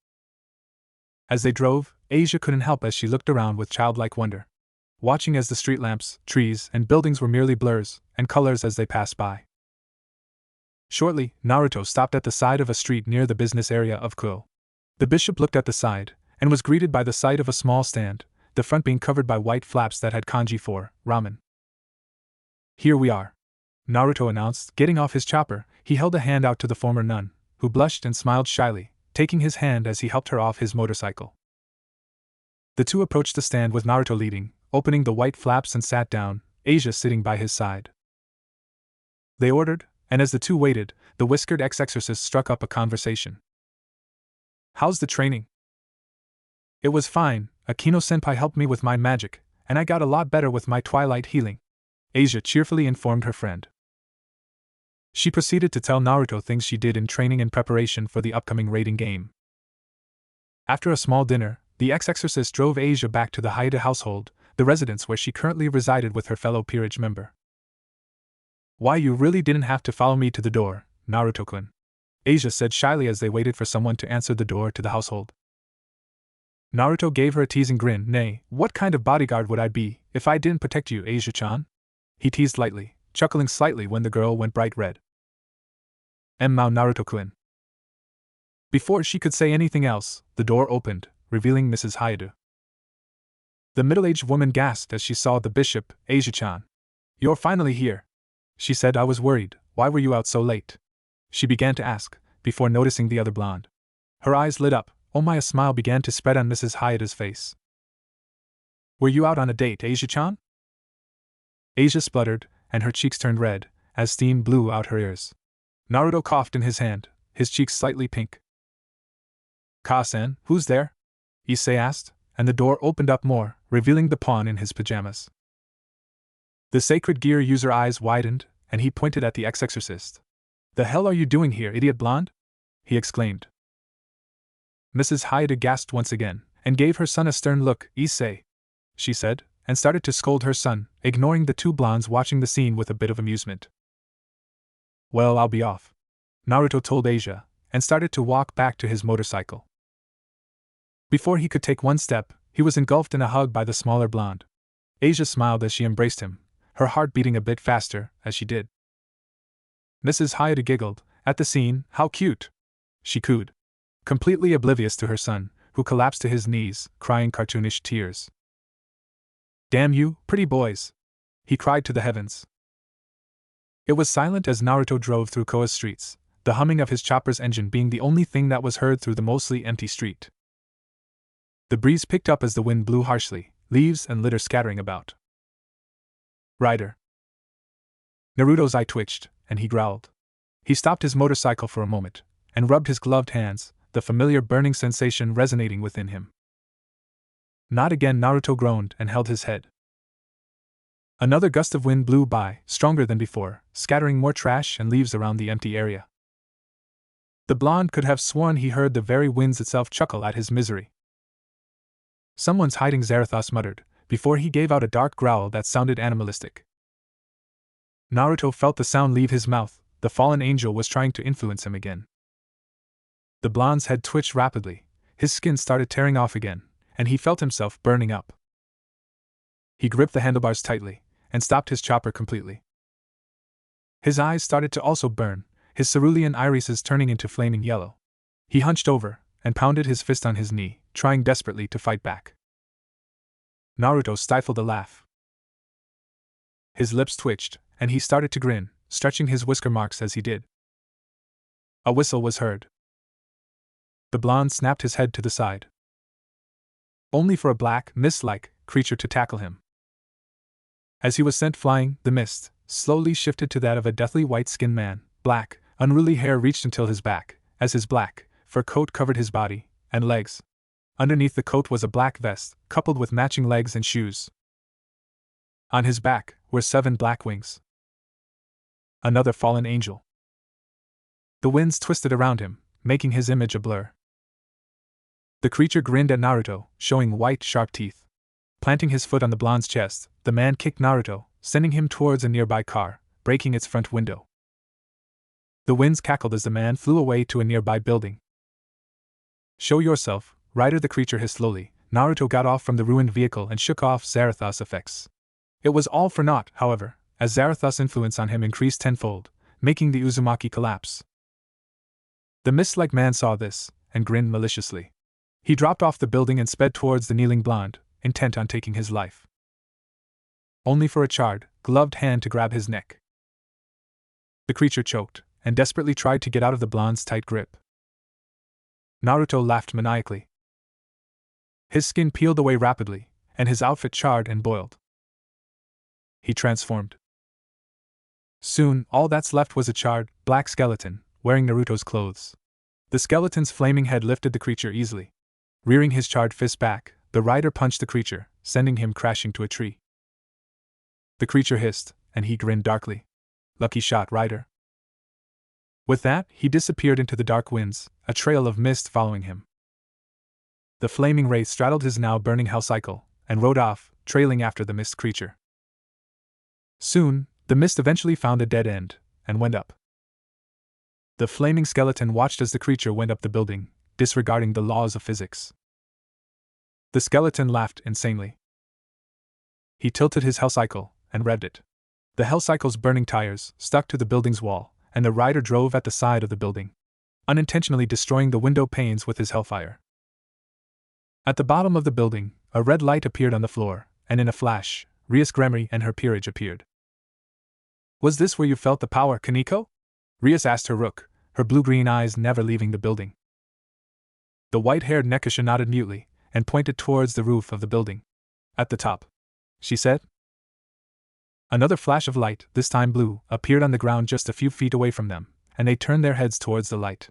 As they drove, Asia couldn't help as she looked around with childlike wonder, watching as the street lamps, trees, and buildings were merely blurs and colors as they passed by. Shortly, Naruto stopped at the side of a street near the business area of Ko. The bishop looked at the side, and was greeted by the sight of a small stand, the front being covered by white flaps that had kanji for ramen. Here we are, Naruto announced, getting off his chopper. He held a hand out to the former nun, who blushed and smiled shyly, taking his hand as he helped her off his motorcycle. The two approached the stand with Naruto leading, opening the white flaps and sat down, Asia sitting by his side. They ordered, and as the two waited, the whiskered ex-exorcist struck up a conversation. How's the training? It was fine. Akeno-senpai helped me with my magic, and I got a lot better with my twilight healing, Asia cheerfully informed her friend. She proceeded to tell Naruto things she did in training in preparation for the upcoming raiding game. After a small dinner, the ex-exorcist drove Asia back to the Haida household, the residence where she currently resided with her fellow peerage member. Why, you really didn't have to follow me to the door, Naruto-kun, Asia said shyly as they waited for someone to answer the door to the household. Naruto gave her a teasing grin. Nay, what kind of bodyguard would I be if I didn't protect you, Asia-chan? He teased lightly, chuckling slightly when the girl went bright red. Mao Naruto-kun. Before she could say anything else, the door opened, revealing Mrs. Hayate. The middle-aged woman gasped as she saw the bishop. Asia-chan. You're finally here, she said. I was worried. Why were you out so late? She began to ask, before noticing the other blonde. Her eyes lit up. Oh my, a smile began to spread on Mrs. Hayate's face. Were you out on a date, Asia-chan? Asia spluttered, and her cheeks turned red, as steam blew out her ears. Naruto coughed in his hand, his cheeks slightly pink. Ka-san, who's there? Issei asked, and the door opened up more, revealing the pawn in his pajamas. The sacred gear user eyes widened, and he pointed at the ex-exorcist. The hell are you doing here, idiot blonde? He exclaimed. Mrs. Hayate gasped once again, and gave her son a stern look. Issei, she said, and started to scold her son, ignoring the two blondes watching the scene with a bit of amusement. Well, I'll be off, Naruto told Asia, and started to walk back to his motorcycle. Before he could take one step, he was engulfed in a hug by the smaller blonde. Asia smiled as she embraced him, her heart beating a bit faster as she did. Mrs. Hayate giggled at the scene. How cute, she cooed, completely oblivious to her son, who collapsed to his knees, crying cartoonish tears. Damn you, pretty boys, he cried to the heavens. It was silent as Naruto drove through Koa's streets, the humming of his chopper's engine being the only thing that was heard through the mostly empty street. The breeze picked up as the wind blew harshly, leaves and litter scattering about. Rider. Naruto's eye twitched, and he growled. He stopped his motorcycle for a moment, and rubbed his gloved hands, the familiar burning sensation resonating within him. Not again, Naruto groaned and held his head. Another gust of wind blew by, stronger than before, scattering more trash and leaves around the empty area. The blonde could have sworn he heard the very winds itself chuckle at his misery. Someone's hiding, Zarathos muttered, before he gave out a dark growl that sounded animalistic. Naruto felt the sound leave his mouth. The fallen angel was trying to influence him again. The blonde's head twitched rapidly, his skin started tearing off again, and he felt himself burning up. He gripped the handlebars tightly, and stopped his chopper completely. His eyes started to also burn, his cerulean irises turning into flaming yellow. He hunched over, and pounded his fist on his knee, trying desperately to fight back. Naruto stifled a laugh. His lips twitched, and he started to grin, stretching his whisker marks as he did. A whistle was heard. The blonde snapped his head to the side, only for a black, mist-like creature to tackle him. As he was sent flying, the mist slowly shifted to that of a deathly white-skinned man. Black, unruly hair reached until his back, as his black fur coat covered his body and legs. Underneath the coat was a black vest, coupled with matching legs and shoes. On his back were 7 black wings. Another fallen angel. The winds twisted around him, making his image a blur. The creature grinned at Naruto, showing white, sharp teeth. Planting his foot on the blonde's chest, the man kicked Naruto, sending him towards a nearby car, breaking its front window. The winds cackled as the man flew away to a nearby building. Show yourself, Rider, the creature hissed slowly. Naruto got off from the ruined vehicle and shook off Zarathos' effects. It was all for naught, however, as Zarathos' influence on him increased tenfold, making the Uzumaki collapse. The mist-like man saw this, and grinned maliciously. He dropped off the building and sped towards the kneeling blonde, intent on taking his life. Only for a charred, gloved hand to grab his neck. The creature choked, and desperately tried to get out of the blonde's tight grip. Naruto laughed maniacally. His skin peeled away rapidly, and his outfit charred and boiled. He transformed. Soon, all that's left was a charred, black skeleton, wearing Naruto's clothes. The skeleton's flaming head lifted the creature easily. Rearing his charred fist back, the rider punched the creature, sending him crashing to a tree. The creature hissed, and he grinned darkly. Lucky shot, Rider. With that, he disappeared into the dark winds, a trail of mist following him. The flaming wraith straddled his now burning hell cycle, and rode off, trailing after the mist creature. Soon, The mist eventually found a dead end, and went up. The flaming skeleton watched as the creature went up the building, disregarding the laws of physics. The skeleton laughed insanely. He tilted his hell cycle and revved it. The hell cycle's burning tires stuck to the building's wall, and the rider drove at the side of the building, unintentionally destroying the window panes with his hellfire. At the bottom of the building, a red light appeared on the floor, and in a flash, Rias Gremory and her peerage appeared. Was this where you felt the power, Kaneko? Rias asked her rook, her blue-green eyes never leaving the building. The white-haired Nekasha nodded mutely, and pointed towards the roof of the building. At the top, she said. Another flash of light, this time blue, appeared on the ground just a few feet away from them, and they turned their heads towards the light.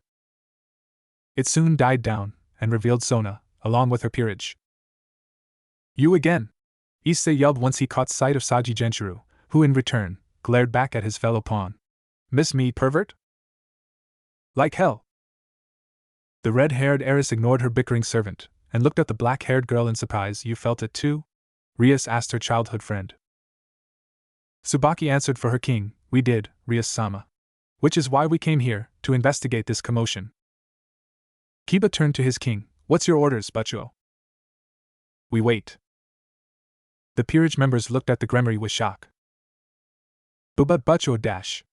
It soon died down, and revealed Sona, along with her peerage. You again! Issei yelled once he caught sight of Saji Genshiro, who in return, glared back at his fellow pawn. Miss me, pervert? Like hell! The red-haired heiress ignored her bickering servant, and looked at the black-haired girl in surprise. You felt it too? Rias asked her childhood friend. Tsubaki answered for her king, we did, Rias-sama. Which is why we came here, to investigate this commotion. Kiba turned to his king, what's your orders, Butchuo? We wait. The peerage members looked at the Gremory with shock. But Butchuo dash.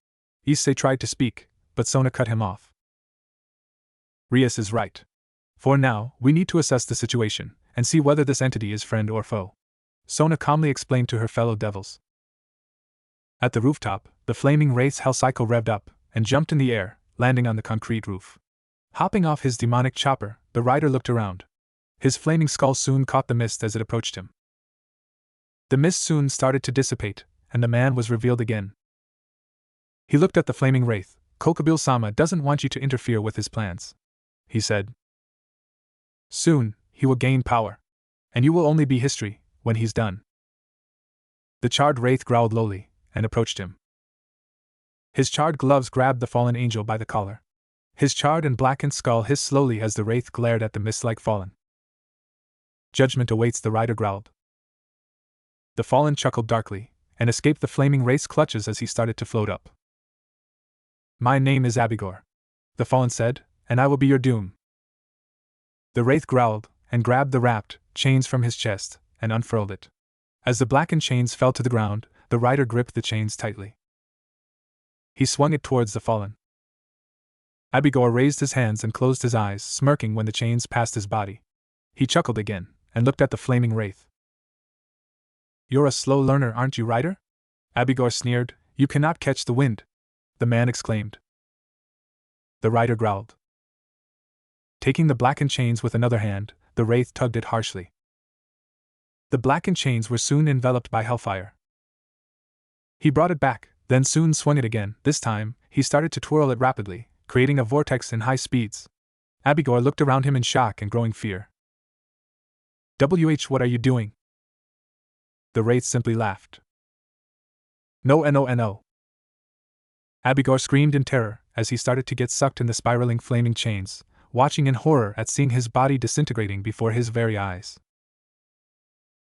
Issei tried to speak, but Sona cut him off. Rias is right. For now, we need to assess the situation, and see whether this entity is friend or foe. Sona calmly explained to her fellow devils. At the rooftop, the flaming wraith's hell cycle revved up, and jumped in the air, landing on the concrete roof. Hopping off his demonic chopper, the rider looked around. His flaming skull soon caught the mist as it approached him. The mist soon started to dissipate, and the man was revealed again. He looked at the flaming wraith. Kokabil-sama doesn't want you to interfere with his plans, he said. Soon, he will gain power. And you will only be history, when he's done. The charred wraith growled lowly, and approached him. His charred gloves grabbed the fallen angel by the collar. His charred and blackened skull hissed slowly as the wraith glared at the mist-like fallen. Judgment awaits, the rider growled. The fallen chuckled darkly, and escaped the flaming wraith's clutches as he started to float up. My name is Abigor, the fallen said, and I will be your doom. The wraith growled, and grabbed the wrapped chains from his chest, and unfurled it. As the blackened chains fell to the ground, the rider gripped the chains tightly. He swung it towards the fallen. Abigor raised his hands and closed his eyes, smirking when the chains passed his body. He chuckled again, and looked at the flaming wraith. You're a slow learner, aren't you, rider? Abigor sneered. You cannot catch the wind, the man exclaimed. The rider growled. Taking the blackened chains with another hand, the wraith tugged it harshly. The blackened chains were soon enveloped by hellfire. He brought it back, then soon swung it again. This time, he started to twirl it rapidly, creating a vortex in high speeds. Abigor looked around him in shock and growing fear. What are you doing? The wraith simply laughed. No. Abigor screamed in terror as he started to get sucked in the spiraling flaming chains, watching in horror at seeing his body disintegrating before his very eyes.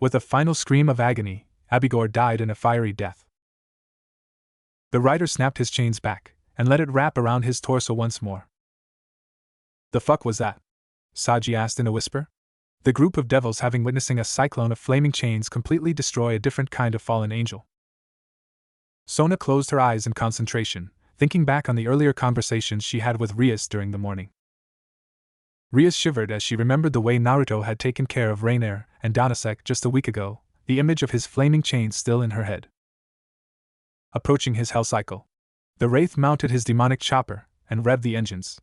With a final scream of agony, Abigor died in a fiery death. The rider snapped his chains back, and let it wrap around his torso once more. The fuck was that? Saji asked in a whisper. The group of devils having witnessing a cyclone of flaming chains completely destroy a different kind of fallen angel. Sona closed her eyes in concentration, thinking back on the earlier conversations she had with Rias during the morning. Rias shivered as she remembered the way Naruto had taken care of Rainier and Danasek just a week ago, the image of his flaming chains still in her head. Approaching his hell cycle, the wraith mounted his demonic chopper and revved the engines.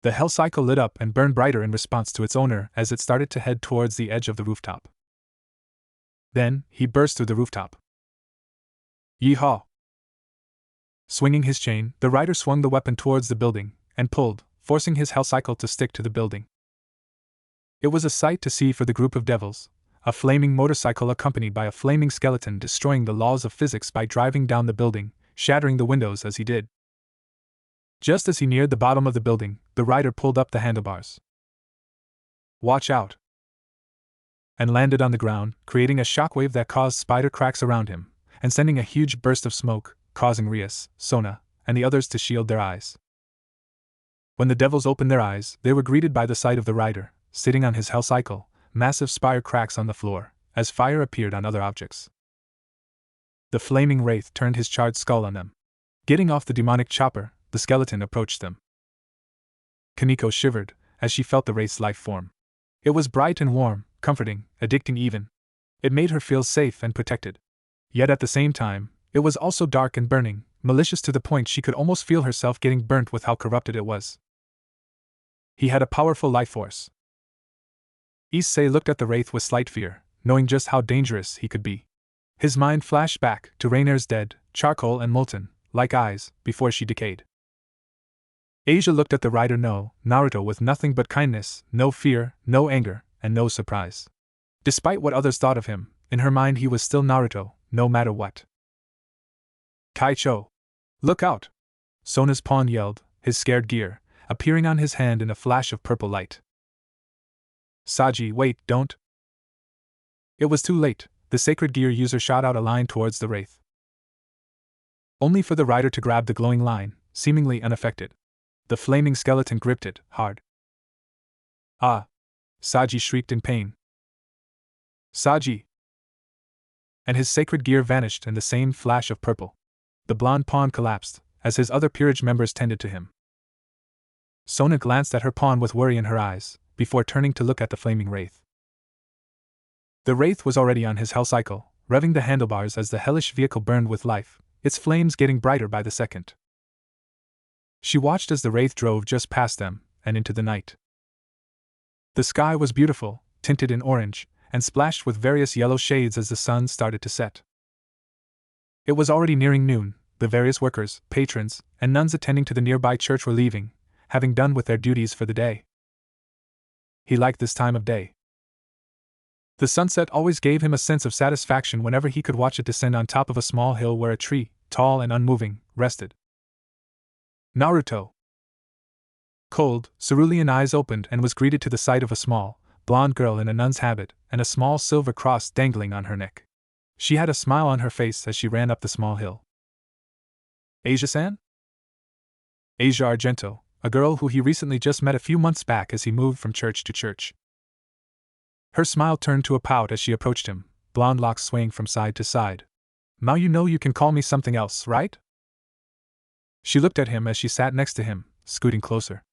The hell cycle lit up and burned brighter in response to its owner as it started to head towards the edge of the rooftop. Then, he burst through the rooftop. Yeehaw! Swinging his chain, the rider swung the weapon towards the building, and pulled, forcing his hell cycle to stick to the building. It was a sight to see for the group of devils, a flaming motorcycle accompanied by a flaming skeleton destroying the laws of physics by driving down the building, shattering the windows as he did. Just as he neared the bottom of the building, the rider pulled up the handlebars. Watch out! And landed on the ground, creating a shockwave that caused spider cracks around him, and sending a huge burst of smoke, causing Rias, Sona, and the others to shield their eyes. When the devils opened their eyes, they were greeted by the sight of the rider, sitting on his hell cycle, massive spire cracks on the floor, as fire appeared on other objects. The flaming wraith turned his charred skull on them. Getting off the demonic chopper, the skeleton approached them. Kaneko shivered as she felt the wraith's life form. It was bright and warm, comforting, addicting even. It made her feel safe and protected. Yet at the same time, it was also dark and burning, malicious to the point she could almost feel herself getting burnt with how corrupted it was. He had a powerful life force. Issei looked at the wraith with slight fear, knowing just how dangerous he could be. His mind flashed back to Rainer's dead, charcoal and molten, like eyes, before she decayed. Asia looked at the rider Naruto with nothing but kindness, no fear, no anger, and no surprise. Despite what others thought of him, in her mind he was still Naruto, no matter what. Kaicho! Look out! Sona's pawn yelled, his scared gear, appearing on his hand in a flash of purple light. Saji, wait, don't! It was too late. The sacred gear user shot out a line towards the wraith. Only for the rider to grab the glowing line, seemingly unaffected. The flaming skeleton gripped it, hard. Ah! Saji shrieked in pain. Saji! And his sacred gear vanished in the same flash of purple. The blonde pawn collapsed, as his other peerage members tended to him. Sona glanced at her pawn with worry in her eyes, before turning to look at the flaming wraith. The wraith was already on his hell cycle, revving the handlebars as the hellish vehicle burned with life, its flames getting brighter by the second. She watched as the wraith drove just past them, and into the night. The sky was beautiful, tinted in orange, and splashed with various yellow shades as the sun started to set. It was already nearing noon. The various workers, patrons, and nuns attending to the nearby church were leaving, having done with their duties for the day. He liked this time of day. The sunset always gave him a sense of satisfaction whenever he could watch it descend on top of a small hill where a tree, tall and unmoving, rested. Naruto! Cold, cerulean eyes opened and was greeted to the sight of a small, blonde girl in a nun's habit and a small silver cross dangling on her neck. She had a smile on her face as she ran up the small hill. Asia-san? Asia Argento, a girl who he recently just met a few months back as he moved from church to church. Her smile turned to a pout as she approached him, blonde locks swaying from side to side. Now you know you can call me something else, right? She looked at him as she sat next to him, scooting closer.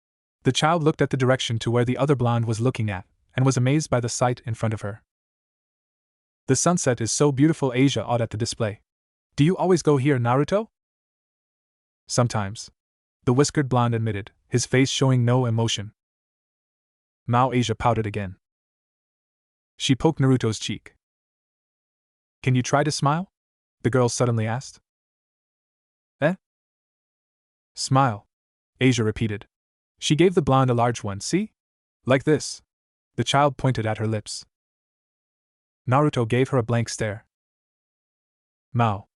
The child looked at the direction to where the other blonde was looking at, and was amazed by the sight in front of her. The sunset is so beautiful, Asia awed at the display. Do you always go here, Naruto? Sometimes. The whiskered blonde admitted, his face showing no emotion. Mao Asia pouted again. She poked Naruto's cheek. Can you try to smile? The girl suddenly asked. Eh? Smile, Asia repeated. She gave the blonde a large one, see? Like this. The child pointed at her lips. Naruto gave her a blank stare. Mao.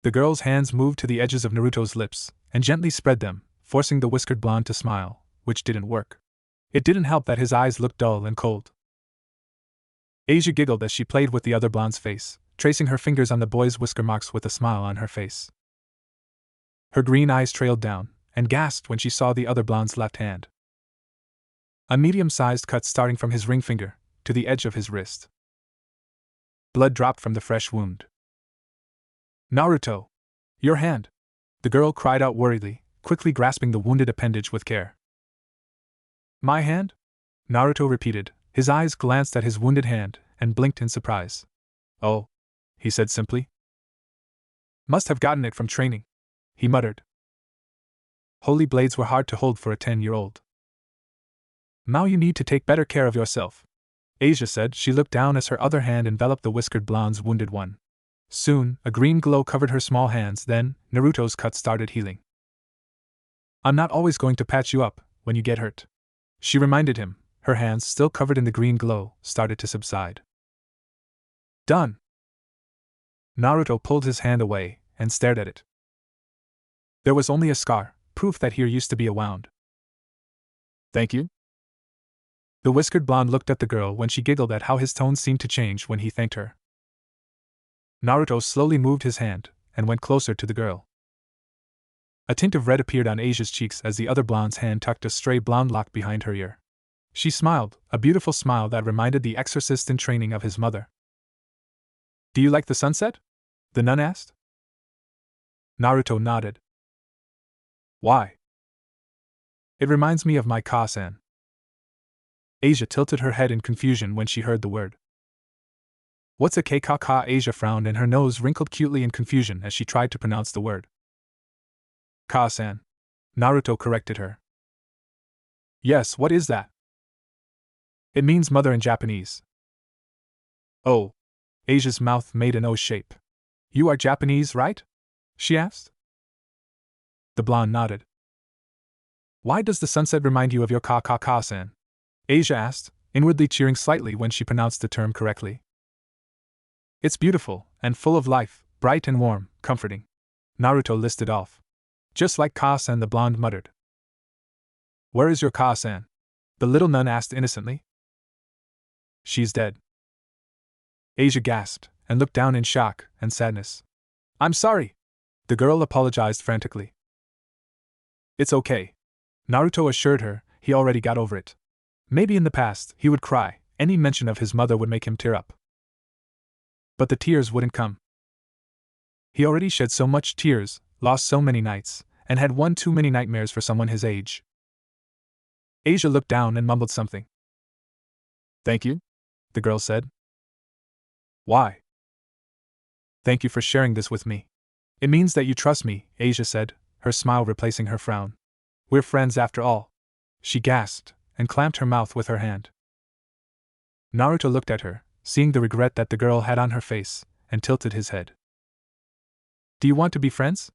The girl's hands moved to the edges of Naruto's lips, and gently spread them, forcing the whiskered blonde to smile, which didn't work. It didn't help that his eyes looked dull and cold. Asia giggled as she played with the other blonde's face, tracing her fingers on the boy's whisker marks with a smile on her face. Her green eyes trailed down, and gasped when she saw the other blonde's left hand. A medium-sized cut starting from his ring finger to the edge of his wrist. Blood dropped from the fresh wound. Naruto! Your hand! The girl cried out worriedly, quickly grasping the wounded appendage with care. My hand? Naruto repeated. His eyes glanced at his wounded hand, and blinked in surprise. Oh, he said simply. Must have gotten it from training, he muttered. Holy blades were hard to hold for a 10-year-old. Now you need to take better care of yourself, Asia said. She looked down as her other hand enveloped the whiskered blonde's wounded one. Soon, a green glow covered her small hands, then, Naruto's cut started healing. I'm not always going to patch you up when you get hurt, she reminded him. Her hands, still covered in the green glow, started to subside. Done! Naruto pulled his hand away and stared at it. There was only a scar, proof that here used to be a wound. Thank you? The whiskered blonde looked at the girl when she giggled at how his tone seemed to change when he thanked her. Naruto slowly moved his hand and went closer to the girl. A tint of red appeared on Asia's cheeks as the other blonde's hand tucked a stray blonde lock behind her ear. She smiled, a beautiful smile that reminded the exorcist in training of his mother. Do you like the sunset? The nun asked. Naruto nodded. Why? It reminds me of my Ka-san. Asia tilted her head in confusion when she heard the word. What's a K-ka-ka? Asia frowned and her nose wrinkled cutely in confusion as she tried to pronounce the word. Ka-san. Naruto corrected her. Yes, what is that? It means mother in Japanese. Oh. Asia's mouth made an O shape. You are Japanese, right? She asked. The blonde nodded. Why does the sunset remind you of your Ka-ka-ka-san? Asia asked, inwardly cheering slightly when she pronounced the term correctly. It's beautiful, and full of life, bright and warm, comforting. Naruto listed off. Just like Ka-san, the blonde muttered. Where is your Ka-san? The little nun asked innocently. She's dead. Asia gasped, and looked down in shock and sadness. I'm sorry. The girl apologized frantically. It's okay. Naruto assured her he already got over it. Maybe in the past he would cry, any mention of his mother would make him tear up. But the tears wouldn't come. He already shed so much tears, lost so many nights, and had one too many nightmares for someone his age. Asia looked down and mumbled something. Thank you? The girl said. Why? Thank you for sharing this with me. It means that you trust me, Asia said, her smile replacing her frown. We're friends after all. She gasped, and clamped her mouth with her hand. Naruto looked at her, seeing the regret that the girl had on her face, and tilted his head. Do you want to be friends?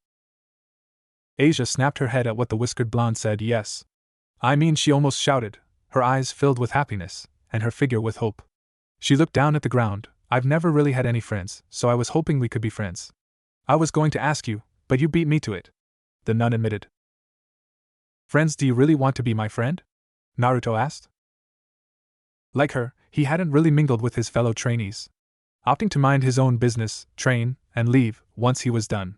Asia snapped her head at what the whiskered blonde said. Yes. I mean, she almost shouted, her eyes filled with happiness, and her figure with hope. She looked down at the ground. I've never really had any friends, so I was hoping we could be friends. I was going to ask you, but you beat me to it. The nun admitted. Friends, do you really want to be my friend? Naruto asked. Like her, he hadn't really mingled with his fellow trainees, opting to mind his own business, train, and leave once he was done.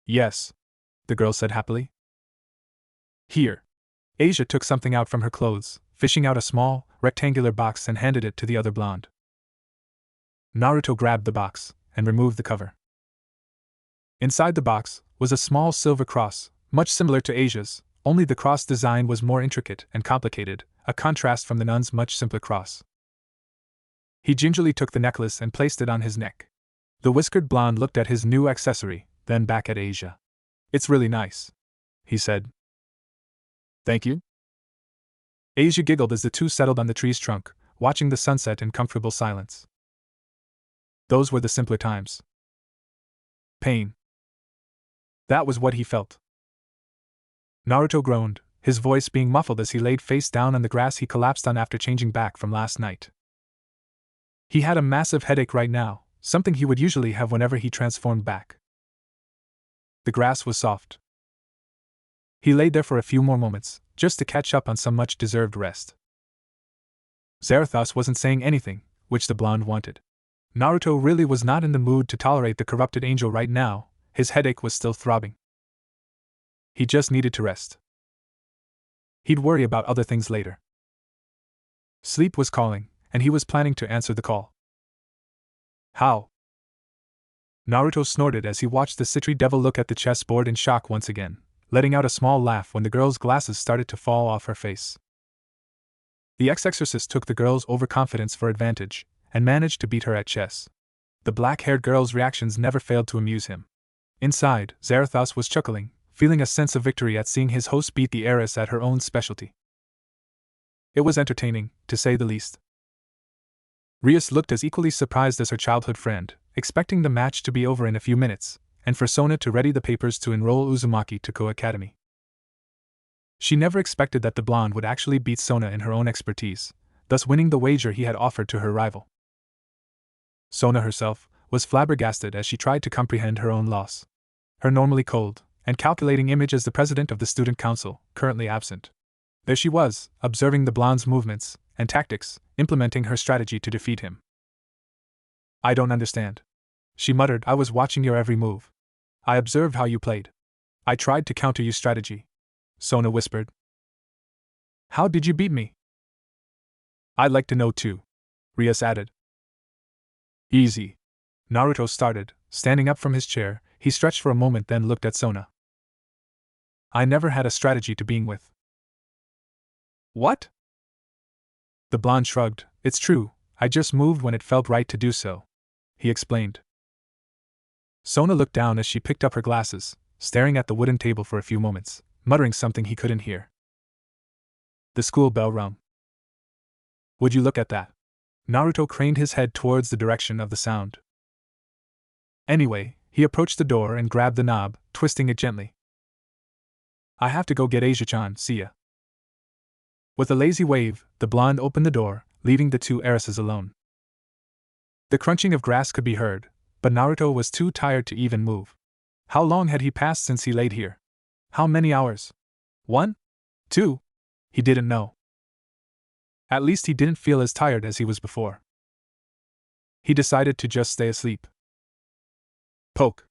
Yes, the girl said happily. Here. Asia took something out from her clothes, fishing out a small, rectangular box and handed it to the other blonde. Naruto grabbed the box and removed the cover. Inside the box was a small silver cross, much similar to Asia's, only the cross design was more intricate and complicated, a contrast from the nun's much simpler cross. He gingerly took the necklace and placed it on his neck. The whiskered blonde looked at his new accessory, then back at Asia. It's really nice, he said. Thank you? Asia giggled as the two settled on the tree's trunk, watching the sunset in comfortable silence. Those were the simpler times. Pain. That was what he felt. Naruto groaned, his voice being muffled as he laid face down on the grass he collapsed on after changing back from last night. He had a massive headache right now, something he would usually have whenever he transformed back. The grass was soft. He lay there for a few more moments, just to catch up on some much-deserved rest. Zarathos wasn't saying anything, which the blonde wanted. Naruto really was not in the mood to tolerate the corrupted angel right now, his headache was still throbbing. He just needed to rest. He'd worry about other things later. Sleep was calling, and he was planning to answer the call. How? Naruto snorted as he watched the Citri devil look at the chessboard in shock once again, letting out a small laugh when the girl's glasses started to fall off her face. The ex-exorcist took the girl's overconfidence for advantage, and managed to beat her at chess. The black-haired girl's reactions never failed to amuse him. Inside, Zarathos was chuckling, feeling a sense of victory at seeing his host beat the heiress at her own specialty. It was entertaining, to say the least. Rias looked as equally surprised as her childhood friend, expecting the match to be over in a few minutes, and for Sona to ready the papers to enroll Uzumaki to Ko Academy. She never expected that the blonde would actually beat Sona in her own expertise, thus winning the wager he had offered to her rival. Sona herself was flabbergasted as she tried to comprehend her own loss. Her normally cold and calculating image as the president of the student council, currently absent. There she was, observing the blonde's movements and tactics, implementing her strategy to defeat him. I don't understand. She muttered, I was watching your every move. I observed how you played. I tried to counter your strategy. Sona whispered. How did you beat me? I'd like to know too, Rias added. Easy. Naruto started, standing up from his chair. He stretched for a moment, then looked at Sona. I never had a strategy to being with. What? The blonde shrugged. It's true, I just moved when it felt right to do so, he explained. Sona looked down as she picked up her glasses, staring at the wooden table for a few moments, muttering something he couldn't hear. The school bell rung. Would you look at that? Naruto craned his head towards the direction of the sound. Anyway, he approached the door and grabbed the knob, twisting it gently. I have to go get Asia-chan, see ya. With a lazy wave, the blonde opened the door, leaving the two heiresses alone. The crunching of grass could be heard, but Naruto was too tired to even move. How long had he passed since he laid here? How many hours? 1? 2? He didn't know. At least he didn't feel as tired as he was before. He decided to just stay asleep. Poke.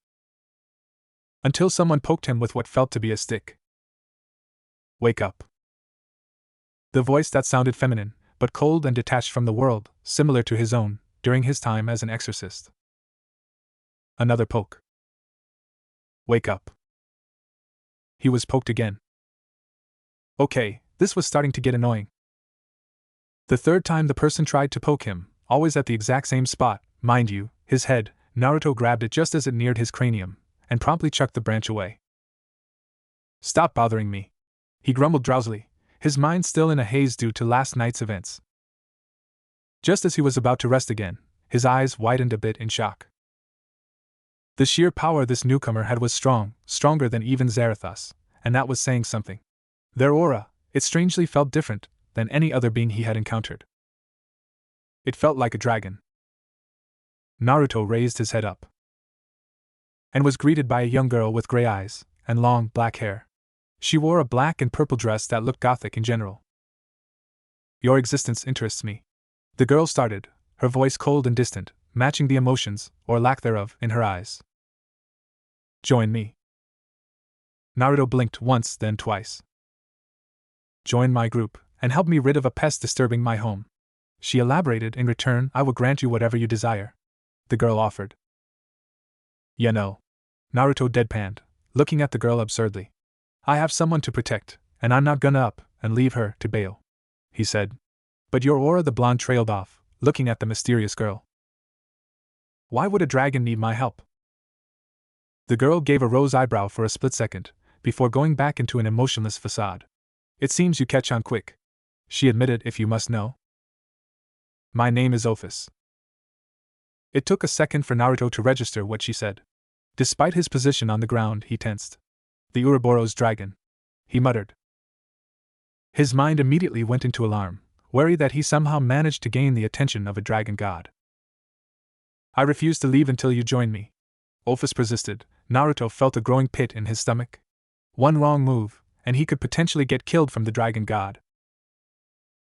Until someone poked him with what felt to be a stick. Wake up. The voice that sounded feminine, but cold and detached from the world, similar to his own, during his time as an exorcist. Another poke. Wake up. He was poked again. Okay, this was starting to get annoying. The third time the person tried to poke him, always at the exact same spot, mind you, his head, Naruto grabbed it just as it neared his cranium, and promptly chucked the branch away. Stop bothering me, he grumbled drowsily, his mind still in a haze due to last night's events. Just as he was about to rest again, his eyes widened a bit in shock. The sheer power this newcomer had was strong, stronger than even Zarathos, and that was saying something. Their aura, it strangely felt different than any other being he had encountered. It felt like a dragon. Naruto raised his head up and was greeted by a young girl with gray eyes and long, black hair. She wore a black and purple dress that looked gothic in general. Your existence interests me. The girl started, her voice cold and distant, matching the emotions, or lack thereof, in her eyes. Join me. Naruto blinked once, then twice. Join my group, and help me rid of a pest disturbing my home. She elaborated. In return, I will grant you whatever you desire. The girl offered. You know. Naruto deadpanned, looking at the girl absurdly. I have someone to protect, and I'm not gonna up and leave her to bail, he said. But your aura, the blonde trailed off, looking at the mysterious girl. Why would a dragon need my help? The girl gave a rose eyebrow for a split second, before going back into an emotionless facade. It seems you catch on quick, she admitted, if you must know. My name is Ophis. It took a second for Naruto to register what she said. Despite his position on the ground, he tensed. The Ouroboros dragon, he muttered. His mind immediately went into alarm, worried that he somehow managed to gain the attention of a dragon god. I refuse to leave until you join me, Ophis persisted. Naruto felt a growing pit in his stomach. One wrong move, and he could potentially get killed from the dragon god.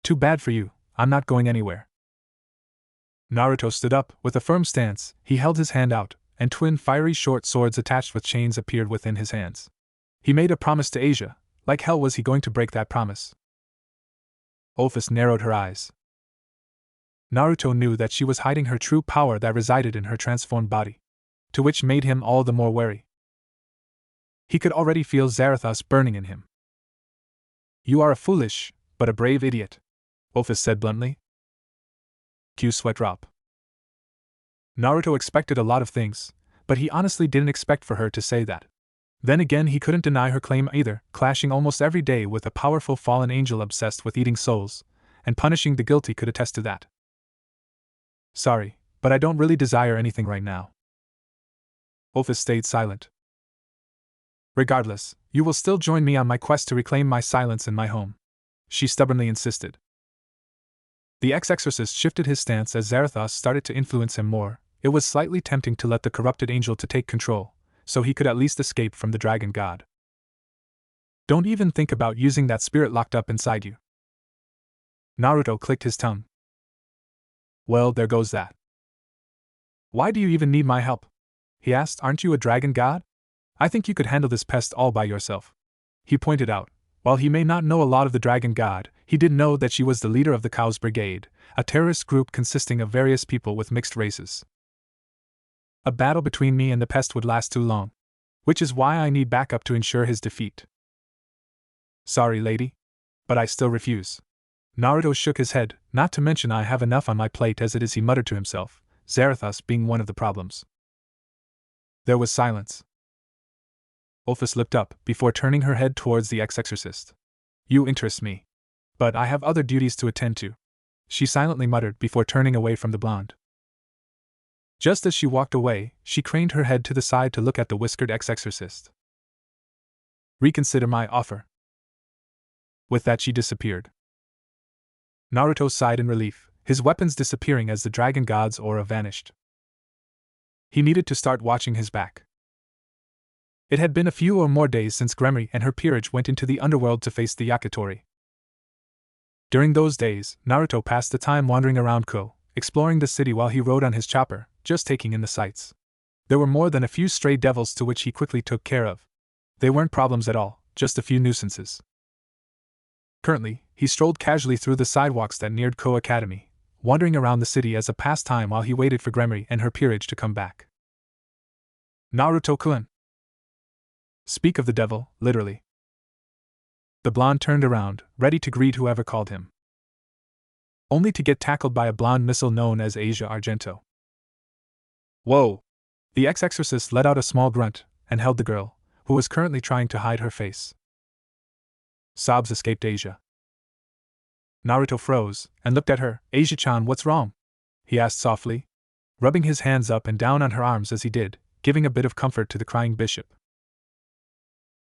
Too bad for you, I'm not going anywhere. Naruto stood up, with a firm stance. He held his hand out, and twin fiery short swords attached with chains appeared within his hands. He made a promise to Asia. Like hell was he going to break that promise? Ophis narrowed her eyes. Naruto knew that she was hiding her true power that resided in her transformed body, to which made him all the more wary. He could already feel Zarathos burning in him. You are a foolish, but a brave idiot, Ophis said bluntly. Cue sweat drop. Naruto expected a lot of things, but he honestly didn't expect for her to say that. Then again, he couldn't deny her claim either, clashing almost every day with a powerful fallen angel obsessed with eating souls, and punishing the guilty could attest to that. Sorry, but I don't really desire anything right now. Ophis stayed silent. Regardless, you will still join me on my quest to reclaim my silence in my home, she stubbornly insisted. The ex-exorcist shifted his stance as Zarathos started to influence him more. It was slightly tempting to let the corrupted angel to take control, so he could at least escape from the dragon god. Don't even think about using that spirit locked up inside you. Naruto clicked his tongue. Well, there goes that. Why do you even need my help? He asked. Aren't you a dragon god? I think you could handle this pest all by yourself. He pointed out, while he may not know a lot of the dragon god, he did know that she was the leader of the Cows Brigade, a terrorist group consisting of various people with mixed races. A battle between me and the pest would last too long. Which is why I need backup to ensure his defeat. Sorry, lady. But I still refuse. Naruto shook his head. Not to mention I have enough on my plate as it is, he muttered to himself, Zarathos being one of the problems. There was silence. Ulfis looked up, before turning her head towards the ex-exorcist. You interest me. But I have other duties to attend to. She silently muttered before turning away from the blonde. Just as she walked away, she craned her head to the side to look at the whiskered ex-exorcist. Reconsider my offer. With that she disappeared. Naruto sighed in relief, his weapons disappearing as the dragon god's aura vanished. He needed to start watching his back. It had been a few or more days since Gremory and her peerage went into the underworld to face the Yakitori. During those days, Naruto passed the time wandering around Ko, exploring the city while he rode on his chopper, just taking in the sights. There were more than a few stray devils to which he quickly took care of. They weren't problems at all, just a few nuisances. Currently, he strolled casually through the sidewalks that neared Ko Academy, wandering around the city as a pastime while he waited for Gremory and her peerage to come back. Naruto-kun. Speak of the devil, literally. The blonde turned around, ready to greet whoever called him. Only to get tackled by a blonde missile known as Asia Argento. Whoa! The ex-exorcist let out a small grunt, and held the girl, who was currently trying to hide her face. Sobs escaped Asia. Naruto froze, and looked at her. Asia-chan, what's wrong? He asked softly, rubbing his hands up and down on her arms as he did, giving a bit of comfort to the crying bishop.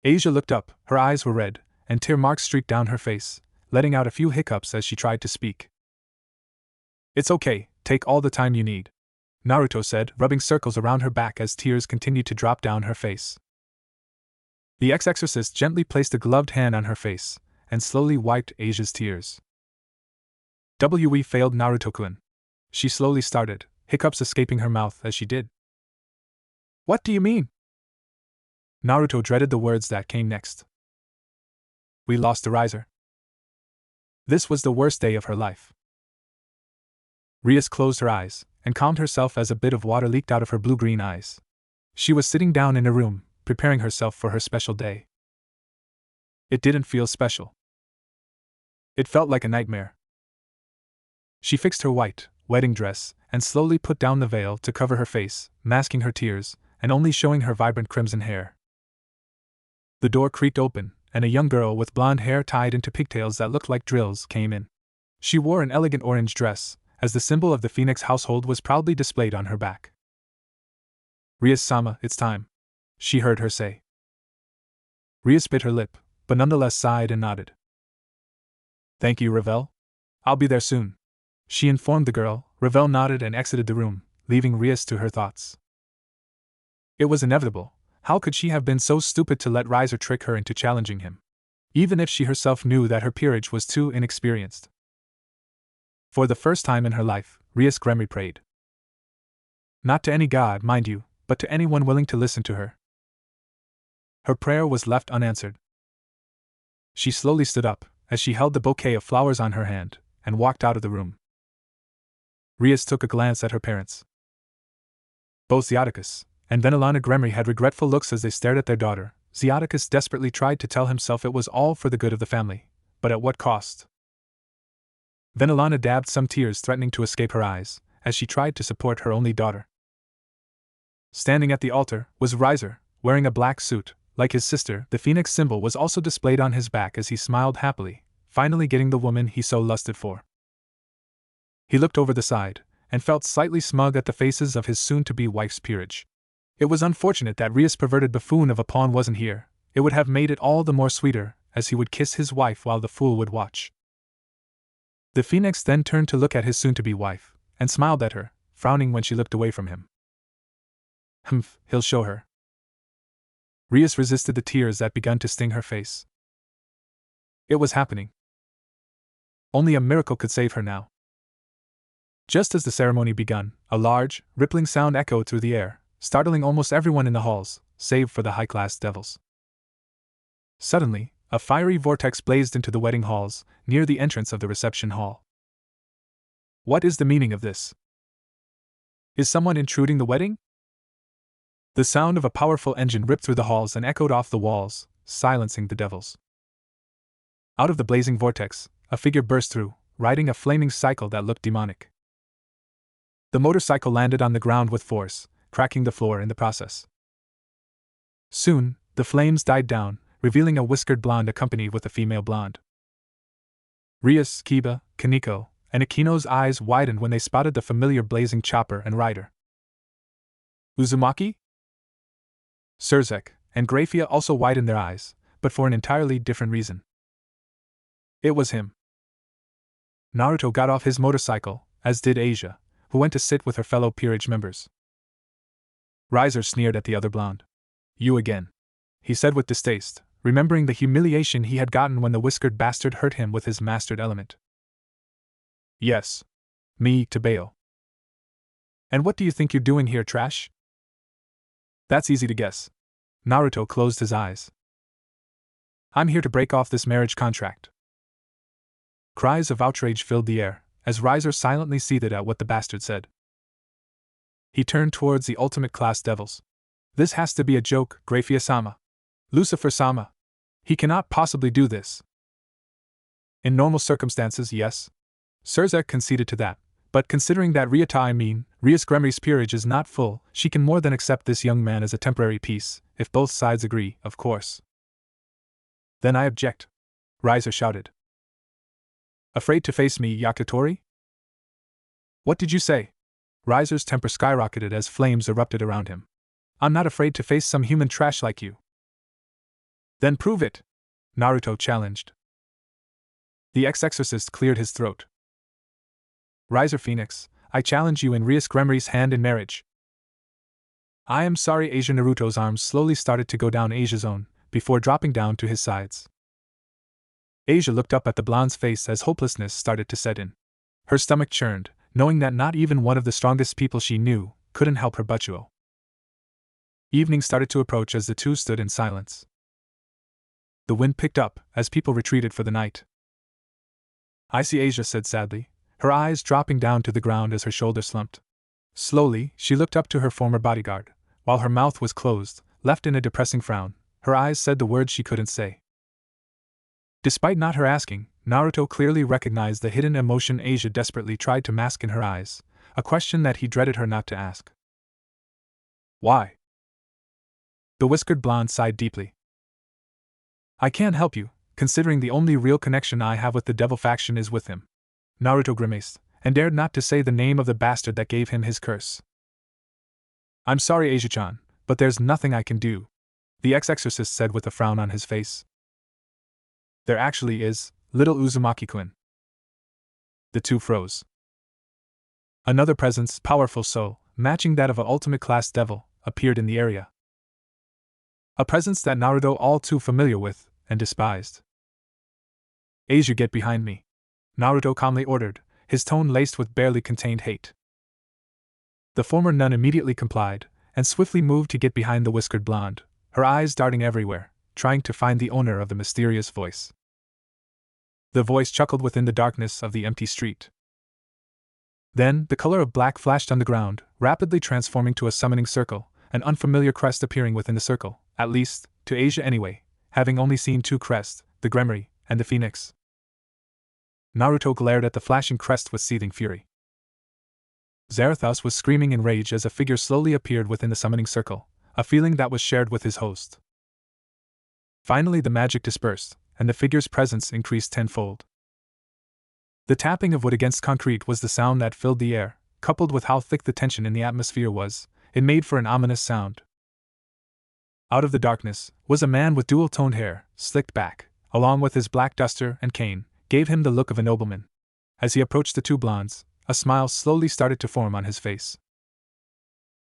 Asia looked up, her eyes were red, and tear marks streaked down her face, letting out a few hiccups as she tried to speak. It's okay, take all the time you need, Naruto said, rubbing circles around her back as tears continued to drop down her face. The ex-exorcist gently placed a gloved hand on her face, and slowly wiped Asia's tears. We failed Naruto-kun. She slowly started, hiccups escaping her mouth as she did. What do you mean? Naruto dreaded the words that came next. We lost the riser. This was the worst day of her life. Rias closed her eyes, and calmed herself as a bit of water leaked out of her blue-green eyes. She was sitting down in a room, preparing herself for her special day. It didn't feel special. It felt like a nightmare. She fixed her white, wedding dress, and slowly put down the veil to cover her face, masking her tears, and only showing her vibrant crimson hair. The door creaked open, and a young girl with blonde hair tied into pigtails that looked like drills came in. She wore an elegant orange dress, as the symbol of the Phoenix household was proudly displayed on her back. Rias-sama, it's time, she heard her say. Rias bit her lip, but nonetheless sighed and nodded. Thank you, Ravel. I'll be there soon, she informed the girl. Ravel nodded and exited the room, leaving Rias to her thoughts. It was inevitable. How could she have been so stupid to let Riser trick her into challenging him? Even if she herself knew that her peerage was too inexperienced. For the first time in her life, Rias Gremory prayed. Not to any god, mind you, but to anyone willing to listen to her. Her prayer was left unanswered. She slowly stood up, as she held the bouquet of flowers on her hand, and walked out of the room. Rias took a glance at her parents. Both Zeodicus and Venelana Gremory had regretful looks as they stared at their daughter. Zeodicus desperately tried to tell himself it was all for the good of the family, but at what cost? Venelana dabbed some tears threatening to escape her eyes, as she tried to support her only daughter. Standing at the altar was Riser, wearing a black suit. Like his sister, the phoenix symbol was also displayed on his back as he smiled happily, finally getting the woman he so lusted for. He looked over the side, and felt slightly smug at the faces of his soon-to-be wife's peerage. It was unfortunate that Rias' perverted buffoon of a pawn wasn't here. It would have made it all the more sweeter, as he would kiss his wife while the fool would watch. The phoenix then turned to look at his soon-to-be wife, and smiled at her, frowning when she looked away from him. Humph, he'll show her. Rias resisted the tears that began to sting her face. It was happening. Only a miracle could save her now. Just as the ceremony begun, a large, rippling sound echoed through the air, startling almost everyone in the halls, save for the high-class devils. Suddenly, a fiery vortex blazed into the wedding halls, near the entrance of the reception hall. What is the meaning of this? Is someone intruding the wedding? The sound of a powerful engine ripped through the halls and echoed off the walls, silencing the devils. Out of the blazing vortex, a figure burst through, riding a flaming cycle that looked demonic. The motorcycle landed on the ground with force, cracking the floor in the process. Soon, the flames died down, revealing a whiskered blonde accompanied with a female blonde. Rias, Kiba, Kaneko, and Akeno's eyes widened when they spotted the familiar blazing chopper and rider. Uzumaki? Surzek and Grafia also widened their eyes, but for an entirely different reason. It was him. Naruto got off his motorcycle, as did Asia, who went to sit with her fellow peerage members. Riser sneered at the other blonde. You again, he said with distaste, remembering the humiliation he had gotten when the whiskered bastard hurt him with his mastered element. Yes. Me, Tebeo. And what do you think you're doing here, trash? That's easy to guess. Naruto closed his eyes. I'm here to break off this marriage contract. Cries of outrage filled the air, as Riser silently seethed at what the bastard said. He turned towards the ultimate class devils. This has to be a joke, Grafia-sama. Lucifer-sama. He cannot possibly do this. In normal circumstances, yes. Surzek conceded to that, but considering that Rias Gremry's peerage is not full, she can more than accept this young man as a temporary piece, if both sides agree, of course. Then I object. Riser shouted. Afraid to face me, Yakitori? What did you say? Riser's temper skyrocketed as flames erupted around him. I'm not afraid to face some human trash like you. Then prove it, Naruto challenged. The ex-exorcist cleared his throat. Riser Phoenix, I challenge you in Rias Gremry's hand in marriage. I am sorry. Asia. Naruto's arms slowly started to go down Asia's own, before dropping down to his sides. Asia looked up at the blonde's face as hopelessness started to set in. Her stomach churned, knowing that not even one of the strongest people she knew couldn't help her butchuo. Evening started to approach as the two stood in silence. The wind picked up as people retreated for the night. I see, Asia said sadly, her eyes dropping down to the ground as her shoulder slumped. Slowly, she looked up to her former bodyguard, while her mouth was closed, left in a depressing frown. Her eyes said the words she couldn't say. Despite not her asking, Naruto clearly recognized the hidden emotion Asia desperately tried to mask in her eyes, a question that he dreaded her not to ask. Why? The whiskered blonde sighed deeply. I can't help you, considering the only real connection I have with the devil faction is with him. Naruto grimaced, and dared not to say the name of the bastard that gave him his curse. I'm sorry, Asia-chan, but there's nothing I can do, the ex-exorcist said with a frown on his face. There actually is, little Uzumaki-kun. The two froze. Another presence, powerful so, matching that of an ultimate class devil, appeared in the area. A presence that Naruto all too familiar with, and despised. Asia, get behind me, Naruto calmly ordered, his tone laced with barely contained hate. The former nun immediately complied, and swiftly moved to get behind the whiskered blonde, her eyes darting everywhere, trying to find the owner of the mysterious voice. The voice chuckled within the darkness of the empty street. Then, the color of black flashed on the ground, rapidly transforming to a summoning circle, an unfamiliar crest appearing within the circle, at least, to Asia anyway, having only seen two crests, the Gremry, and the Phoenix. Naruto glared at the flashing crest with seething fury. Zarathos was screaming in rage as a figure slowly appeared within the summoning circle, a feeling that was shared with his host. Finally the magic dispersed, and the figure's presence increased tenfold. The tapping of wood against concrete was the sound that filled the air, coupled with how thick the tension in the atmosphere was, it made for an ominous sound. Out of the darkness was a man with dual-toned hair, slicked back, along with his black duster and cane, gave him the look of a nobleman. As he approached the two blondes, a smile slowly started to form on his face.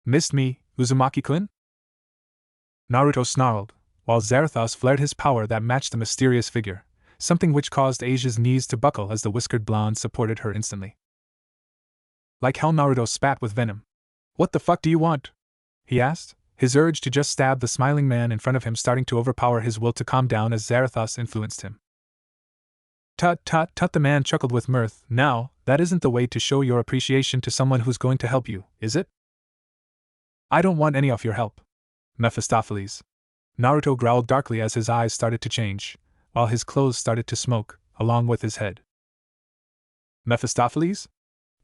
Missed me, Uzumaki-kun? Naruto snarled, while Zarathos flared his power that matched the mysterious figure, something which caused Asia's knees to buckle as the whiskered blonde supported her instantly. Like hell, Naruto spat with venom. What the fuck do you want? He asked, his urge to just stab the smiling man in front of him starting to overpower his will to calm down as Zarathos influenced him. Tut tut tut, the man chuckled with mirth. Now, that isn't the way to show your appreciation to someone who's going to help you, is it? I don't want any of your help, Mephistopheles. Naruto growled darkly as his eyes started to change, while his clothes started to smoke, along with his head. Mephistopheles?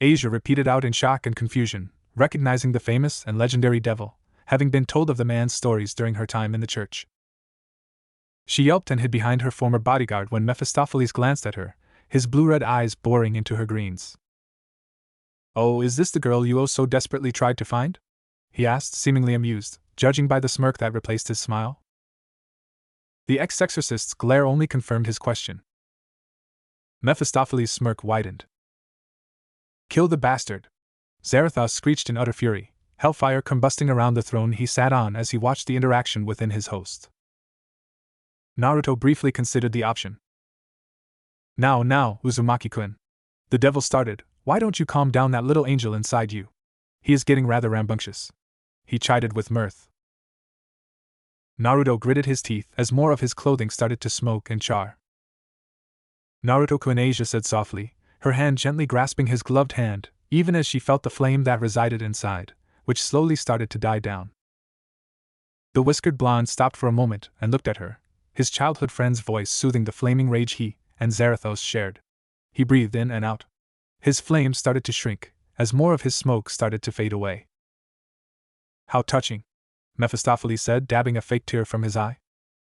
Asia repeated out in shock and confusion, recognizing the famous and legendary devil, having been told of the man's stories during her time in the church. She yelped and hid behind her former bodyguard when Mephistopheles glanced at her, his blue-red eyes boring into her greens. Oh, is this the girl you so desperately tried to find? He asked, seemingly amused, judging by the smirk that replaced his smile. The ex-exorcist's glare only confirmed his question. Mephistopheles' smirk widened. Kill the bastard! Zarathos screeched in utter fury, hellfire combusting around the throne he sat on as he watched the interaction within his host. Naruto briefly considered the option. Now, Uzumaki-kun. The devil started, why don't you calm down that little angel inside you? He is getting rather rambunctious. He chided with mirth. Naruto gritted his teeth as more of his clothing started to smoke and char. Naruto-kun, Asia said softly, her hand gently grasping his gloved hand, even as she felt the flame that resided inside, which slowly started to die down. The whiskered blonde stopped for a moment and looked at her, his childhood friend's voice soothing the flaming rage he and Zarathos shared. He breathed in and out. His flame started to shrink, as more of his smoke started to fade away. How touching, Mephistopheles said, dabbing a fake tear from his eye.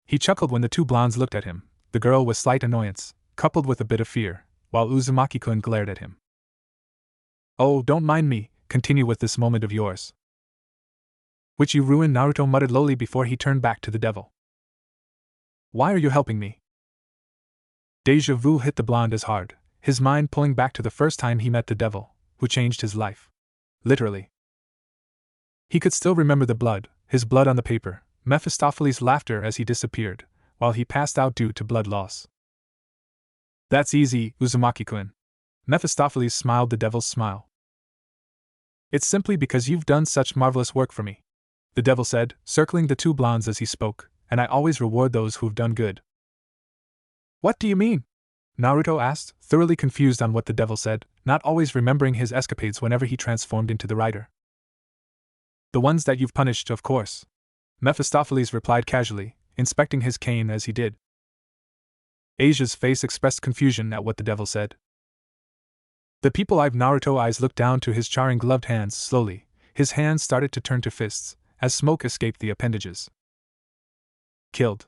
He chuckled when the two blondes looked at him, the girl with slight annoyance, coupled with a bit of fear, while Uzumaki-kun glared at him. Oh, don't mind me, continue with this moment of yours. Which you ruined, Naruto muttered lowly before he turned back to the devil. Why are you helping me? Deja vu hit the blonde as hard, his mind pulling back to the first time he met the devil, who changed his life. Literally. He could still remember the blood, his blood on the paper, Mephistopheles' laughter as he disappeared, while he passed out due to blood loss. That's easy, Uzumaki-kun. Mephistopheles smiled the devil's smile. It's simply because you've done such marvelous work for me, the devil said, circling the two blondes as he spoke, and I always reward those who've done good. What do you mean? Naruto asked, thoroughly confused on what the devil said, not always remembering his escapades whenever he transformed into the rider. The ones that you've punished, of course, Mephistopheles replied casually, inspecting his cane as he did. Asia's face expressed confusion at what the devil said. The people I've Naruto eyes looked down to his charring gloved hands slowly, his hands started to turn to fists, as smoke escaped the appendages. Killed.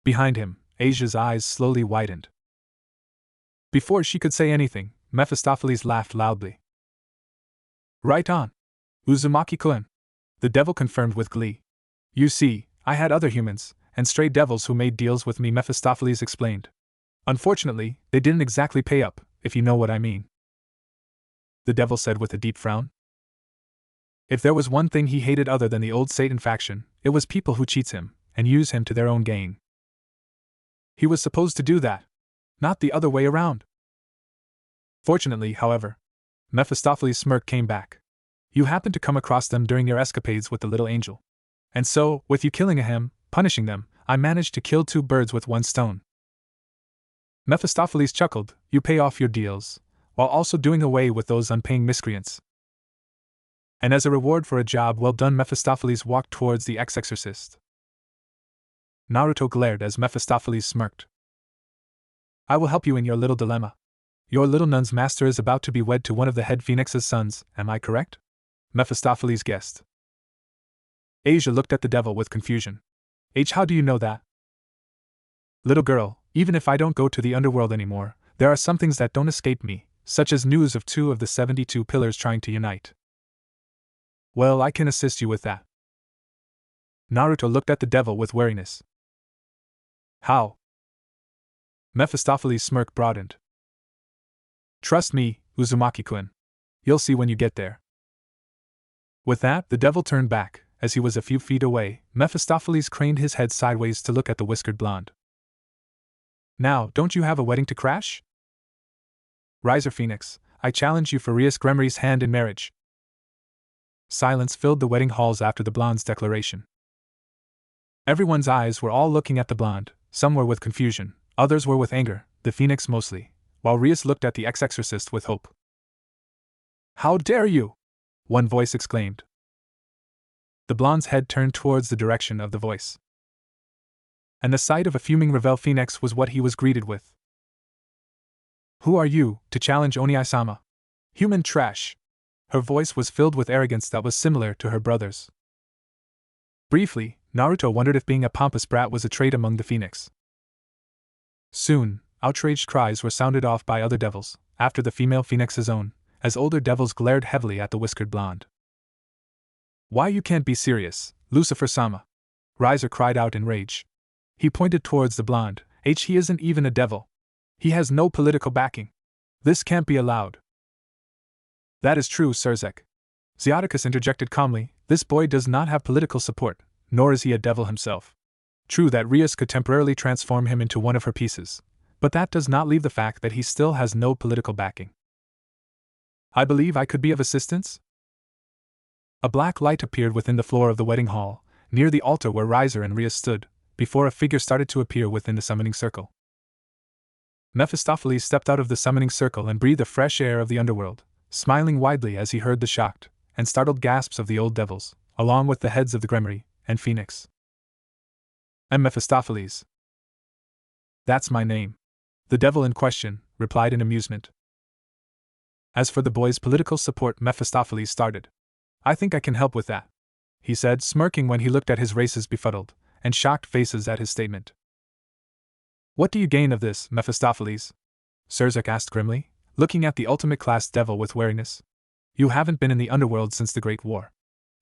Behind him, Asia's eyes slowly widened. Before she could say anything, Mephistopheles laughed loudly. Right on, Uzumaki-kun, the devil confirmed with glee. You see, I had other humans, and stray devils who made deals with me, Mephistopheles explained. Unfortunately, they didn't exactly pay up, if you know what I mean. The devil said with a deep frown. If there was one thing he hated other than the old Satan faction, it was people who cheats him, and use him to their own gain. He was supposed to do that, not the other way around. Fortunately, however, Mephistopheles' smirk came back. You happened to come across them during your escapades with the little angel. And so, with you killing him, punishing them, I managed to kill two birds with one stone. Mephistopheles chuckled, you pay off your deals, while also doing away with those unpaying miscreants. And as a reward for a job well done, Mephistopheles walked towards the ex-exorcist. Naruto glared as Mephistopheles smirked. I will help you in your little dilemma. Your little nun's master is about to be wed to one of the head phoenix's sons, am I correct? Mephistopheles guessed. Asia looked at the devil with confusion. How do you know that? Little girl, even if I don't go to the underworld anymore, there are some things that don't escape me, such as news of 2 of the 72 pillars trying to unite. Well, I can assist you with that. Naruto looked at the devil with wariness. How? Mephistopheles' smirk broadened. Trust me, Uzumaki-kun. You'll see when you get there. With that, the devil turned back. As he was a few feet away, Mephistopheles craned his head sideways to look at the whiskered blonde. Now, don't you have a wedding to crash? Riser Phoenix, I challenge you for Rias Gremery's hand in marriage. Silence filled the wedding halls after the blonde's declaration. Everyone's eyes were all looking at the blonde, some were with confusion, others were with anger, the phoenix mostly, while Rias looked at the ex-exorcist with hope. How dare you! One voice exclaimed. The blonde's head turned towards the direction of the voice. And the sight of a fuming Revel Phoenix was what he was greeted with. Who are you, to challenge Oniai-sama? Human trash! Her voice was filled with arrogance that was similar to her brother's. Briefly, Naruto wondered if being a pompous brat was a trait among the Phoenix. Soon, outraged cries were sounded off by other devils, after the female Phoenix's own, as older devils glared heavily at the whiskered blonde. Why you can't be serious, Lucifer-sama? Riser cried out in rage. He pointed towards the blonde. He isn't even a devil. He has no political backing. This can't be allowed. That is true, Surzek. Zeoticus interjected calmly. This boy does not have political support, nor is he a devil himself. True that Rias could temporarily transform him into one of her pieces, but that does not leave the fact that he still has no political backing. I believe I could be of assistance? A black light appeared within the floor of the wedding hall, near the altar where Riser and Rias stood, before a figure started to appear within the summoning circle. Mephistopheles stepped out of the summoning circle and breathed the fresh air of the underworld, smiling widely as he heard the shocked and startled gasps of the old devils, along with the heads of the Gremery and Phoenix. I'm Mephistopheles. That's my name. The devil in question replied in amusement. As for the boy's political support, Mephistopheles started. I think I can help with that, he said, smirking when he looked at his race's befuddled and shocked faces at his statement. What do you gain of this, Mephistopheles? Surzek asked grimly, looking at the ultimate-class devil with wariness. You haven't been in the underworld since the Great War.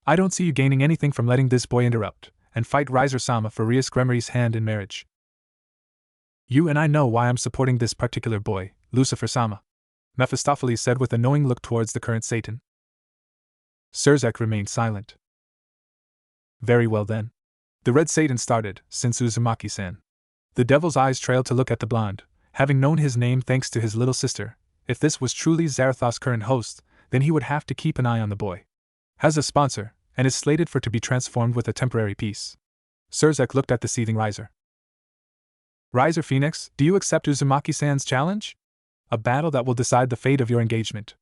I don't see you gaining anything from letting this boy interrupt and fight Riser-sama for Rias Gremery's hand in marriage. You and I know why I'm supporting this particular boy, Lucifer-sama, Mephistopheles said with a knowing look towards the current Satan. Surzek remained silent. Very well then. The red Satan started, since Uzumaki-san. The devil's eyes trailed to look at the blonde, having known his name thanks to his little sister. If this was truly Zarathos' current host, then he would have to keep an eye on the boy. Has a sponsor, and is slated for to be transformed with a temporary piece. Surzek looked at the seething Riser. Riser Phoenix, do you accept Uzumaki-san's challenge? A battle that will decide the fate of your engagement.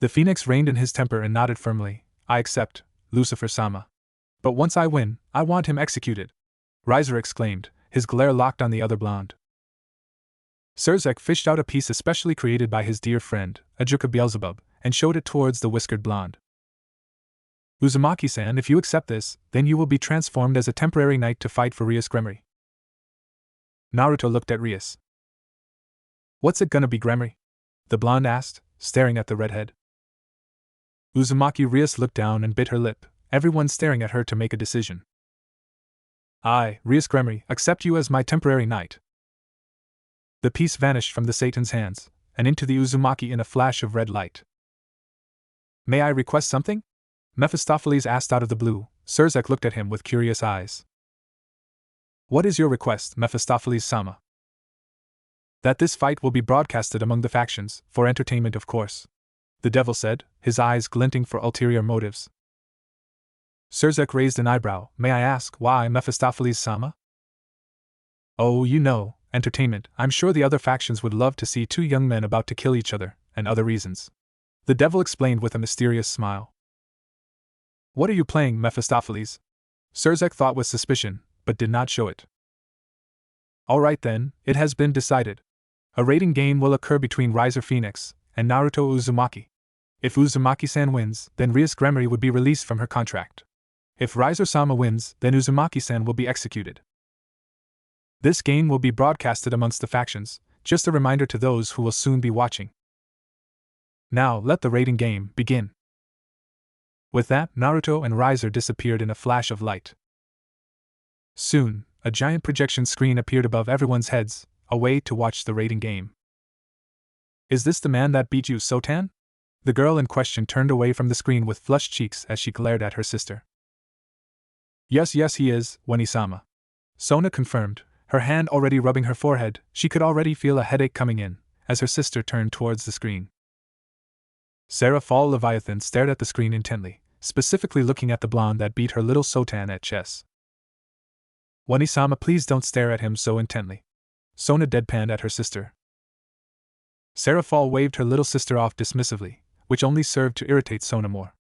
The Phoenix reined in his temper and nodded firmly. I accept, Lucifer-sama. But once I win, I want him executed. Riser exclaimed, his glare locked on the other blonde. Surzek fished out a piece especially created by his dear friend, Ajuka Beelzebub, and showed it towards the whiskered blonde. Uzumaki-san, if you accept this, then you will be transformed as a temporary knight to fight for Rias Gremery. Naruto looked at Rias. What's it gonna be, Gremery? The blonde asked, staring at the redhead. Uzumaki Rias looked down and bit her lip, everyone staring at her to make a decision. I, Rias Gremery, accept you as my temporary knight. The piece vanished from the Satan's hands, and into the Uzumaki in a flash of red light. May I request something? Mephistopheles asked out of the blue. Surzek looked at him with curious eyes. What is your request, Mephistopheles-sama? That this fight will be broadcasted among the factions, for entertainment of course. The devil said, his eyes glinting for ulterior motives. Surzek raised an eyebrow. May I ask why, Mephistopheles-sama? Oh, you know, entertainment. I'm sure the other factions would love to see two young men about to kill each other, and other reasons. The devil explained with a mysterious smile. What are you playing, Mephistopheles? Surzek thought with suspicion, but did not show it. All right then, it has been decided. A rating game will occur between Riser Phoenix and Naruto Uzumaki. If Uzumaki-san wins, then Rias Gremery would be released from her contract. If Riser-sama wins, then Uzumaki-san will be executed. This game will be broadcasted amongst the factions, just a reminder to those who will soon be watching. Now let the rating game begin. With that, Naruto and Riser disappeared in a flash of light. Soon, a giant projection screen appeared above everyone's heads, a way to watch the rating game. Is this the man that beat you, Sotan? The girl in question turned away from the screen with flushed cheeks as she glared at her sister. Yes, he is, Wani-sama. Sona confirmed, her hand already rubbing her forehead. She could already feel a headache coming in, as her sister turned towards the screen. Sarah Fall Leviathan stared at the screen intently, specifically looking at the blonde that beat her little Sotan at chess. Wanisama, please don't stare at him so intently. Sona deadpanned at her sister. Sarah Fall waved her little sister off dismissively, which only served to irritate Sona more.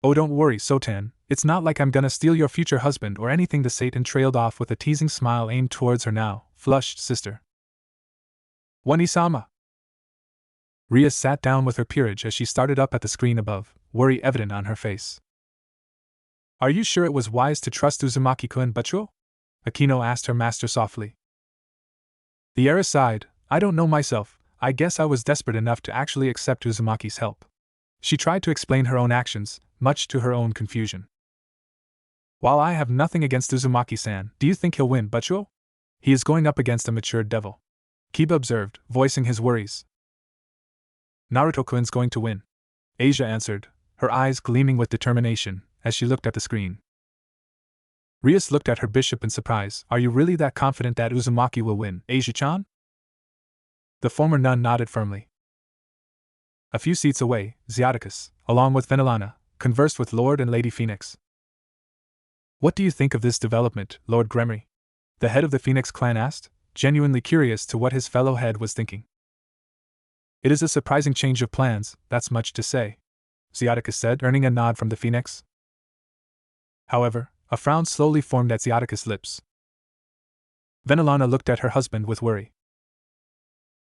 Oh, don't worry, Sotan, it's not like I'm gonna steal your future husband or anything. The Satan trailed off with a teasing smile aimed towards her now flushed sister. Wanisama. Ria sat down with her peerage as she started up at the screen above, worry evident on her face. Are you sure it was wise to trust Uzumaki-kun Butcho? Akeno asked her master softly. The heiress sighed. I don't know myself, I guess I was desperate enough to actually accept Uzumaki's help. She tried to explain her own actions, much to her own confusion. While I have nothing against Uzumaki-san, do you think he'll win, Butcho? He is going up against a matured devil. Kiba observed, voicing his worries. Naruto-kun's going to win, Asia answered, her eyes gleaming with determination as she looked at the screen. Rias looked at her bishop in surprise. Are you really that confident that Uzumaki will win, Asia-chan? The former nun nodded firmly. A few seats away, Xiaticus, along with Venelana, conversed with Lord and Lady Phoenix. What do you think of this development, Lord Gremory? The head of the Phoenix clan asked, genuinely curious to what his fellow head was thinking. It is a surprising change of plans, that's much to say, Xiaticus said, earning a nod from the Phoenix. However, a frown slowly formed at Xiaticus' lips. Venelana looked at her husband with worry.